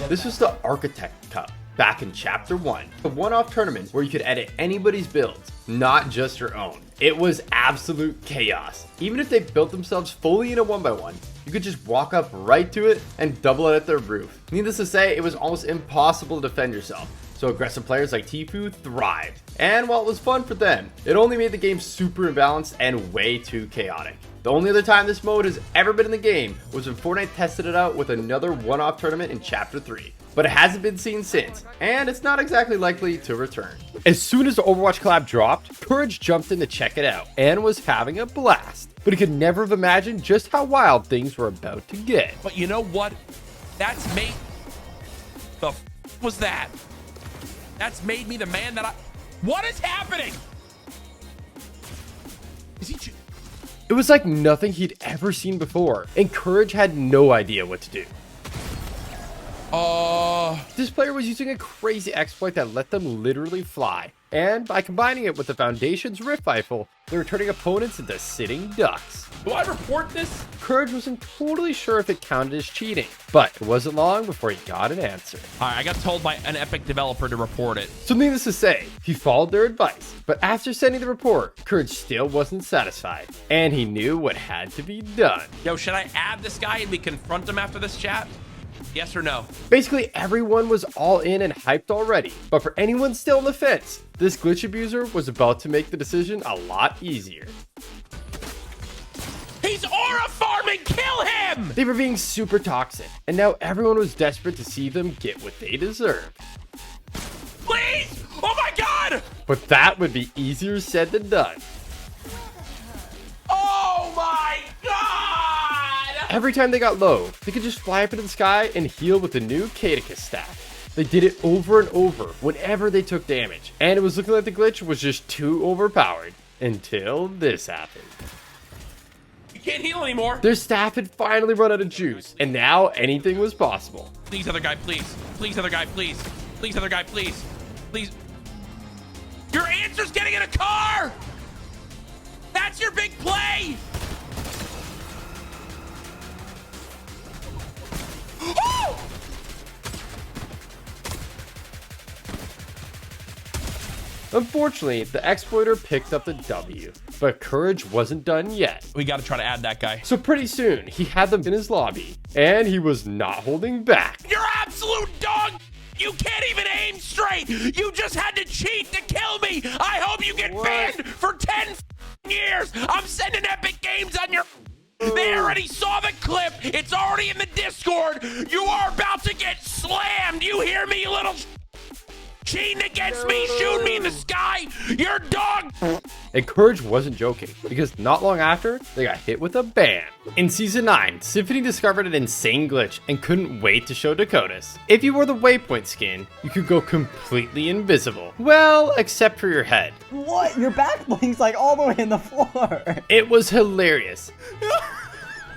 This was the Architect Cup back in Chapter 1, a one-off tournament where you could edit anybody's builds, not just your own. It was absolute chaos. Even if they built themselves fully in a 1x1, you could just walk up right to it and double it at their roof. Needless to say, it was almost impossible to defend yourself, so aggressive players like Tfue thrived. And while it was fun for them, it only made the game super imbalanced and way too chaotic. The only other time this mode has ever been in the game was when Fortnite tested it out with another one-off tournament in Chapter 3. But it hasn't been seen since, and it's not exactly likely to return. As soon as the Overwatch collab dropped, Courage jumped in to check it out, and was having a blast. But he could never have imagined just how wild things were about to get. But you know what? That's made... The f was that? That's made me the man that I... What is happening? Is he... It was like nothing he'd ever seen before, and Courage had no idea what to do. This player was using a crazy exploit that let them literally fly, And by combining it with the Foundation's Rift Rifle, they were turning opponents into sitting ducks. Do I report this? Courage wasn't totally sure if it counted as cheating, but it wasn't long before he got an answer. All right, I got told by an Epic developer to report it. So needless to say, he followed their advice, but after sending the report, Courage still wasn't satisfied, and he knew what had to be done. Yo, should I add this guy and we confront him after this chat? Yes or no? Basically, everyone was all in and hyped already, but for anyone still on the fence, this glitch abuser was about to make the decision a lot easier. He's aura farming! Kill him! They were being super toxic, and now everyone was desperate to see them get what they deserve. Please! Oh my god! But that would be easier said than done. Oh my god! Every time they got low, they could just fly up into the sky and heal with the new Cadicus staff. They did it over and over whenever they took damage, and it was looking like the glitch was just too overpowered until this happened. You can't heal anymore. Their staff had finally run out of juice, and now anything was possible. Please, other guy, please. Please, other guy, please. Please, other guy, please. Please. Your answer's getting in a car! That's your big play! Oh! Unfortunately, the exploiter picked up the W, but Courage wasn't done yet. We gotta try to add that guy. So pretty soon, he had them in his lobby, and he was not holding back. You're absolute dog! You can't even aim straight! You just had to cheat to kill me! I hope you get banned for 10 years! I'm sending Epic Games on your... They already saw the clip! It's already in the Discord! You are about to get slammed! You hear me, you little... Cheating against me, shoot me in the sky, you're dog. And Courage wasn't joking, because not long after, they got hit with a ban. In Season 9, Symphony discovered an insane glitch and couldn't wait to show Dakotas. If you wore the Waypoint skin, you could go completely invisible. Well, except for your head. What? Your back blinks like all the way in the floor. It was hilarious.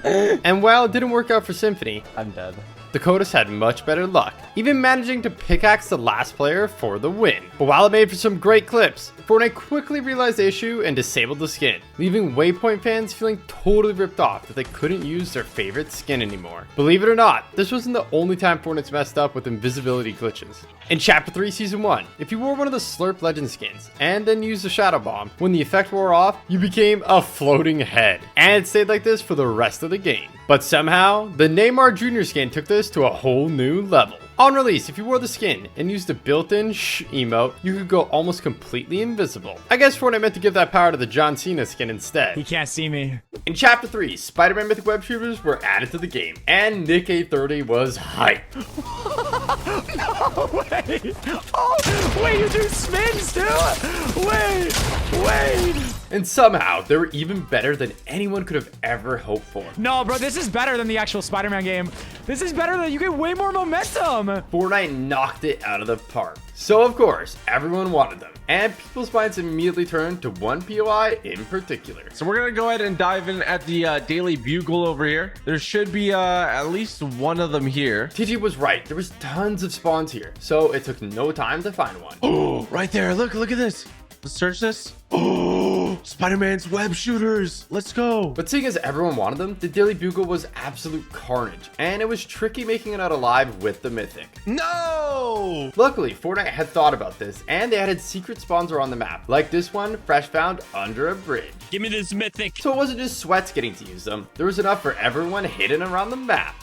And while it didn't work out for Symphony, I'm dead. Dakotas had much better luck, even managing to pickaxe the last player for the win. But while it made for some great clips, Fortnite quickly realized the issue and disabled the skin, leaving Waypoint fans feeling totally ripped off that they couldn't use their favorite skin anymore. Believe it or not, this wasn't the only time Fortnite's messed up with invisibility glitches. In Chapter 3 Season 1, if you wore one of the Slurp Legend skins and then used the Shadow Bomb, when the effect wore off, you became a floating head. And it stayed like this for the rest of the game. But somehow, the Neymar Jr. skin took this to a whole new level. On release, if you wore the skin and used the built-in shh emote, you could go almost completely invisible. I guess Fortnite meant to give that power to the John Cena skin instead. He can't see me. In Chapter 3, Spider-Man Mythic Web Shooters were added to the game, and Nick A30 was hype. No way! Oh, wait, you do spins too? Wait! And somehow, they were even better than anyone could have ever hoped for. No, bro, this is better than the actual Spider-Man game. This is better than, you get way more momentum. Fortnite knocked it out of the park. So of course, everyone wanted them, and people's minds immediately turned to one POI in particular. So we're gonna go ahead and dive in at the Daily Bugle over here. There should be at least one of them here. TG was right, there was tons of spawns here, so it took no time to find one. Oh, right there, look at this. Let's search this. Oh, Spider-Man's web shooters. Let's go. But seeing as everyone wanted them, the Daily Bugle was absolute carnage, and it was tricky making it out alive with the Mythic. No! Luckily, Fortnite had thought about this, and they added secret spawns around the map, like this one fresh found under a bridge. Give me this Mythic. So it wasn't just sweats getting to use them, there was enough for everyone hidden around the map.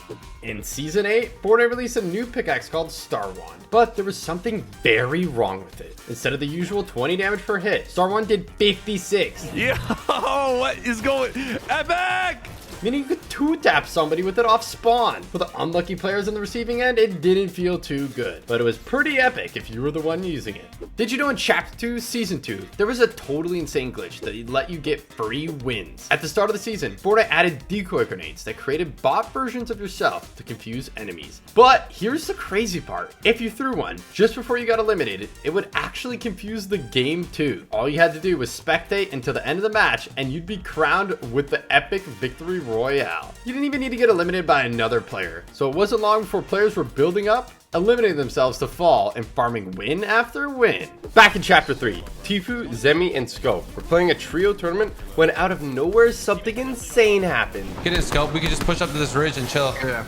In Season 8, Fortnite released a new pickaxe called Star Wand, but there was something very wrong with it. Instead of the usual 20 damage per hit, Star Wand did 56. Yo, what is going? Epic! Meaning you could 2-tap somebody with it off spawn. For the unlucky players on the receiving end, it didn't feel too good, but it was pretty epic if you were the one using it. Did you know in Chapter 2, Season 2, there was a totally insane glitch that let you get free wins? At the start of the season, Fortnite added decoy grenades that created bot versions of yourself to confuse enemies. But here's the crazy part. If you threw one just before you got eliminated, it would actually confuse the game too. All you had to do was spectate until the end of the match and you'd be crowned with the epic victory royale. You didn't even need to get eliminated by another player, so it wasn't long before players were building up eliminating themselves to fall and farming win after win. Back in Chapter 3, Tifu, Zemi, and Scope were playing a trio tournament when out of nowhere something insane happened. Get in, Scope. We can just push up to this ridge and chill. Yo,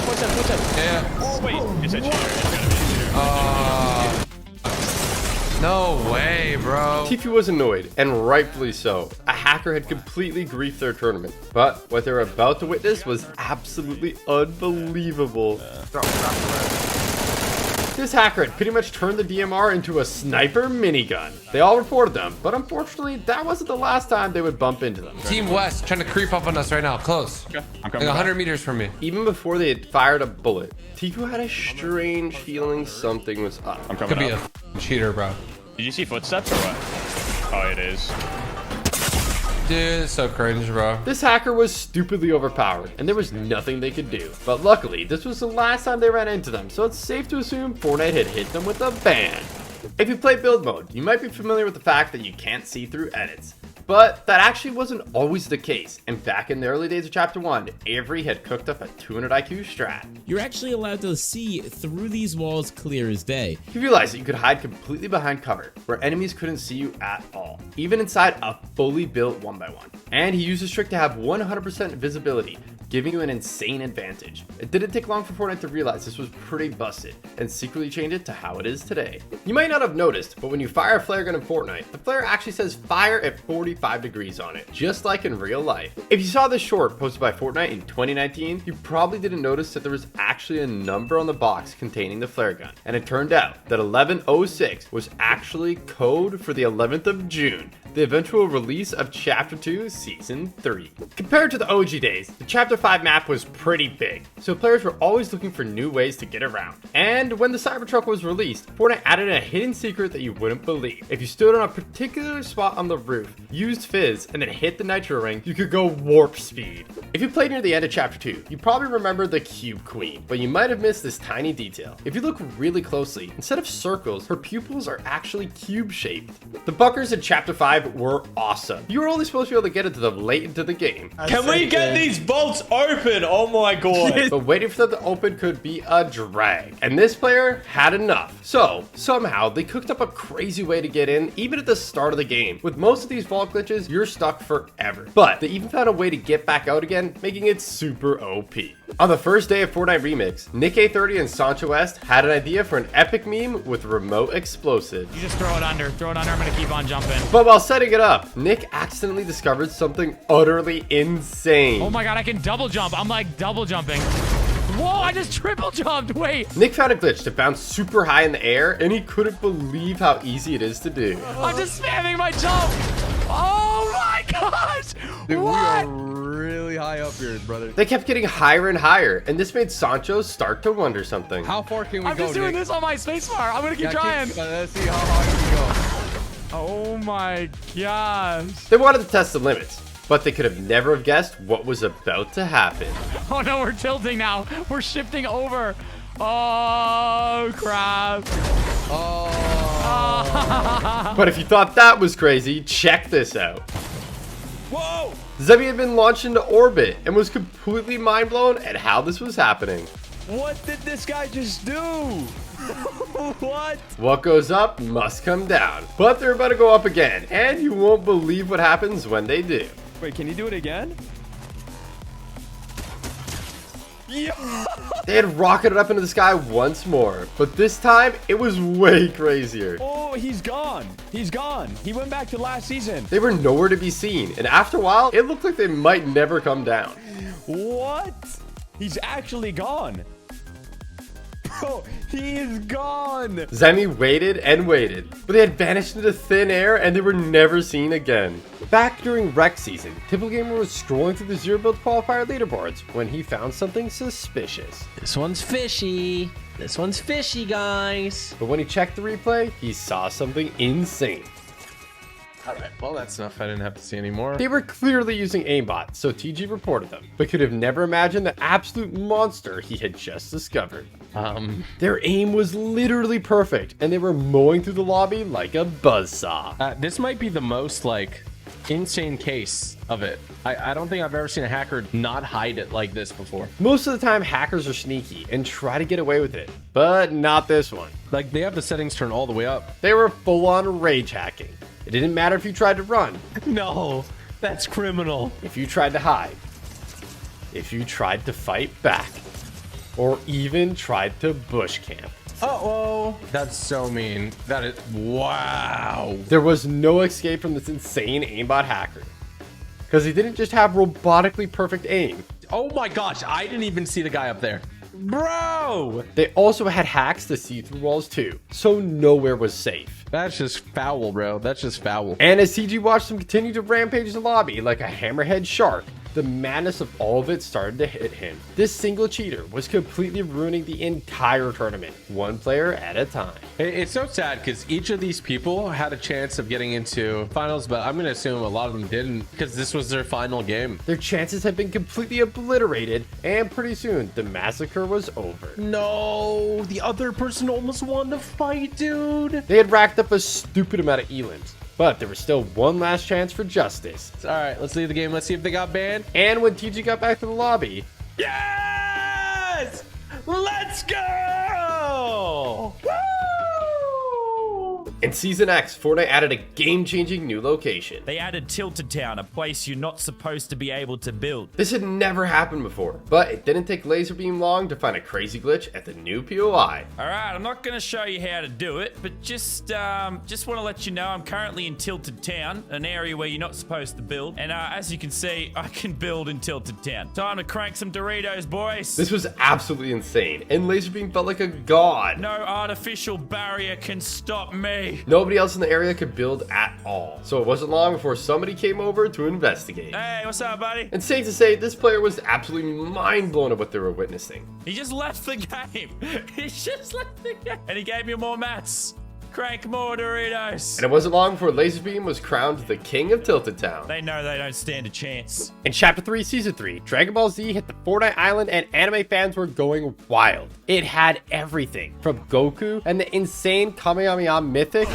push that. Yeah. Oh, wait, it's a cheater. It's gotta be a cheater. No way, bro. Tifu was annoyed, and rightfully so. A hacker had completely griefed their tournament. But what they were about to witness was absolutely unbelievable. This hacker had pretty much turned the DMR into a sniper minigun. They all reported them, but unfortunately, that wasn't the last time they would bump into them. Team West trying to creep up on us right now. Close. I'm Like coming 100 meters from me. Even before they had fired a bullet, Tifu had a strange feeling something was up. I'm coming Could be up. a cheater, bro. Did you see footsteps or what? Oh, it is. Dude, it's so cringe, bro. This hacker was stupidly overpowered, and there was nothing they could do. But luckily, this was the last time they ran into them, so it's safe to assume Fortnite had hit them with a ban. If you play build mode, you might be familiar with the fact that you can't see through edits. But that actually wasn't always the case, and back in the early days of Chapter 1, Avery had cooked up a 200 IQ strat. You're actually allowed to see through these walls clear as day. He realized that you could hide completely behind cover, where enemies couldn't see you at all, even inside a fully built 1x1. And he used this trick to have 100% visibility, giving you an insane advantage. It didn't take long for Fortnite to realize this was pretty busted, and secretly change it to how it is today. You might not have noticed, but when you fire a flare gun in Fortnite, the flare actually says fire at 45 degrees on it, just like in real life. If you saw this short posted by Fortnite in 2019, you probably didn't notice that there was actually a number on the box containing the flare gun, and it turned out that 1106 was actually code for the 11th of June, the eventual release of Chapter 2 Season 3. Compared to the OG days, the Chapter 5 map was pretty big, so players were always looking for new ways to get around. And when the Cybertruck was released, Fortnite added a hidden secret that you wouldn't believe. If you stood on a particular spot on the roof, used Fizz, and then hit the Nitro Ring, you could go warp speed. If you played near the end of Chapter 2, you probably remember the Cube Queen, but you might have missed this tiny detail. If you look really closely, instead of circles, her pupils are actually cube-shaped. The bunkers in Chapter 5 were awesome. You were only supposed to be able to get into them late into the game. Can we get these bolts open? Oh my god. But waiting for them to open could be a drag. And this player had enough. So, somehow, they cooked up a crazy way to get in, even at the start of the game. With most of these vault glitches, you're stuck forever. But they even found a way to get back out again, making it super OP. On the first day of Fortnite Remix, Nick A30 and Sancho West had an idea for an epic meme with remote explosives. You just throw it under. Throw it under. I'm going to keep on jumping. But while setting it up, Nick accidentally discovered something utterly insane. Oh my god, I can double jump. I'm like double jumping. Whoa, I just triple jumped. Wait. Nick found a glitch to bounce super high in the air, and he couldn't believe how easy it is to do. I'm just spamming my jump. Oh my gosh. Dude, what? we are really high up here, brother. They kept getting higher and higher, and this made Sancho start to wonder something. How far can we go, I'm just doing Nick? this on my spacebar. I'm going to keep trying. Let's see how high we go. Oh my gosh. They wanted to test the limits, but they could have never have guessed what was about to happen. Oh no, we're tilting now. We're shifting over. Oh crap. Oh. But if you thought that was crazy, check this out. Whoa! Zemi had been launched into orbit and was completely mind blown at how this was happening. What did this guy just do? What? What goes up must come down. But they're about to go up again, and you won't believe what happens when they do. Wait, can you do it again? Yeah. They had rocketed up into the sky once more, but this time it was way crazier. Oh, he's gone. He's gone. He went back to last season. They were nowhere to be seen, and after a while, it looked like they might never come down. What? He's actually gone. Bro, he is gone. Zemi waited and waited, but they had vanished into thin air and they were never seen again. Back during rec season, Typical Gamer was scrolling through the Zero Build qualifier leaderboards when he found something suspicious. This one's fishy. This one's fishy, guys. But when he checked the replay, he saw something insane. Alright, well that's enough. I didn't have to see any more. They were clearly using aimbot, so TG reported them, but could have never imagined the absolute monster he had just discovered. Their aim was literally perfect, and they were mowing through the lobby like a buzzsaw. This might be the most, like, insane case of it. I don't think I've ever seen a hacker not hide it like this before. Most of the time, hackers are sneaky and try to get away with it, but not this one. Like, they have the settings turned all the way up. They were full-on rage hacking. It didn't matter if you tried to run. No, that's criminal. If you tried to hide. If you tried to fight back. Or even tried to bush camp. Uh-oh. That's so mean. That is... Wow. There was no escape from this insane aimbot hacker. Because he didn't just have robotically perfect aim. Oh my gosh, I didn't even see the guy up there. Bro! They also had hacks to see through walls too, so nowhere was safe. That's just foul, bro. That's just foul. And as CG watched them continue to rampage the lobby like a hammerhead shark, the madness of all of it started to hit him. This single cheater was completely ruining the entire tournament, one player at a time. It's so sad because each of these people had a chance of getting into finals, but I'm going to assume a lot of them didn't because this was their final game. Their chances had been completely obliterated, and pretty soon the massacre was over. No, the other person almost won the fight, dude. They had racked up a stupid amount of elims. But there was still one last chance for justice. All right, let's leave the game. Let's see if they got banned. And when TG got back to the lobby... Yes! Let's go! Woo! In Season X, Fortnite added a game-changing new location. They added Tilted Town, a place you're not supposed to be able to build. This had never happened before, but it didn't take Laserbeam long to find a crazy glitch at the new POI. Alright, I'm not going to show you how to do it, but just want to let you know I'm currently in Tilted Town, an area where you're not supposed to build. And as you can see, I can build in Tilted Town. Time to crank some Doritos, boys. This was absolutely insane, and Laserbeam felt like a god. No artificial barrier can stop me. Nobody else in the area could build at all, so it wasn't long before somebody came over to investigate. Hey, what's up, buddy? And safe to say, this player was absolutely mind-blown at what they were witnessing. He just left the game. He just left the game. And he gave me more mats. Crank more Doritos. And it wasn't long before Laserbeam was crowned the king of Tilted Town. They know they don't stand a chance. In Chapter 3, Season 3, Dragon Ball Z hit the Fortnite Island and anime fans were going wild. It had everything, from Goku and the insane Kamehameha Mythic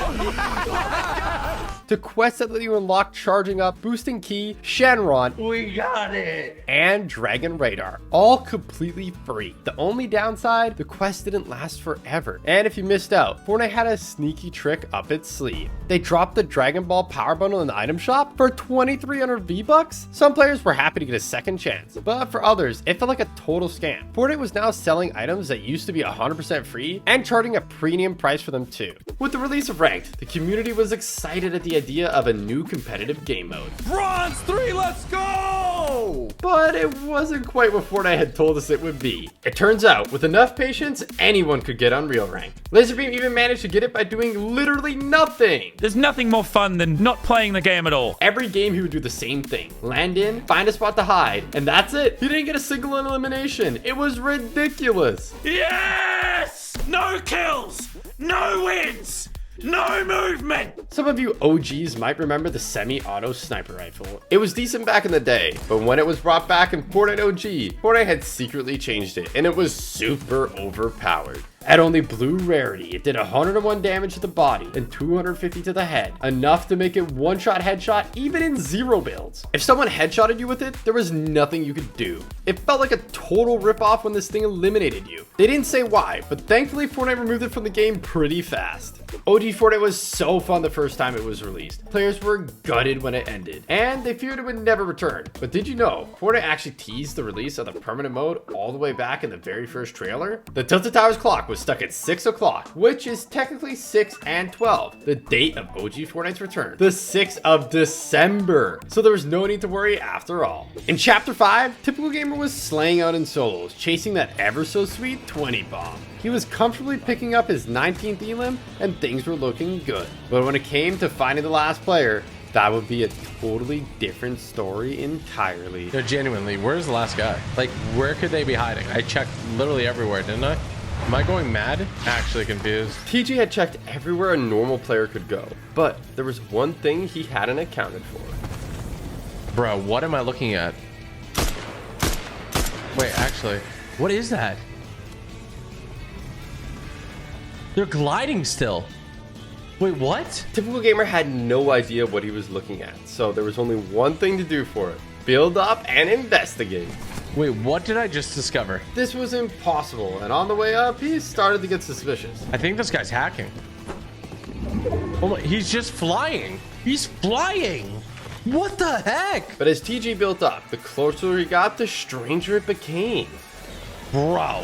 to quests that let you unlock Charging Up, Boosting Ki, Shenron, We got it! and Dragon Radar, all completely free. The only downside, the quest didn't last forever. And if you missed out, Fortnite had a sneaky trick up its sleeve. They dropped the Dragon Ball Power Bundle in the item shop for 2,300 V-Bucks. Some players were happy to get a second chance, but for others, it felt like a total scam. Fortnite was now selling items that used to be 100% free and charging a premium price for them too. With the release of Ranked, the community was excited at the idea of a new competitive game mode. Bronze 3, let's go! But it wasn't quite what Fortnite had told us it would be. It turns out, with enough patience, anyone could get Unreal Ranked. Laserbeam even managed to get it by doing literally nothing. There's nothing more fun than not playing the game at all. Every game he would do the same thing. Land in, find a spot to hide, and that's it. He didn't get a single elimination. It was ridiculous. Yes! No kills! No wins! No movement! Some of you OGs might remember the semi-auto sniper rifle. It was decent back in the day, but when it was brought back in Fortnite OG, Fortnite had secretly changed it, and it was super overpowered. At only blue rarity, it did 101 damage to the body and 250 to the head, enough to make it one-shot headshot even in zero builds. If someone headshotted you with it, there was nothing you could do. It felt like a total ripoff when this thing eliminated you. They didn't say why, but thankfully Fortnite removed it from the game pretty fast. OG Fortnite was so fun the first time it was released. Players were gutted when it ended, and they feared it would never return. But did you know, Fortnite actually teased the release of the permanent mode all the way back in the very first trailer? The Tilted Towers clock was stuck at 6 o'clock, which is technically 6 and 12, the date of OG Fortnite's return, the 6th of December. So there was no need to worry after all. In Chapter 5, Typical Gamer was slaying out in solos, chasing that ever so sweet 20 bomb. He was comfortably picking up his 19th elim, and things were looking good. But when it came to finding the last player, that would be a totally different story entirely. No, genuinely, where's the last guy? Like, where could they be hiding? I checked literally everywhere, didn't I? Am I going mad? Actually confused. TG had checked everywhere a normal player could go, but there was one thing he hadn't accounted for. Bro, what am I looking at? Wait, actually, what is that? They're gliding still. Wait, what? Typical Gamer had no idea what he was looking at, so there was only one thing to do for it. Build up and investigate. Wait, what did I just discover? This was impossible, and on the way up, he started to get suspicious. I think this guy's hacking. Oh my, he's just flying. He's flying. What the heck? But as TG built up, the closer he got, the stranger it became. Bro,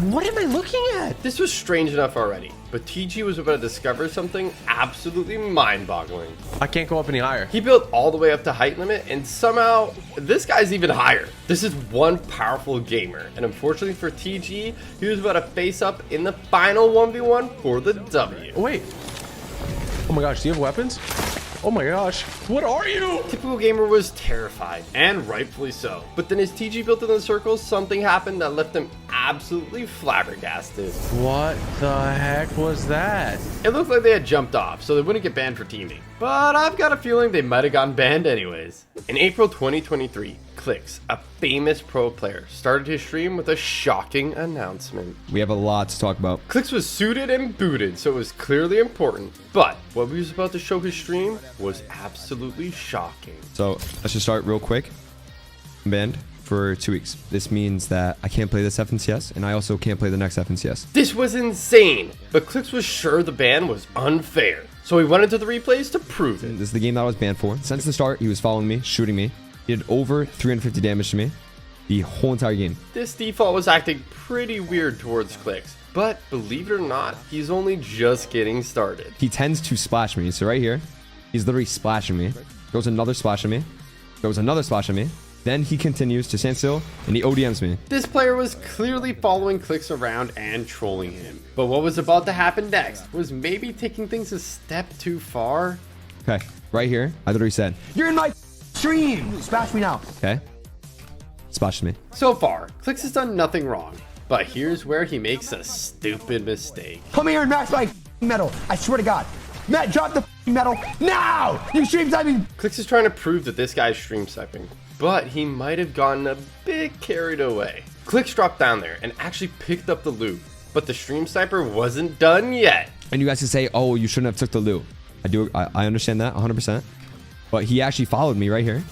what am I looking at? This was strange enough already, but TG was about to discover something absolutely mind-boggling. I can't go up any higher. He built all the way up to height limit, and somehow, this guy's even higher. This is one powerful gamer, and unfortunately for TG, he was about to face up in the final 1v1 for the W. Wait. Oh my gosh, do you have weapons? Oh my gosh, what are you? Typical Gamer was terrified, and rightfully so. But then as TG built in the circles, something happened that left him absolutely flabbergasted. What the heck was that? It looked like they had jumped off, so they wouldn't get banned for teaming. But I've got a feeling they might have gotten banned anyways. In April 2023, Clicks, a famous pro player, started his stream with a shocking announcement. We have a lot to talk about. Clicks was suited and booted, so it was clearly important. But what he was about to show his stream was absolutely shocking. So let's just start real quick. I'm banned for 2 weeks. This means that I can't play this FNCS, and I also can't play the next FNCS. This was insane, but Clicks was sure the ban was unfair. So he went into the replays to prove it. This is the game that I was banned for. Since the start, he was following me, shooting me. He did over 350 damage to me the whole entire game. This default was acting pretty weird towards Clicks, but believe it or not, he's only just getting started. He tends to splash me. So right here, he's literally splashing me. Goes another splash at me. Goes another splash at me. Then he continues to stand still and he ODMs me. This player was clearly following Clicks around and trolling him. But what was about to happen next was maybe taking things a step too far. Okay, right here, I literally said, "You're in my stream! Splash me now." Okay. Splashed me. So far, Clicks has done nothing wrong. But here's where he makes a stupid mistake. Come here and max my medal. I swear to God. Matt, drop the medal now! You stream sniping! Clicks is trying to prove that this guy's stream sniping, but he might have gotten a bit carried away. Clicks dropped down there and actually picked up the loot, but the stream sniper wasn't done yet. And you guys can say, oh, you shouldn't have took the loot. I understand that 100%. But he actually followed me right here.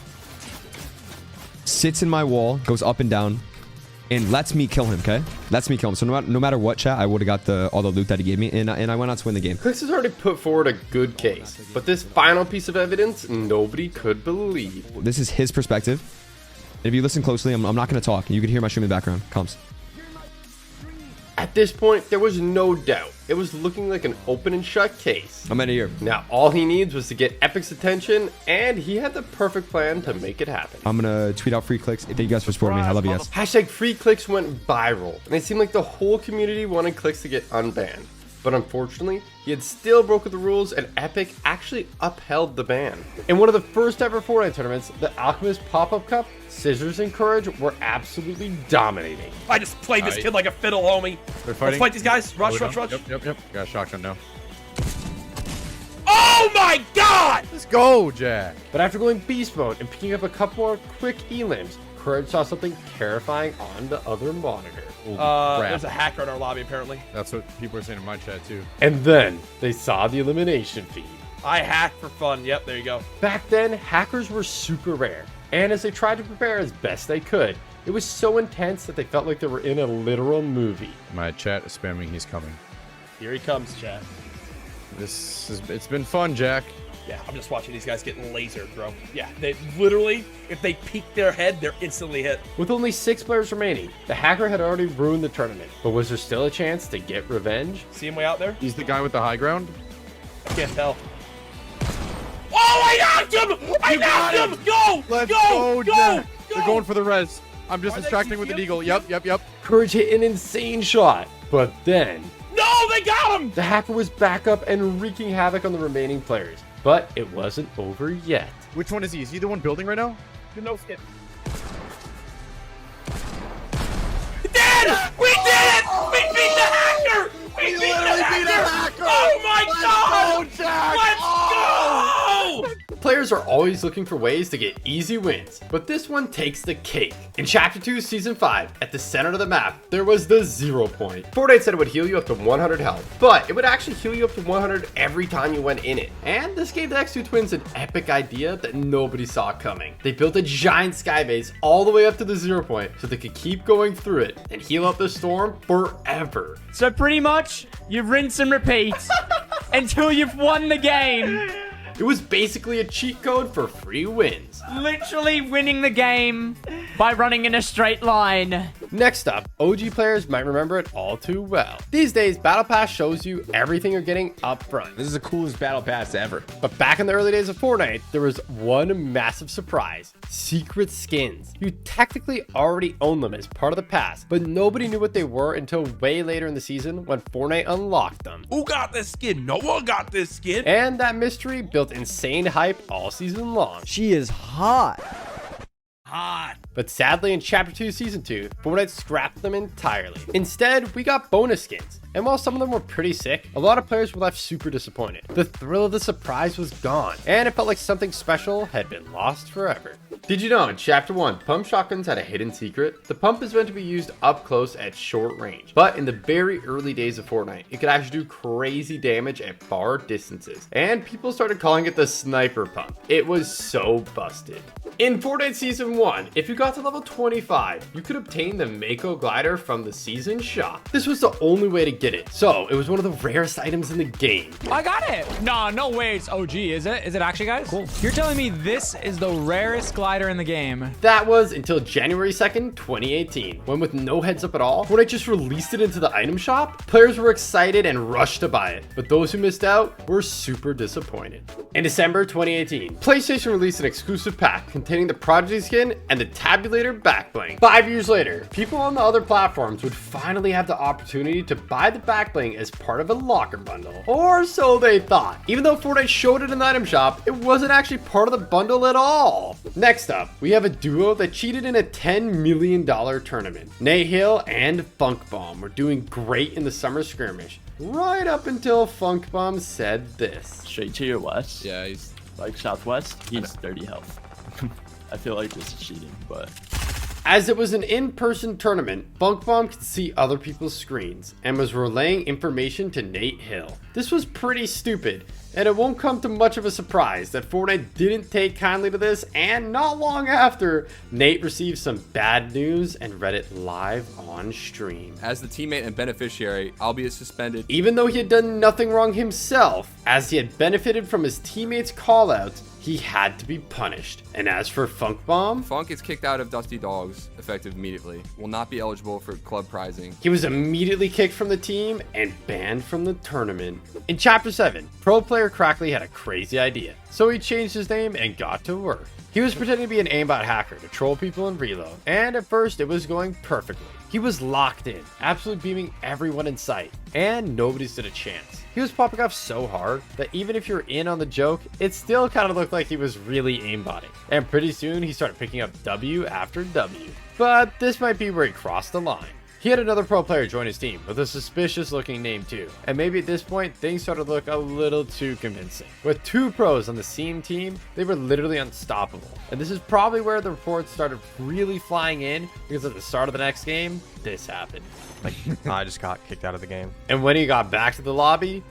Sits in my wall, goes up and down, and lets me kill him, okay? Lets me kill him. So no matter what, chat, I would have got all the loot that he gave me, and I went on to win the game. Clicks has already put forward a good case, but this final piece of evidence, nobody could believe. This is his perspective. And if you listen closely, I'm not going to talk. You can hear my stream in the background. Comes. At this point, there was no doubt. It was looking like an open and shut case. I'm in here. Now, all he needs was to get Epic's attention, and he had the perfect plan to make it happen. I'm going to tweet out free clicks. Thank you guys for supporting me. I love you guys. Hashtag free clicks went viral, and it seemed like the whole community wanted Clicks to get unbanned. But unfortunately, he had still broken the rules, and Epic actually upheld the ban. In one of the first ever Fortnite tournaments, the Alchemist Pop-Up Cup, Scissors and Courage were absolutely dominating. I just played this kid like a fiddle, homie. They're fighting. Let's fight these guys. Rush, rush, rush. Yep. Got a shotgun now. Oh my God! Let's go, Jack. But after going beast mode and picking up a couple more quick elims, Courage saw something terrifying on the other monitor. There's a hacker in our lobby, apparently. That's what people are saying in my chat, too. And then they saw the elimination feed. I hack for fun. Yep, there you go. Back then, hackers were super rare. And as they tried to prepare as best they could, it was so intense that they felt like they were in a literal movie. My chat is spamming, he's coming. Here he comes, chat. It's been fun, Jack. Yeah, I'm just watching these guys getting lasered, bro. Yeah, they literally, if they peek their head, they're instantly hit. With only 6 players remaining, the hacker had already ruined the tournament. But was there still a chance to get revenge? See him way out there? He's the guy with the high ground? I can't tell. Oh, I knocked him! I knocked him! Go! Let's go! Jack. They're going for the res. I'm just distracting with the deagle. Yep. Courage hit an insane shot. But then... No, they got him! The hacker was back up and wreaking havoc on the remaining players. But it wasn't over yet. Which one is he? Is he the one building right now? The no skip. We did it! We beat the hacker! We beat the hacker! Oh my God! Let's go, Jack! Let's go! Players are always looking for ways to get easy wins, but this one takes the cake. In Chapter 2, Season 5, at the center of the map, there was the 0 point. Fortnite said it would heal you up to 100 health, but it would actually heal you up to 100 every time you went in it. And this gave the X2 twins an epic idea that nobody saw coming. They built a giant sky base all the way up to the 0 point so they could keep going through it and heal up the storm forever. So pretty much, you rinse and repeat until you've won the game. It was basically a cheat code for free wins. Literally winning the game by running in a straight line. Next up, OG players might remember it all too well. These days, Battle Pass shows you everything you're getting up front. This is the coolest Battle Pass ever. But back in the early days of Fortnite, there was one massive surprise: secret skins. You technically already own them as part of the pass, but nobody knew what they were until way later in the season when Fortnite unlocked them. Who got this skin? No one got this skin. And that mystery built insane hype all season long. She is hot. But sadly, in Chapter 2, Season 2, Fortnite scrapped them entirely. Instead, we got bonus skins. And while some of them were pretty sick, a lot of players were left super disappointed. The thrill of the surprise was gone, and it felt like something special had been lost forever. Did you know in Chapter 1, pump shotguns had a hidden secret? The pump is meant to be used up close at short range, but in the very early days of Fortnite, it could actually do crazy damage at far distances, and people started calling it the sniper pump. It was so busted. In Fortnite Season 1, if you got to level 25, you could obtain the Mako glider from the season shop. This was the only way to get it, so it was one of the rarest items in the game. I got it. Nah, no way it's OG, is it? Is it actually, guys? Cool. You're telling me this is the rarest glider in the game? That was until January 2nd, 2018, when with no heads up at all, Fortnite just released it into the item shop. Players were excited and rushed to buy it, but those who missed out were super disappointed. In December 2018, PlayStation released an exclusive pack containing the Prodigy skin and the Tabulator backbling. 5 years later, people on the other platforms would finally have the opportunity to buy the backbling as part of a locker bundle, or so they thought. Even though Fortnite showed it in the item shop, it wasn't actually part of the bundle at all. Next up, we have a duo that cheated in a $10 million tournament. Nate Hill and Funk Bomb were doing great in the summer skirmish, right up until Funk Bomb said this. Straight to your west. Yeah, he's like southwest. He's 30 health. I feel like this is cheating, but... As it was an in-person tournament, Funk Bomb could see other people's screens and was relaying information to Nate Hill. This was pretty stupid, and it won't come to much of a surprise that Fortnite didn't take kindly to this, and not long after, Nate received some bad news and read it live on stream. As the teammate and beneficiary, I'll be suspended. Even though he had done nothing wrong himself, as he had benefited from his teammates' callouts, he had to be punished. And as for Funk Bomb, Funk gets kicked out of Dusty Dogs, effective immediately. Will not be eligible for club prizing. He was immediately kicked from the team and banned from the tournament. In Chapter 7, pro player Crackley had a crazy idea, so he changed his name and got to work. He was pretending to be an aimbot hacker to troll people in reload, and at first it was going perfectly. He was locked in, absolutely beaming everyone in sight, and nobody stood a chance. He was popping off so hard that even if you're in on the joke, it still kind of looked like he was really aimbotting. And pretty soon he started picking up W after W. But this might be where he crossed the line. He had another pro player join his team with a suspicious looking name too, and maybe at this point things started to look a little too convincing. With 2 pros on the same team, they were literally unstoppable, and this is probably where the reports started really flying in, because at the start of the next game, this happened. Like, I just got kicked out of the game. And when he got back to the lobby,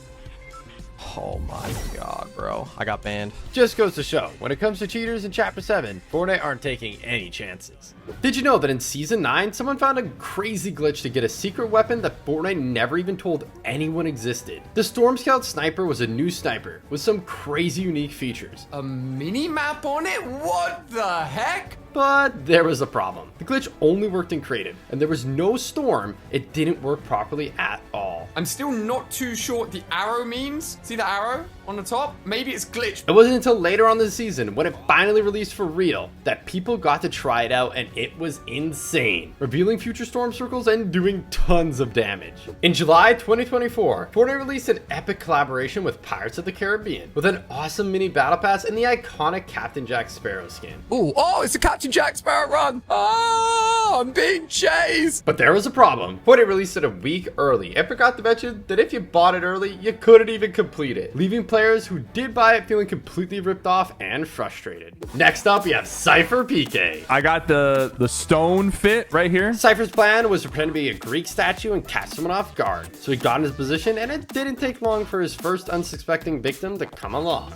oh my god, bro, I got banned. Just goes to show, when it comes to cheaters in Chapter 7, Fortnite aren't taking any chances. Did you know that in Season 9, someone found a crazy glitch to get a secret weapon that Fortnite never even told anyone existed? The Storm Scout Sniper was a new sniper with some crazy unique features. A mini map on it? What the heck? But there was a problem. The glitch only worked in creative, and there was no storm. It didn't work properly at all. I'm still not too sure what the arrow means. See the arrow on the top? Maybe it's glitched. It wasn't until later on this season, when it finally released for real, that people got to try it out, and it was insane, revealing future storm circles and doing tons of damage. In July 2024, Fortnite released an epic collaboration with Pirates of the Caribbean, with an awesome mini battle pass and the iconic Captain Jack Sparrow skin. Ooh, oh, it's a Captain Jack Sparrow run. Oh! I'm being chased. But there was a problem. Fortnite released it a week early and forgot to mention that if you bought it early, you couldn't even complete it, leaving players who did buy it feeling completely ripped off and frustrated. Next up, we have Cypher PK. I got the stone fit right here. Cypher's plan was to pretend to be a Greek statue and catch someone off guard. So he got in his position, and it didn't take long for his first unsuspecting victim to come along.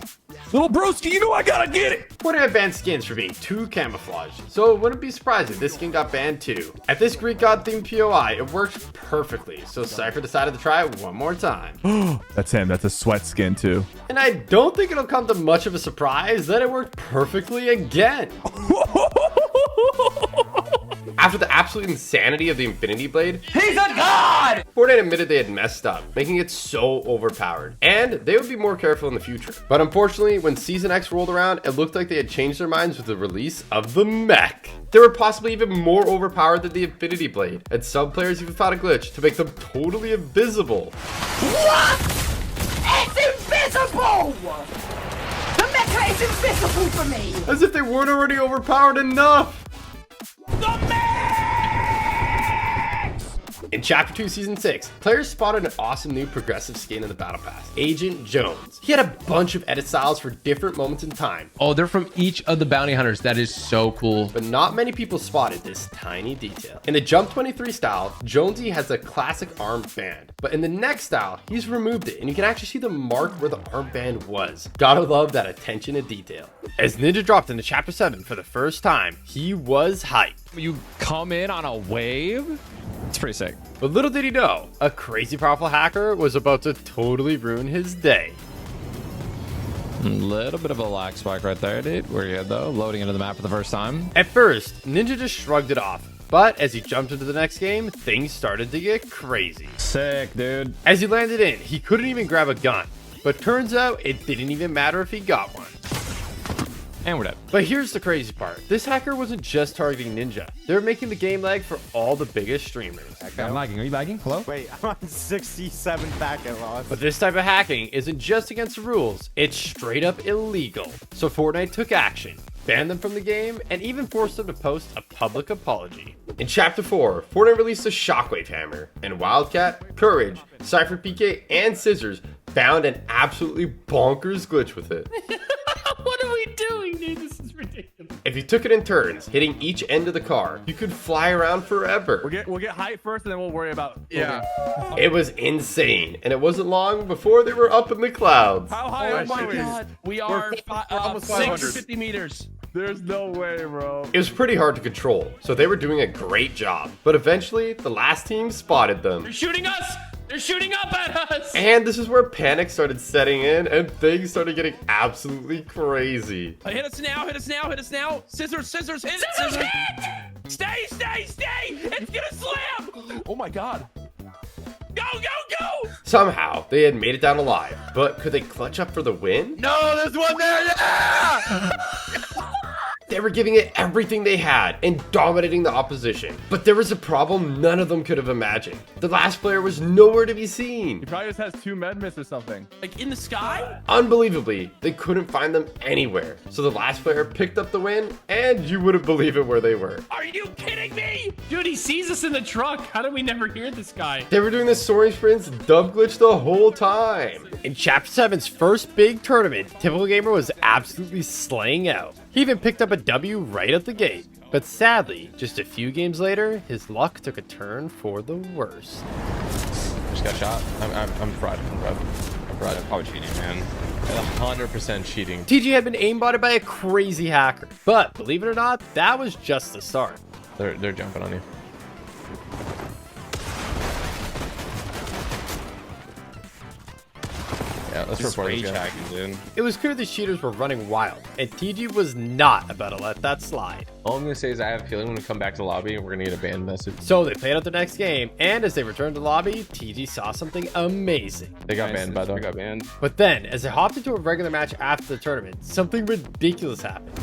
Little broski, you know I gotta get it. Fortnite had banned skins for being too camouflaged, so it wouldn't be surprising this skin got banned too. At this Greek god themed POI, it worked perfectly, so Cypher decided to try it one more time. That's him. That's a sweat skin too. And I don't think it'll come to much of a surprise that it worked perfectly again. After the absolute insanity of the Infinity Blade, He's a god! Fortnite admitted they had messed up, making it so overpowered, and they would be more careful in the future. But unfortunately, when Season X rolled around, it looked like they had changed their minds with the release of the mech. They were possibly even more overpowered than the Infinity Blade, and some players even found a glitch to make them totally invisible. What? It's invisible! The mecha is invisible for me! As if they weren't already overpowered enough! In Chapter 2, Season 6, players spotted an awesome new progressive skin in the Battle Pass, Agent Jones. He had a bunch of edit styles for different moments in time. Oh, they're from each of the bounty hunters. That is so cool. But not many people spotted this tiny detail. In the Jump 23 style, Jonesy has a classic armband. But in the next style, he's removed it, and you can actually see the mark where the armband was. Gotta love that attention to detail. As Ninja dropped into Chapter 7 for the first time, he was hyped. You come in on a wave? It's pretty sick. But little did he know, a crazy powerful hacker was about to totally ruin his day. A little bit of a lag spike right there, dude. We're good though, loading into the map for the first time. At first, Ninja just shrugged it off. But as he jumped into the next game, things started to get crazy. Sick, dude. As he landed in, he couldn't even grab a gun. But turns out it didn't even matter if he got one. And we're dead. But here's the crazy part. This hacker wasn't just targeting Ninja. They were making the game lag for all the biggest streamers. I'm lagging. Are you lagging? Hello? Wait, I'm on 67 packet loss. But this type of hacking isn't just against the rules. It's straight up illegal. So Fortnite took action, banned them from the game, and even forced them to post a public apology. In Chapter 4, Fortnite released a Shockwave Hammer, and Wildcat, Courage, Cypher PK, and Scissors found an absolutely bonkers glitch with it. What are we doing, dude? This is ridiculous. If you took it in turns, hitting each end of the car, you could fly around forever. We'll get height first, and then we'll worry about. Yeah. It was insane, and it wasn't long before they were up in the clouds. How high Oh are my we? god. We are almost 500. 650 meters. There's no way, bro. It was pretty hard to control, so they were doing a great job. But eventually, the last team spotted them. They're shooting us! They're shooting up at us! And this is where panic started setting in, and things started getting absolutely crazy. Hit us now, hit us now, hit us now. Scissors, scissors, hit, Scissors hit! Stay, stay, stay! It's gonna slam! Oh my god. Go, go, go! Somehow, they had made it down alive, but could they clutch up for the win? No, there's one there, yeah! They were giving it everything they had and dominating the opposition. But there was a problem none of them could have imagined. The last player was nowhere to be seen. He probably just has 2 med miss or something. Like in the sky? Unbelievably, they couldn't find them anywhere. So the last player picked up the win, and you wouldn't believe it where they were. Are you kidding me? Dude, he sees us in the truck. How did we never hear this guy? They were doing the soaring sprints dub glitch the whole time. In Chapter 7's first big tournament, Typical Gamer was absolutely slaying out. He even picked up a W right at the gate. But sadly, just a few games later, his luck took a turn for the worse. Just got shot. I'm fried. I'm fried. I'm probably cheating, man. 100% cheating. TG had been aimbotted by a crazy hacker. But believe it or not, that was just the start. They're jumping on you. Yeah, let's report this guy. Dude. It was clear the cheaters were running wild, and TG was not about to let that slide. All I'm gonna say is I have a feeling when we come back to the lobby, we're gonna get a ban message. So they played out the next game, and as they returned to the lobby, TG saw something amazing. They got banned, by the way. Got banned. But then, as they hopped into a regular match after the tournament, something ridiculous happened.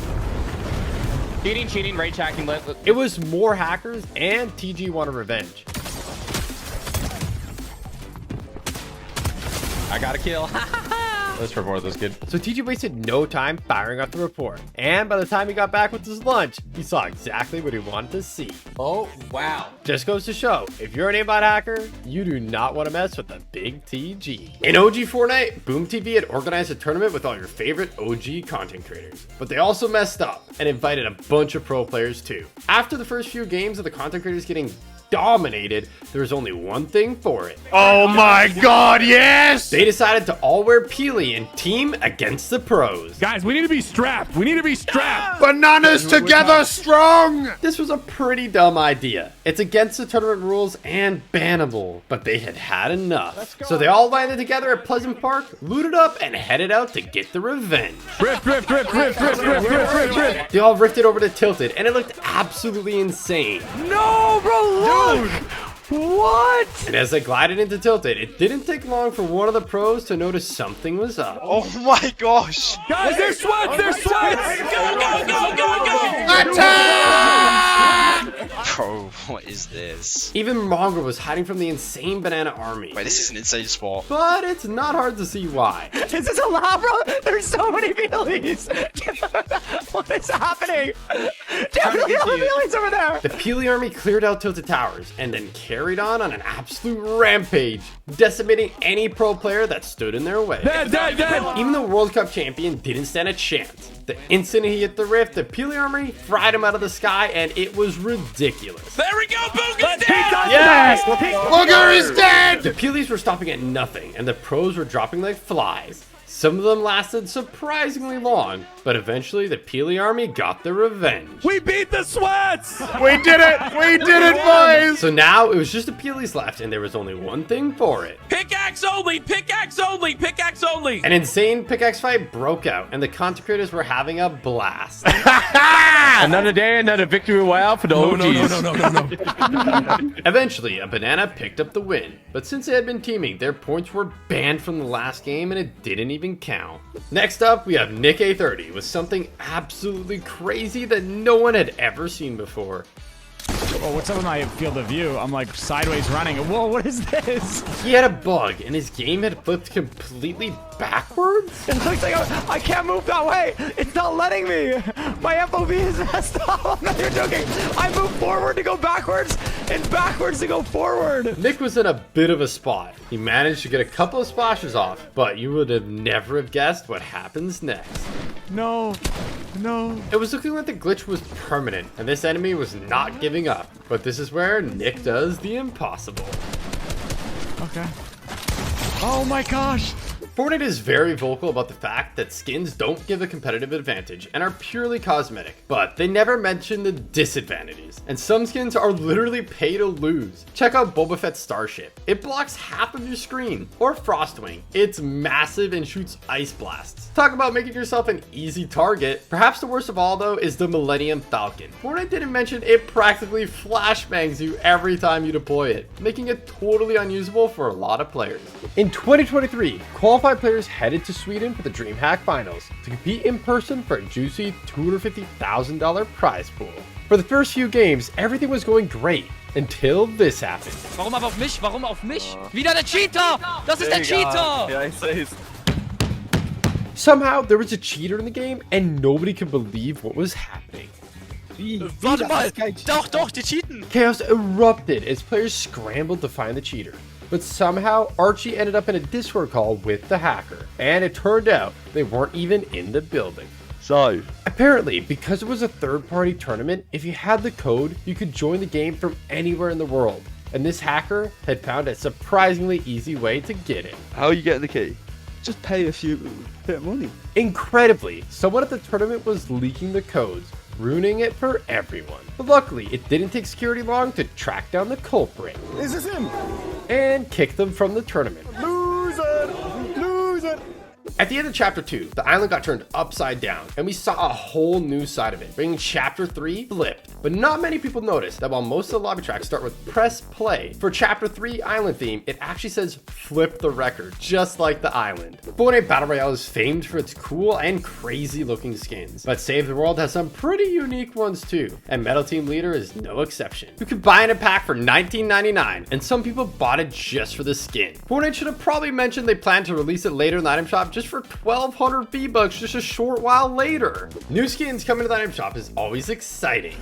Cheating, rage hacking. It was more hackers, and TG wanted revenge. I got a kill. Let's report this kid. So TJ wasted no time firing off the report. And by the time he got back with his lunch, he saw exactly what he wanted to see. Oh, wow. Just goes to show, if you're an aimbot hacker, you do not want to mess with the big TG. In OG Fortnite, Boom TV had organized a tournament with all your favorite OG content creators. But they also messed up and invited a bunch of pro players too. After the first few games of the content creators getting dominated, there was only one thing for it. Oh my god, yes! They decided to all wear Peely and team against the pros. Guys, we need to be strapped. We need to be strapped. Bananas together strong! This was a pretty dumb idea. It's against the tournament rules and bannable, but they had had enough. So they all landed together at Pleasant Park, looted up, and headed out to get the revenge. Rift. They all rifted over to Tilted, and it looked absolutely insane. No, bro, look! What? And as they glided into Tilted, it didn't take long for one of the pros to notice something was up. Oh my gosh! Guys, they're sweats! They're sweats! Go! Attack! Bro, what is this? Even Mongrel was hiding from the insane banana army. Wait, this is an insane spot. But it's not hard to see why. Is this allowed, bro? There's so many Peelies. What is happening? Definitely all the Peelies over there. The Peely army cleared out Tilted Towers and then carried on an absolute rampage, decimating any pro player that stood in their way. Dead. Even the World Cup champion didn't stand a chance. The instant he hit the rift, the Peely army fried him out of the sky, and it was ridiculous. There we go, Booger's dead! Yes! Booger is dead! The Peelies were stopping at nothing, and the pros were dropping like flies. Some of them lasted surprisingly long, but eventually the Peely army got their revenge. We beat the sweats! We did it! We did it, boys! So now it was just the Peelies left, and there was only one thing for it. Pickaxe only! Pickaxe only! Pickaxe only! An insane pickaxe fight broke out, and the content creators were having a blast. Another day, another victory royale for the OGs. No. Eventually, a banana picked up the win, but since they had been teaming, their points were banned from the last game, and it didn't even count. Next up, we have Nick A30 with something absolutely crazy that no one had ever seen before. Oh, what's up with my field of view? I'm like sideways running. Whoa, what is this? He had a bug, and his game had flipped completely backwards. It looks like I can't move that way. It's not letting me. My FOV is messed up. No, you're joking. I move forward to go backwards and backwards to go forward. Nick was in a bit of a spot. He managed to get a couple of splashes off, but you would have never have guessed what happens next. No. It was looking like the glitch was permanent, and this enemy was not giving up. But this is where Nick does the impossible. Okay. Oh my gosh. Fortnite is very vocal about the fact that skins don't give a competitive advantage and are purely cosmetic, but they never mention the disadvantages. And some skins are literally pay to lose. Check out Boba Fett's Starship. It blocks half of your screen. Or Frostwing. It's massive and shoots ice blasts. Talk about making yourself an easy target. Perhaps the worst of all though is the Millennium Falcon. Fortnite didn't mention it practically flashbangs you every time you deploy it, making it totally unusable for a lot of players. In 2023, qualified players headed to Sweden for the DreamHack Finals to compete in person for a juicy $250,000 prize pool. For the first few games, everything was going great until this happened. Warum aber auf mich? Warum auf mich? Wieder der Cheater! Das ist der Cheater! Ja, ich seh's. Somehow, there was a cheater in the game and nobody could believe what was happening. Warte mal! Doch, die cheaten! Chaos erupted as players scrambled to find the cheater. But somehow, Archie ended up in a Discord call with the hacker. And it turned out they weren't even in the building. So, apparently, because it was a third-party tournament, if you had the code, you could join the game from anywhere in the world. And this hacker had found a surprisingly easy way to get in. how are you getting the key? Just pay a bit of money. Incredibly, someone at the tournament was leaking the codes, ruining it for everyone. But luckily, it didn't take security long to track down the culprit. Is this him? And kick them from the tournament. Loser! At the end of Chapter 2, the island got turned upside down, and we saw a whole new side of it, bringing Chapter 3 flipped. But not many people notice that while most of the lobby tracks start with press play, for Chapter 3 Island theme, it actually says flip the record, just like the island. Fortnite Battle Royale is famed for its cool and crazy looking skins, but Save the World has some pretty unique ones too, and Metal Team Leader is no exception. You could buy in a pack for $19.99, and some people bought it just for the skin. Fortnite should have probably mentioned they plan to release it later in the item shop just for 1,200 V-Bucks just a short while later. New skins coming to the item shop is always exciting.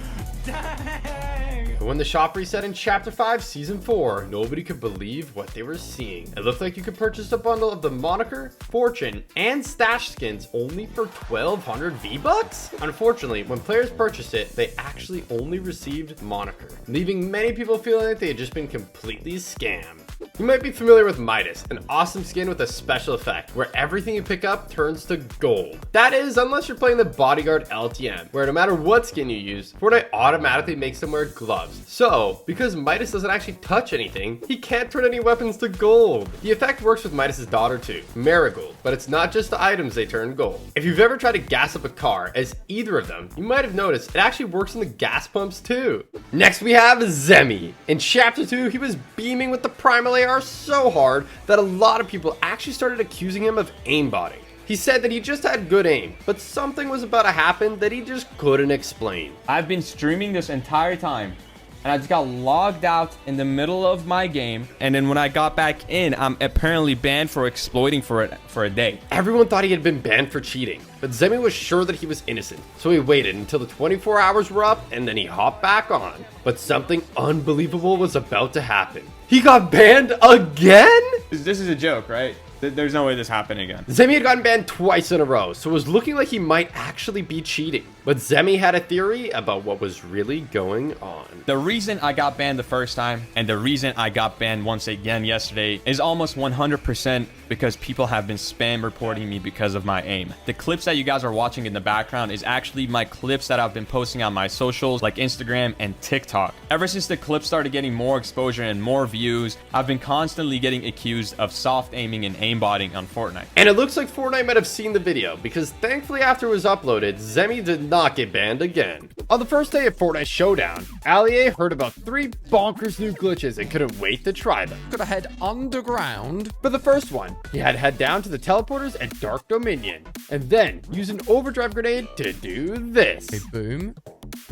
But when the shop reset in Chapter 5 Season 4, nobody could believe what they were seeing. It looked like you could purchase a bundle of the Moniker, Fortune, and Stash skins only for 1,200 V-Bucks? Unfortunately, when players purchased it, they actually only received Moniker, leaving many people feeling like they had just been completely scammed. You might be familiar with Midas, an awesome skin with a special effect where everything you pick up turns to gold. That is, unless you're playing the Bodyguard LTM, where no matter what skin you use, Fortnite automatically makes them wear gloves. So, because Midas doesn't actually touch anything, he can't turn any weapons to gold. The effect works with Midas' daughter too, Marigold, but it's not just the items they turn gold. If you've ever tried to gas up a car as either of them, you might have noticed it actually works in the gas pumps too. Next we have Zemi. In Chapter 2, he was beaming with the Primal AR so hard that a lot of people actually started accusing him of aimbotting. He said that he just had good aim, but something was about to happen that he just couldn't explain. I've been streaming this entire time, and I just got logged out in the middle of my game, and then when I got back in, I'm apparently banned for exploiting for it for a day. Everyone thought he had been banned for cheating, but Zemi was sure that he was innocent, so he waited until the 24 hours were up and then he hopped back on. But something unbelievable was about to happen. He got banned again? This is a joke, right? There's no way this happened again. Zemi had gotten banned twice in a row, so it was looking like he might actually be cheating. But Zemi had a theory about what was really going on. The reason I got banned the first time and the reason I got banned once again yesterday is almost 100% because people have been spam reporting me because of my aim. The clips that you guys are watching in the background is actually my clips that I've been posting on my socials like Instagram and TikTok. Ever since the clips started getting more exposure and more views, I've been constantly getting accused of soft aiming and aimbotting on Fortnite. And it looks like Fortnite might have seen the video because thankfully after it was uploaded, Zemi did not get banned again. On the first day of Fortnite Showdown, Allier heard about 3 bonkers new glitches and couldn't wait to try them. Gotta head underground. For the first one, he had to head down to the teleporters at Dark Dominion, and then use an overdrive grenade to do this. Okay, boom.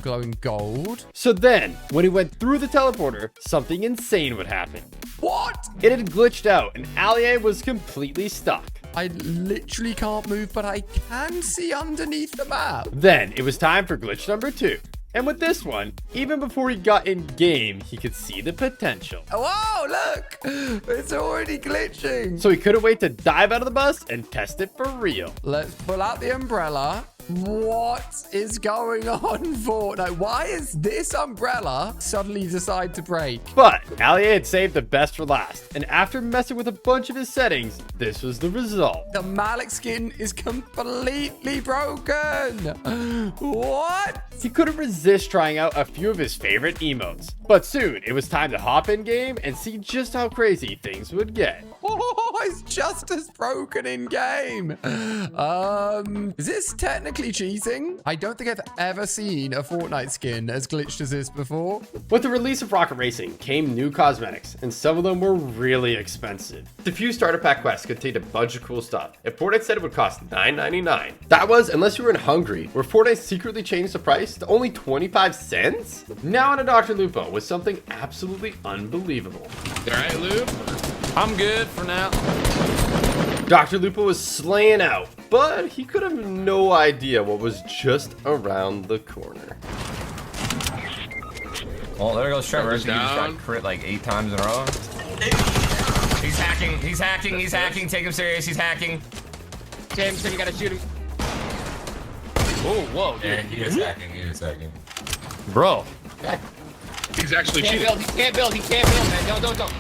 Glowing gold. So then, when he went through the teleporter, something insane would happen. What? It had glitched out, and Allier was completely stuck. I literally can't move, but I can see underneath the map. Then, it was time for glitch number 2. And with this one, even before he got in game, he could see the potential. Whoa, look! It's already glitching. So he couldn't wait to dive out of the bus and test it for real. Let's pull out the umbrella. What is going on, Fortnite? Why is this umbrella suddenly decide to break? But Allier had saved the best for last, and after messing with a bunch of his settings, this was the result. The Malik skin is completely broken. What? He couldn't resist trying out a few of his favorite emotes. But soon, it was time to hop in game and see just how crazy things would get. Oh, it's just as broken in game. Is this technically cheating? I don't think I've ever seen a Fortnite skin as glitched as this before. With the release of Rocket Racing came new cosmetics, and some of them were really expensive. The few starter pack quests contained a bunch of cool stuff, and Fortnite said it would cost $9.99. That was unless you were in Hungary, where Fortnite secretly changed the price to only 25 cents? Now on a Dr. Lupo with something absolutely unbelievable. All right, Luke. I'm good for now. Dr. Lupo was slaying out, but he could have no idea what was just around the corner. Well, there goes Trevor. He just down. got crit like 8 times in a row. He's hacking. He's hacking. He's hacking. Take him serious. He's hacking. James, you gotta shoot him. Oh, whoa, dude. Yeah, he is hacking. He is hacking. Bro. He's actually He cheating. can't build, man. Don't.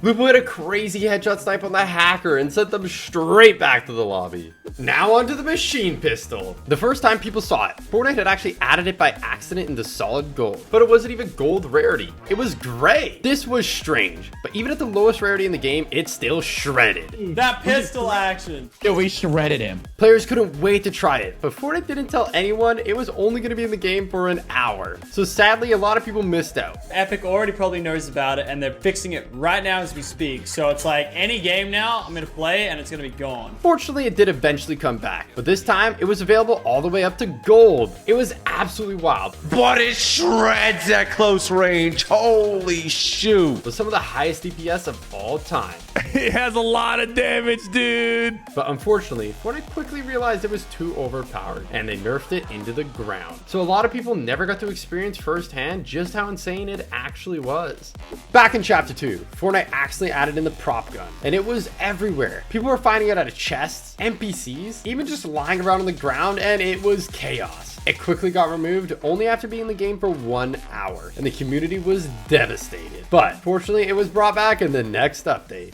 Lupo hit a crazy headshot snipe on the hacker and sent them straight back to the lobby. Now onto the machine pistol. The first time people saw it, Fortnite had actually added it by accident into solid gold, but it wasn't even gold rarity. It was gray. This was strange, but even at the lowest rarity in the game, it still shredded. That pistol action. Yo, we shredded him. Players couldn't wait to try it, but Fortnite didn't tell anyone it was only going to be in the game for an hour. So sadly, a lot of people missed out. Epic already probably knows about it, and they're fixing it right now as we speak. So it's like any game now, I'm going to play and it's going to be gone. Fortunately, it did eventually come back, but this time it was available all the way up to gold. It was absolutely wild. But it shreds at close range. Holy shoot. With some of the highest DPS of all time. It has a lot of damage, dude. But unfortunately, Fortnite quickly realized it was too overpowered, and they nerfed it into the ground. So a lot of people never got to experience firsthand just how insane it actually was. Back in Chapter 2, Fortnite accidentally added in the prop gun, and it was everywhere. People were finding it out of chests, NPCs, even just lying around on the ground, and it was chaos. It quickly got removed only after being in the game for 1 hour, and the community was devastated. But fortunately, it was brought back in the next update.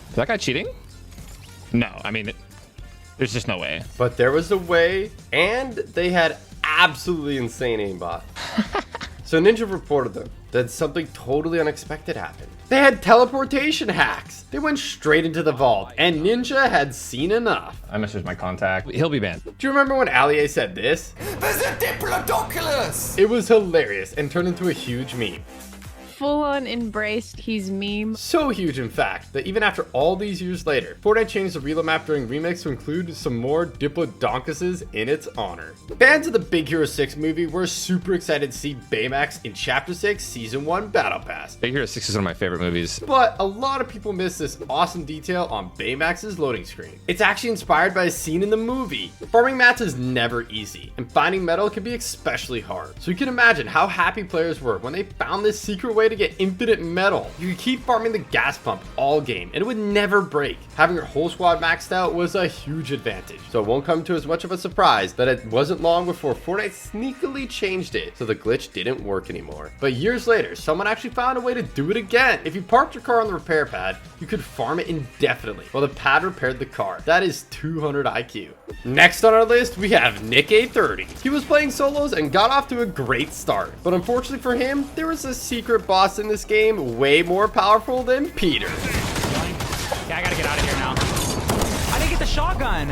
Is that guy cheating? No, I mean, there's just no way. But there was a way, and they had absolutely insane aimbot. So Ninja reported them that something totally unexpected happened. They had teleportation hacks. They went straight into the vault, and Ninja had seen enough. I messaged my contact. He'll be banned. Do you remember when Allier said this? There's a Diplodocus! It was hilarious and turned into a huge meme. Full-on embraced his meme. So huge, in fact, that even after all these years later, Fortnite changed the reload map during Remix to include some more Diplodoncuses in its honor. Fans of the Big Hero 6 movie were super excited to see Baymax in Chapter 6 Season 1 Battle Pass. Big Hero 6 is one of my favorite movies. But a lot of people miss this awesome detail on Baymax's loading screen. It's actually inspired by a scene in the movie. Farming mats is never easy, and finding metal can be especially hard. So you can imagine how happy players were when they found this secret way to get infinite metal. You could keep farming the gas pump all game and it would never break. Having your whole squad maxed out was a huge advantage. So it won't come to as much of a surprise that it wasn't long before Fortnite sneakily changed it so the glitch didn't work anymore. But years later, someone actually found a way to do it again. If you parked your car on the repair pad, you could farm it indefinitely while the pad repaired the car. That is 200 IQ. Next on our list, we have Nick A30. He was playing solos and got off to a great start. But unfortunately for him, there was a secret boss in this game way more powerful than Peter. Yeah, I gotta get out of here now. I didn't get the shotgun.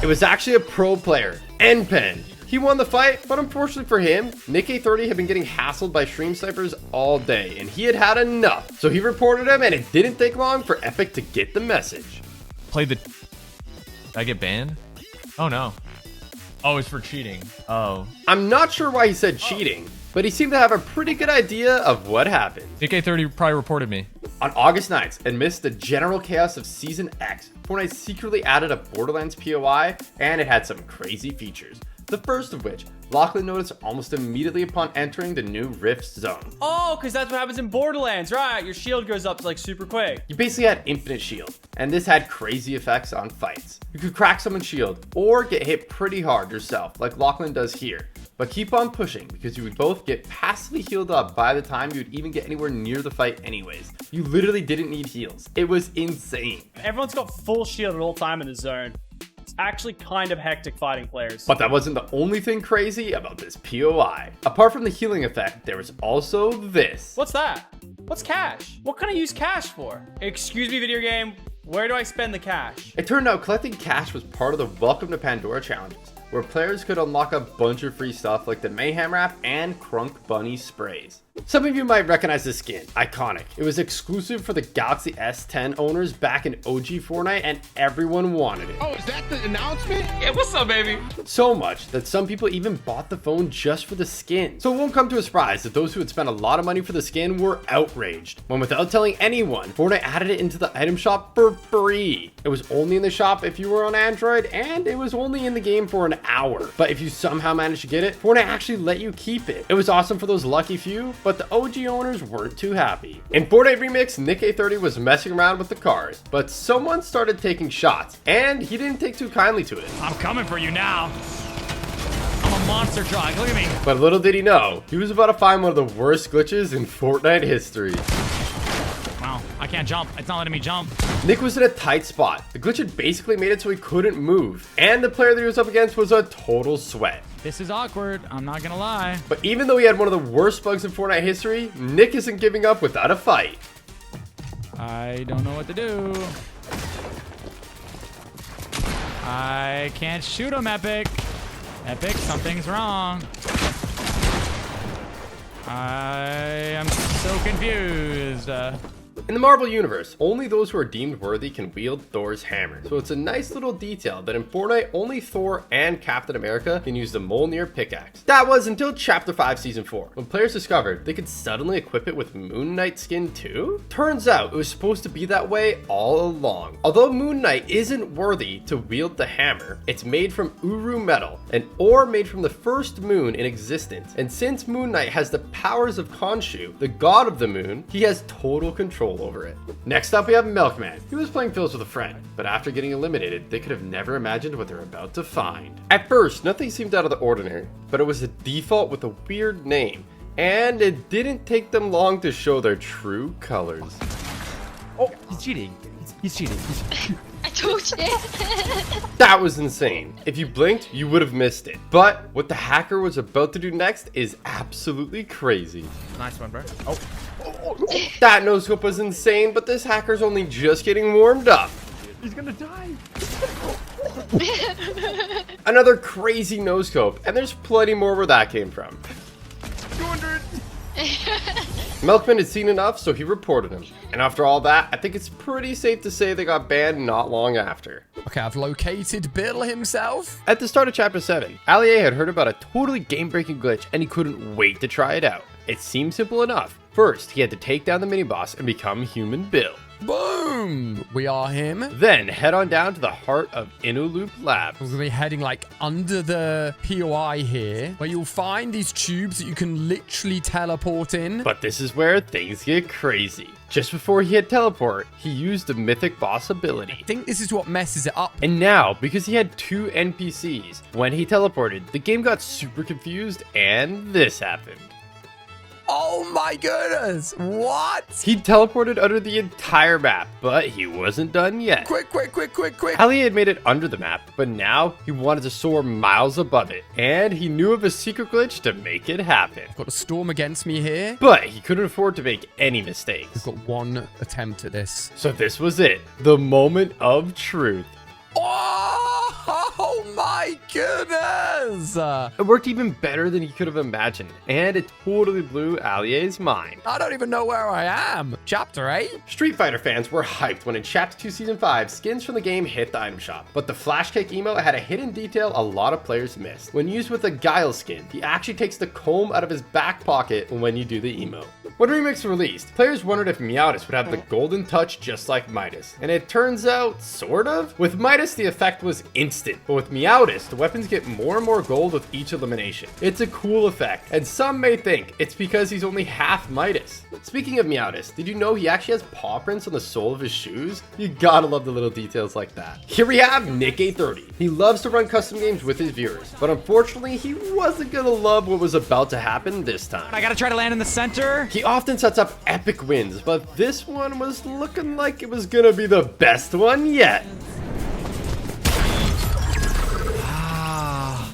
It was actually a pro player, NPen. He won the fight, but unfortunately for him, Nick A30 had been getting hassled by stream snipers all day, and he had had enough. So he reported him, and it didn't take long for Epic to get the message. Did I get banned? Oh no. Oh, it's for cheating. Oh. I'm not sure why he said cheating, but he seemed to have a pretty good idea of what happened. Nick A30 probably reported me. On August 9th, amidst the general chaos of Season X, Fortnite secretly added a Borderlands POI, and it had some crazy features. The first of which, Lachlan noticed almost immediately upon entering the new Rift Zone. Oh, because that's what happens in Borderlands, right? Your shield goes up like super quick. You basically had infinite shield, and this had crazy effects on fights. You could crack someone's shield, or get hit pretty hard yourself, like Lachlan does here. But keep on pushing, because you would both get passively healed up by the time you would even get anywhere near the fight anyways. You literally didn't need heals. It was insane. Everyone's got full shield at all time in the zone. It's actually kind of hectic fighting players. But that wasn't the only thing crazy about this POI. Apart from the healing effect, there was also this. What's that? What's cash? What can I use cash for? Excuse me, video game. Where do I spend the cash? It turned out collecting cash was part of the Welcome to Pandora challenges, where players could unlock a bunch of free stuff like the Mayhem Wrap and Crunk Bunny sprays. Some of you might recognize this skin, iconic. It was exclusive for the Galaxy S10 owners back in OG Fortnite, and everyone wanted it. Oh, is that the announcement? Yeah, what's up, baby? So much that some people even bought the phone just for the skin. So it won't come to a surprise that those who had spent a lot of money for the skin were outraged, when without telling anyone, Fortnite added it into the item shop for free. It was only in the shop if you were on Android, and it was only in the game for an hour. But if you somehow managed to get it, Fortnite actually let you keep it. It was awesome for those lucky few, but the OG owners weren't too happy. In Fortnite Remix, Nick A30 was messing around with the cars, but someone started taking shots, and he didn't take too kindly to it. I'm coming for you now. I'm a monster truck. Look at me. But little did he know, he was about to find one of the worst glitches in Fortnite history. Wow, I can't jump. It's not letting me jump. Nick was in a tight spot. The glitch had basically made it so he couldn't move. And the player that he was up against was a total sweat. This is awkward. I'm not gonna lie. But even though he had one of the worst bugs in Fortnite history, Nick isn't giving up without a fight. I don't know what to do. I can't shoot him, Epic. Epic, something's wrong. I am so confused. In the Marvel Universe, only those who are deemed worthy can wield Thor's hammer. So it's a nice little detail that in Fortnite, only Thor and Captain America can use the Mjolnir pickaxe. That was until Chapter 5 Season 4, when players discovered they could suddenly equip it with Moon Knight skin too? Turns out it was supposed to be that way all along. Although Moon Knight isn't worthy to wield the hammer, it's made from Uru metal, an ore made from the first moon in existence. And since Moon Knight has the powers of Khonshu, the god of the moon, he has total control over it. Next up we have Milkman. He was playing fields with a friend, but after getting eliminated, they could have never imagined what they're about to find. At first, nothing seemed out of the ordinary, but it was a default with a weird name, and it didn't take them long to show their true colors. Oh, he's cheating. He's cheating. I told you. That was insane. If you blinked, you would have missed it. But what the hacker was about to do next is absolutely crazy. Nice one, bro. Oh. That no-scope was insane, but this hacker's only just getting warmed up. He's gonna die. Another crazy no-scope, and there's plenty more where that came from. 200. Milkman had seen enough, so he reported him. And after all that, I think it's pretty safe to say they got banned not long after. Okay, I've located Bill himself. At the start of Chapter 7, Allier had heard about a totally game-breaking glitch, and he couldn't wait to try it out. It seemed simple enough. First, he had to take down the mini-boss and become Human Bill. Boom! We are him. Then head on down to the heart of Inulup Labs. We're going to be heading like under the POI here, where you'll find these tubes that you can literally teleport in. But this is where things get crazy. Just before he had teleport, he used the mythic boss ability. I think this is what messes it up. And now, because he had 2 NPCs, when he teleported, the game got super confused and this happened. Oh my goodness! What? He teleported under the entire map, but he wasn't done yet. Quick! Ali had made it under the map, but now he wanted to soar miles above it, and he knew of a secret glitch to make it happen. Got a storm against me here. But he couldn't afford to make any mistakes. We've got one attempt at this. So this was it, the moment of truth. Oh my goodness! It worked even better than he could have imagined, and it totally blew Allier's mind. I don't even know where I am. Chapter 8? Street Fighter fans were hyped when in Chapter 2 Season 5, skins from the game hit the item shop. But the Flash Kick emote had a hidden detail a lot of players missed. When used with a Guile skin, he actually takes the comb out of his back pocket when you do the emote. When Remix released, players wondered if Meowtis would have the golden touch just like Midas. And it turns out, sort of. With Midas, the effect was instant, but with Meowtis, the weapons get more and more gold with each elimination. It's a cool effect, and some may think it's because he's only half Midas. Speaking of Meowtis, did you know he actually has paw prints on the sole of his shoes? You gotta love the little details like that. Here we have Nick A30. He loves to run custom games with his viewers, but unfortunately, he wasn't gonna love what was about to happen this time. I gotta try to land in the center. He often sets up epic wins, but this one was looking like it was gonna be the best one yet.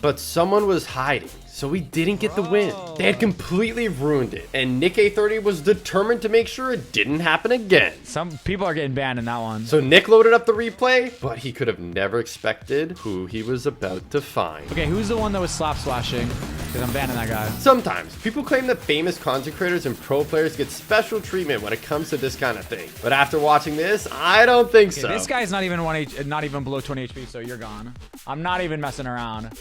But someone was hiding, so he didn't get the win. They had completely ruined it, and Nick A30 was determined to make sure it didn't happen again. Some people are getting banned in that one. So Nick loaded up the replay, but he could have never expected who he was about to find. Okay, who's the one that was slap slashing? Because I'm banning that guy. Sometimes, people claim that famous content creators and pro players get special treatment when it comes to this kind of thing. But after watching this, I don't think so. This guy's not even not even below 20 HP, so you're gone. I'm not even messing around.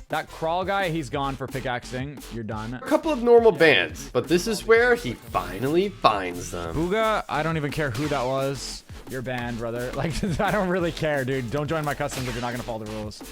That crawl guy, he's gone for pickaxing. You're done. A couple of normal bans, but this is where he finally finds them. Booga, I don't even care who that was. You're banned, brother. Like, I don't really care, dude. Don't join my customs if you're not gonna follow the rules.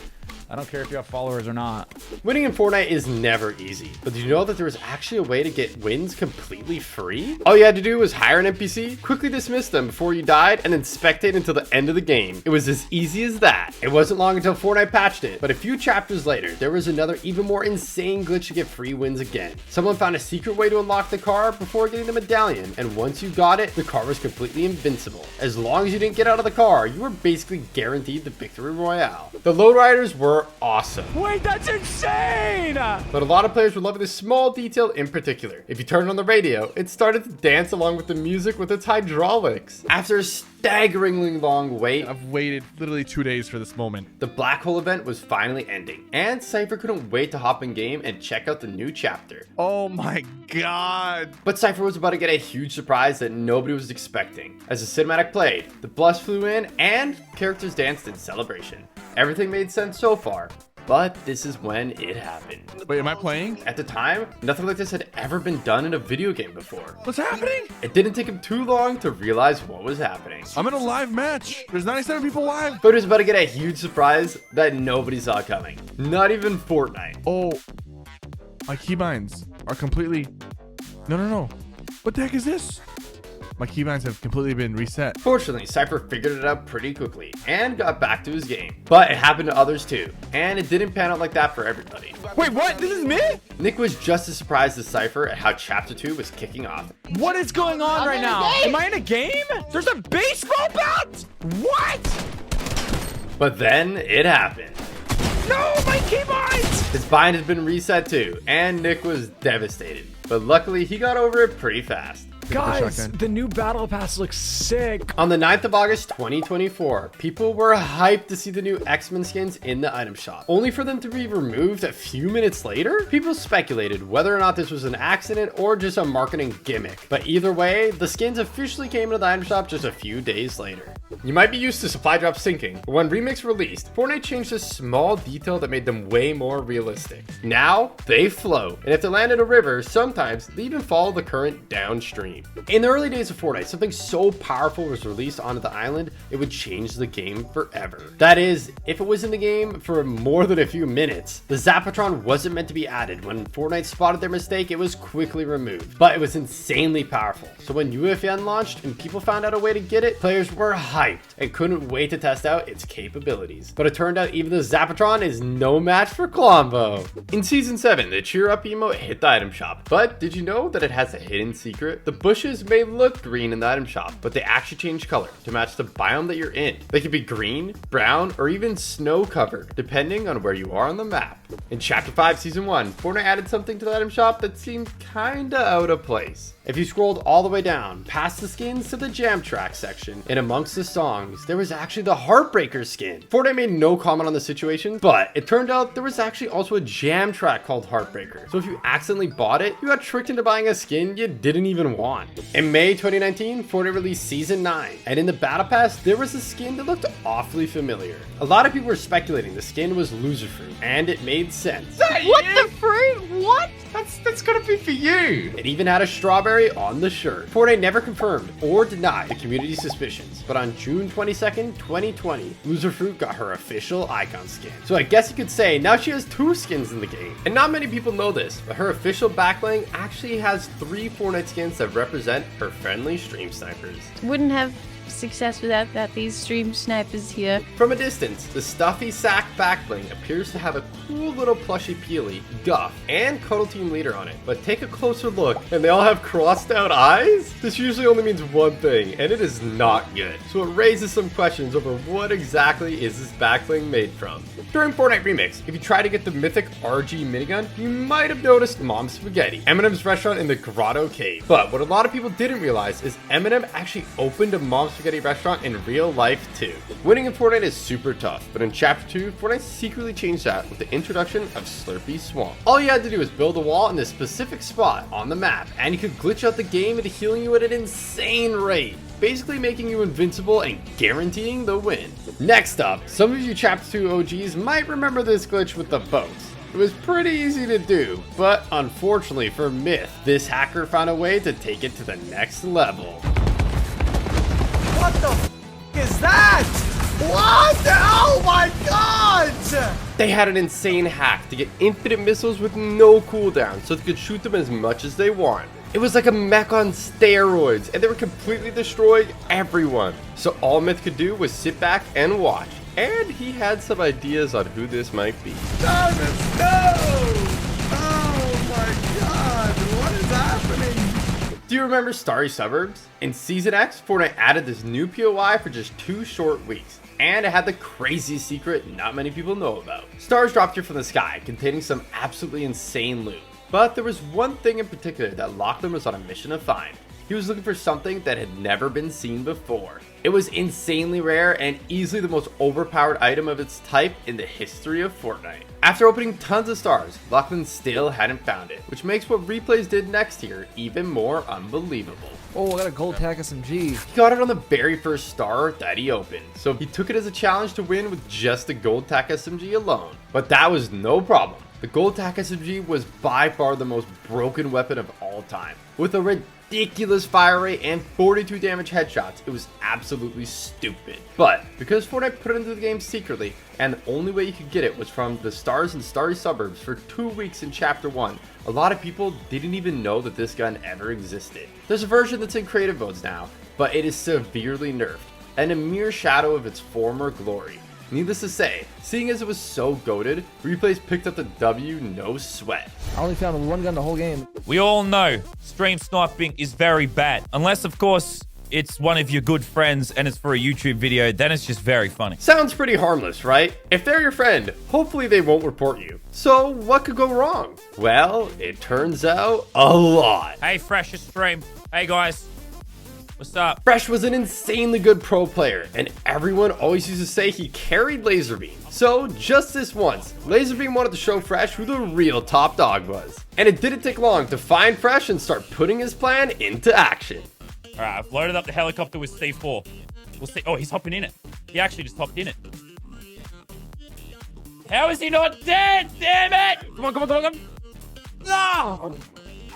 I don't care if you have followers or not. Winning in Fortnite is never easy, but did you know that there was actually a way to get wins completely free? All you had to do was hire an NPC, quickly dismiss them before you died, and then spectate until the end of the game. It was as easy as that. It wasn't long until Fortnite patched it, but a few chapters later, there was another even more insane glitch to get free wins again. Someone found a secret way to unlock the car before getting the medallion, and once you got it, the car was completely invincible. As long as you didn't get out of the car, you were basically guaranteed the victory royale. The lowriders were awesome. Wait, that's insane! But a lot of players were loving this small detail in particular. If you turned on the radio, it started to dance along with the music with its hydraulics. After a staggeringly long wait, I've waited literally 2 days for this moment. the Black Hole event was finally ending, and Cypher couldn't wait to hop in game and check out the new chapter. Oh my god. But Cypher was about to get a huge surprise that nobody was expecting. As the cinematic played, the bus flew in, and characters danced in celebration. Everything made sense so far. But this is when it happened. Wait, am I playing? At the time, nothing like this had ever been done in a video game before. What's happening? It didn't take him too long to realize what was happening. I'm in a live match. There's 97 people live. But he was about to get a huge surprise that nobody saw coming. Not even Fortnite. Oh, my keybinds are completely... No. What the heck is this? My keybinds have completely been reset. Fortunately, Cypher figured it out pretty quickly and got back to his game. But it happened to others too, and it didn't pan out like that for everybody. Wait, what? This is me? Nick was just as surprised as Cypher at how Chapter 2 was kicking off. What is going on right now? Am I in a game? There's a baseball bat? What? But then it happened. No, my keybinds! His bind had been reset too, and Nick was devastated. But luckily, he got over it pretty fast. Guys, the new battle pass looks sick. On the 9th of August 2024, people were hyped to see the new X-Men skins in the item shop, only for them to be removed a few minutes later. People speculated whether or not this was an accident or just a marketing gimmick, but either way, the skins officially came into the item shop just a few days later. You might be used to supply drops sinking, but when Remix released, Fortnite changed a small detail that made them way more realistic. Now, they float, and if they land in a river, sometimes they even follow the current downstream. In the early days of Fortnite, something so powerful was released onto the island, it would change the game forever. That is, if it was in the game for more than a few minutes. The Zapatron wasn't meant to be added. When Fortnite spotted their mistake, it was quickly removed, but it was insanely powerful. So when UFN launched and people found out a way to get it, players were hyped and couldn't wait to test out its capabilities. But it turned out even the Zapatron is no match for Klombo. In Season 7, the Cheer Up emote hit the item shop, but did you know that it has a hidden secret? The bushes may look green in the item shop, but they actually change color to match the biome that you're in. They could be green, brown, or even snow covered, depending on where you are on the map. In Chapter 5, Season 1, Fortnite added something to the item shop that seemed kinda out of place. If you scrolled all the way down, past the skins to the jam track section, and amongst the songs, there was actually the Heartbreaker skin. Fortnite made no comment on the situation, but it turned out there was actually also a jam track called Heartbreaker. So if you accidentally bought it, you got tricked into buying a skin you didn't even want. In May 2019, Fortnite released Season 9, and in the Battle Pass, there was a skin that looked awfully familiar. A lot of people were speculating the skin was Loser Fruit, and it made sense. What the fruit? What? That's gonna be for you. It even had a strawberry on the shirt. Fortnite never confirmed or denied the community's suspicions, but on June 22nd, 2020, Loser Fruit got her official icon skin. So I guess you could say now she has 2 skins in the game. And not many people know this, but her official backbling actually has 3 Fortnite skins that represent her friendly stream snipers. Wouldn't have success without these stream snipers here. From a distance, the stuffy sack backbling appears to have a cool little plushy peely, Guff, and Cuddle Team Leader on it. But take a closer look, and they all have crossed out eyes? This usually only means one thing, and it is not good. So it raises some questions over what exactly is this backbling made from. During Fortnite Remix, if you try to get the mythic RG minigun, you might have noticed Mom's Spaghetti, Eminem's restaurant in the Grotto Cave. But what a lot of people didn't realize is Eminem actually opened a Mom's Spaghetti restaurant in real life too. Winning in Fortnite is super tough, but in Chapter 2, Fortnite secretly changed that with the introduction of Slurpee Swamp. All you had to do was build a wall in this specific spot on the map, and you could glitch out the game into healing you at an insane rate, basically making you invincible and guaranteeing the win. Next up, some of you Chapter 2 OGs might remember this glitch with the boats. It was pretty easy to do, but unfortunately for Myth, this hacker found a way to take it to the next level. What the is that? What? Oh my god! They had an insane hack to get infinite missiles with no cooldown so they could shoot them as much as they want. It was like a mech on steroids, and they were completely destroying everyone. So all Myth could do was sit back and watch. And he had some ideas on who this might be. Thomas, no! Oh my god, what is happening? Do you remember Starry Suburbs? In Season X, Fortnite added this new POI for just 2 short weeks. And it had the crazy secret not many people know about. Stars dropped here from the sky, containing some absolutely insane loot. But there was one thing in particular that Lachlan was on a mission to find. He was looking for something that had never been seen before. It was insanely rare and easily the most overpowered item of its type in the history of Fortnite. After opening tons of stars, Lachlan still hadn't found it, which makes what Replays did next here even more unbelievable. Oh, I got a gold tack SMG. He got it on the very first star that he opened, so he took it as a challenge to win with just the gold tack SMG alone. But that was no problem. The gold tack SMG was by far the most broken weapon of all time. With a ridiculous fire rate and 42 damage headshots, it was absolutely stupid. But because Fortnite put it into the game secretly, and the only way you could get it was from the stars and starry suburbs for 2 weeks in chapter 1, a lot of people didn't even know that this gun ever existed. There's a version that's in creative modes now, but it is severely nerfed, and a mere shadow of its former glory. Needless to say, seeing as it was so goated, Replays picked up the W no sweat. I only found one gun the whole game. We all know stream sniping is very bad. Unless, of course, it's one of your good friends and it's for a YouTube video, then it's just very funny. Sounds pretty harmless, right? If they're your friend, hopefully they won't report you. So what could go wrong? Well, it turns out a lot. Hey, Fresh stream. Hey, guys. What's up? Fresh was an insanely good pro player, and everyone always used to say he carried Laserbeam. So just this once, Laserbeam wanted to show Fresh who the real top dog was. And it didn't take long to find Fresh and start putting his plan into action. All right, I've loaded up the helicopter with C4. We'll see. Oh, he's hopping in it. He actually just hopped in it. How is he not dead? Damn it! Come on, come on, come on, come on. No!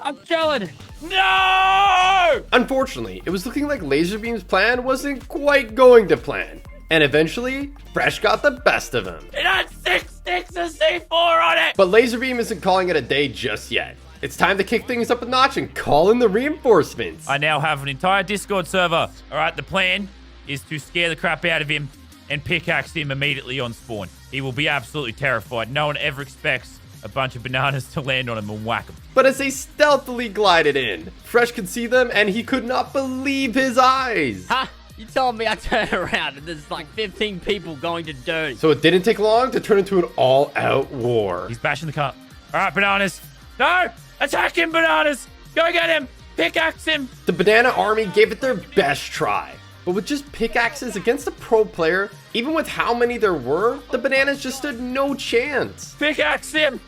I'm chilling. No! Unfortunately, it was looking like Laserbeam's plan wasn't quite going to plan. And eventually, Fresh got the best of him. It had 6 sticks of C4 on it! But Laserbeam isn't calling it a day just yet. It's time to kick things up a notch and call in the reinforcements. I now have an entire Discord server. All right, the plan is to scare the crap out of him and pickaxe him immediately on spawn. He will be absolutely terrified. No one ever expects a bunch of bananas to land on him and whack him. But as they stealthily glided in, Fresh could see them and he could not believe his eyes. Ha! You told me I turned around and there's like 15 people going to dirty. So it didn't take long to turn into an all-out war. He's bashing the car. All right, bananas. No! Attack him, bananas! Go get him! Pickaxe him! The banana army gave it their best try. But with just pickaxes against a pro player, even with how many there were, the bananas just stood no chance. Pickaxe him!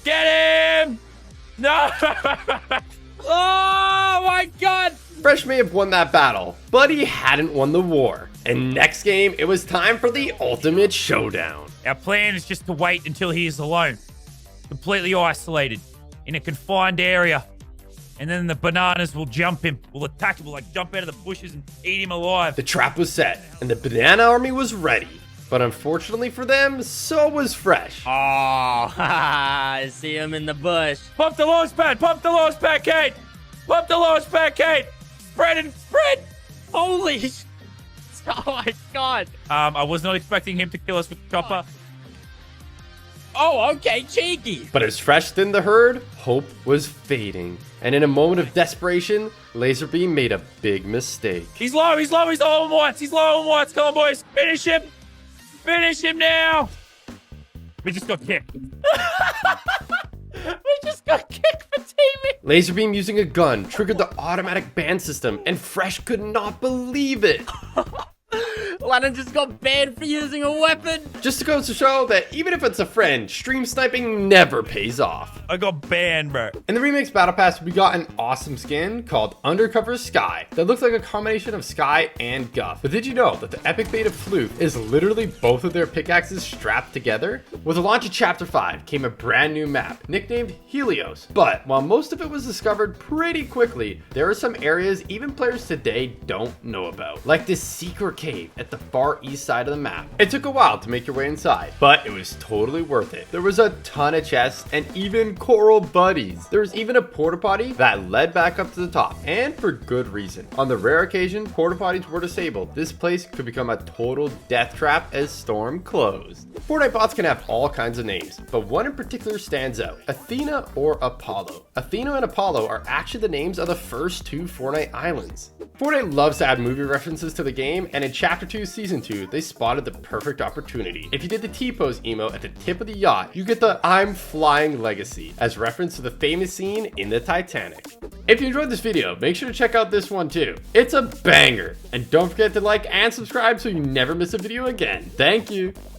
Get him! No! Oh my god! Fresh may have won that battle, but he hadn't won the war. And next game, it was time for the ultimate showdown. Our plan is just to wait until he is alone, completely isolated, in a confined area. And then the bananas will jump him. We'll attack him. We'll like jump out of the bushes and eat him alive. The trap was set, and the banana army was ready. But unfortunately for them, so was Fresh. Oh, I see him in the bush. Pump the launch pad! Pump the launch pad, Kate! Pump the launch pad, Kate! Spread and spread! Holy sh... Oh my god. I was not expecting him to kill us with the chopper. Oh, okay, cheeky. But as Fresh thinned the herd, hope was fading. And in a moment of desperation, Laserbeam made a big mistake. He's low, he's low, he's low on whites, he's low on whites. Come on, boys, finish him. Finish him now. We just got kicked. We just got kicked for teaming. Laserbeam using a gun triggered the automatic ban system, and Fresh could not believe it. Lennon just got banned for using a weapon. Just goes to show that even if it's a friend, stream sniping never pays off. I got banned, bro. In the Remix Battle Pass, we got an awesome skin called Undercover Sky that looks like a combination of Sky and Guff. But did you know that the epic bait of Floof is literally both of their pickaxes strapped together? With the launch of Chapter 5 came a brand new map, nicknamed Helios. But while most of it was discovered pretty quickly, there are some areas even players today don't know about. Like this secret cave at the far east side of the map. It took a while to make your way inside, but it was totally worth it. There was a ton of chests and even coral buddies. There was even a porta potty that led back up to the top, and for good reason. On the rare occasion porta potties were disabled, this place could become a total death trap as Storm closed. Fortnite bots can have all kinds of names, but one in particular stands out: Athena or Apollo. Athena and Apollo are actually the names of the first 2 Fortnite islands. Fortnite loves to add movie references to the game, and in Chapter 2 Season 2, they spotted the perfect opportunity. If you did the T-pose emote at the tip of the yacht, you get the "I'm flying" legacy, as reference to the famous scene in the Titanic. If you enjoyed this video, make sure to check out this one too. It's a banger! And don't forget to like and subscribe so you never miss a video again. Thank you!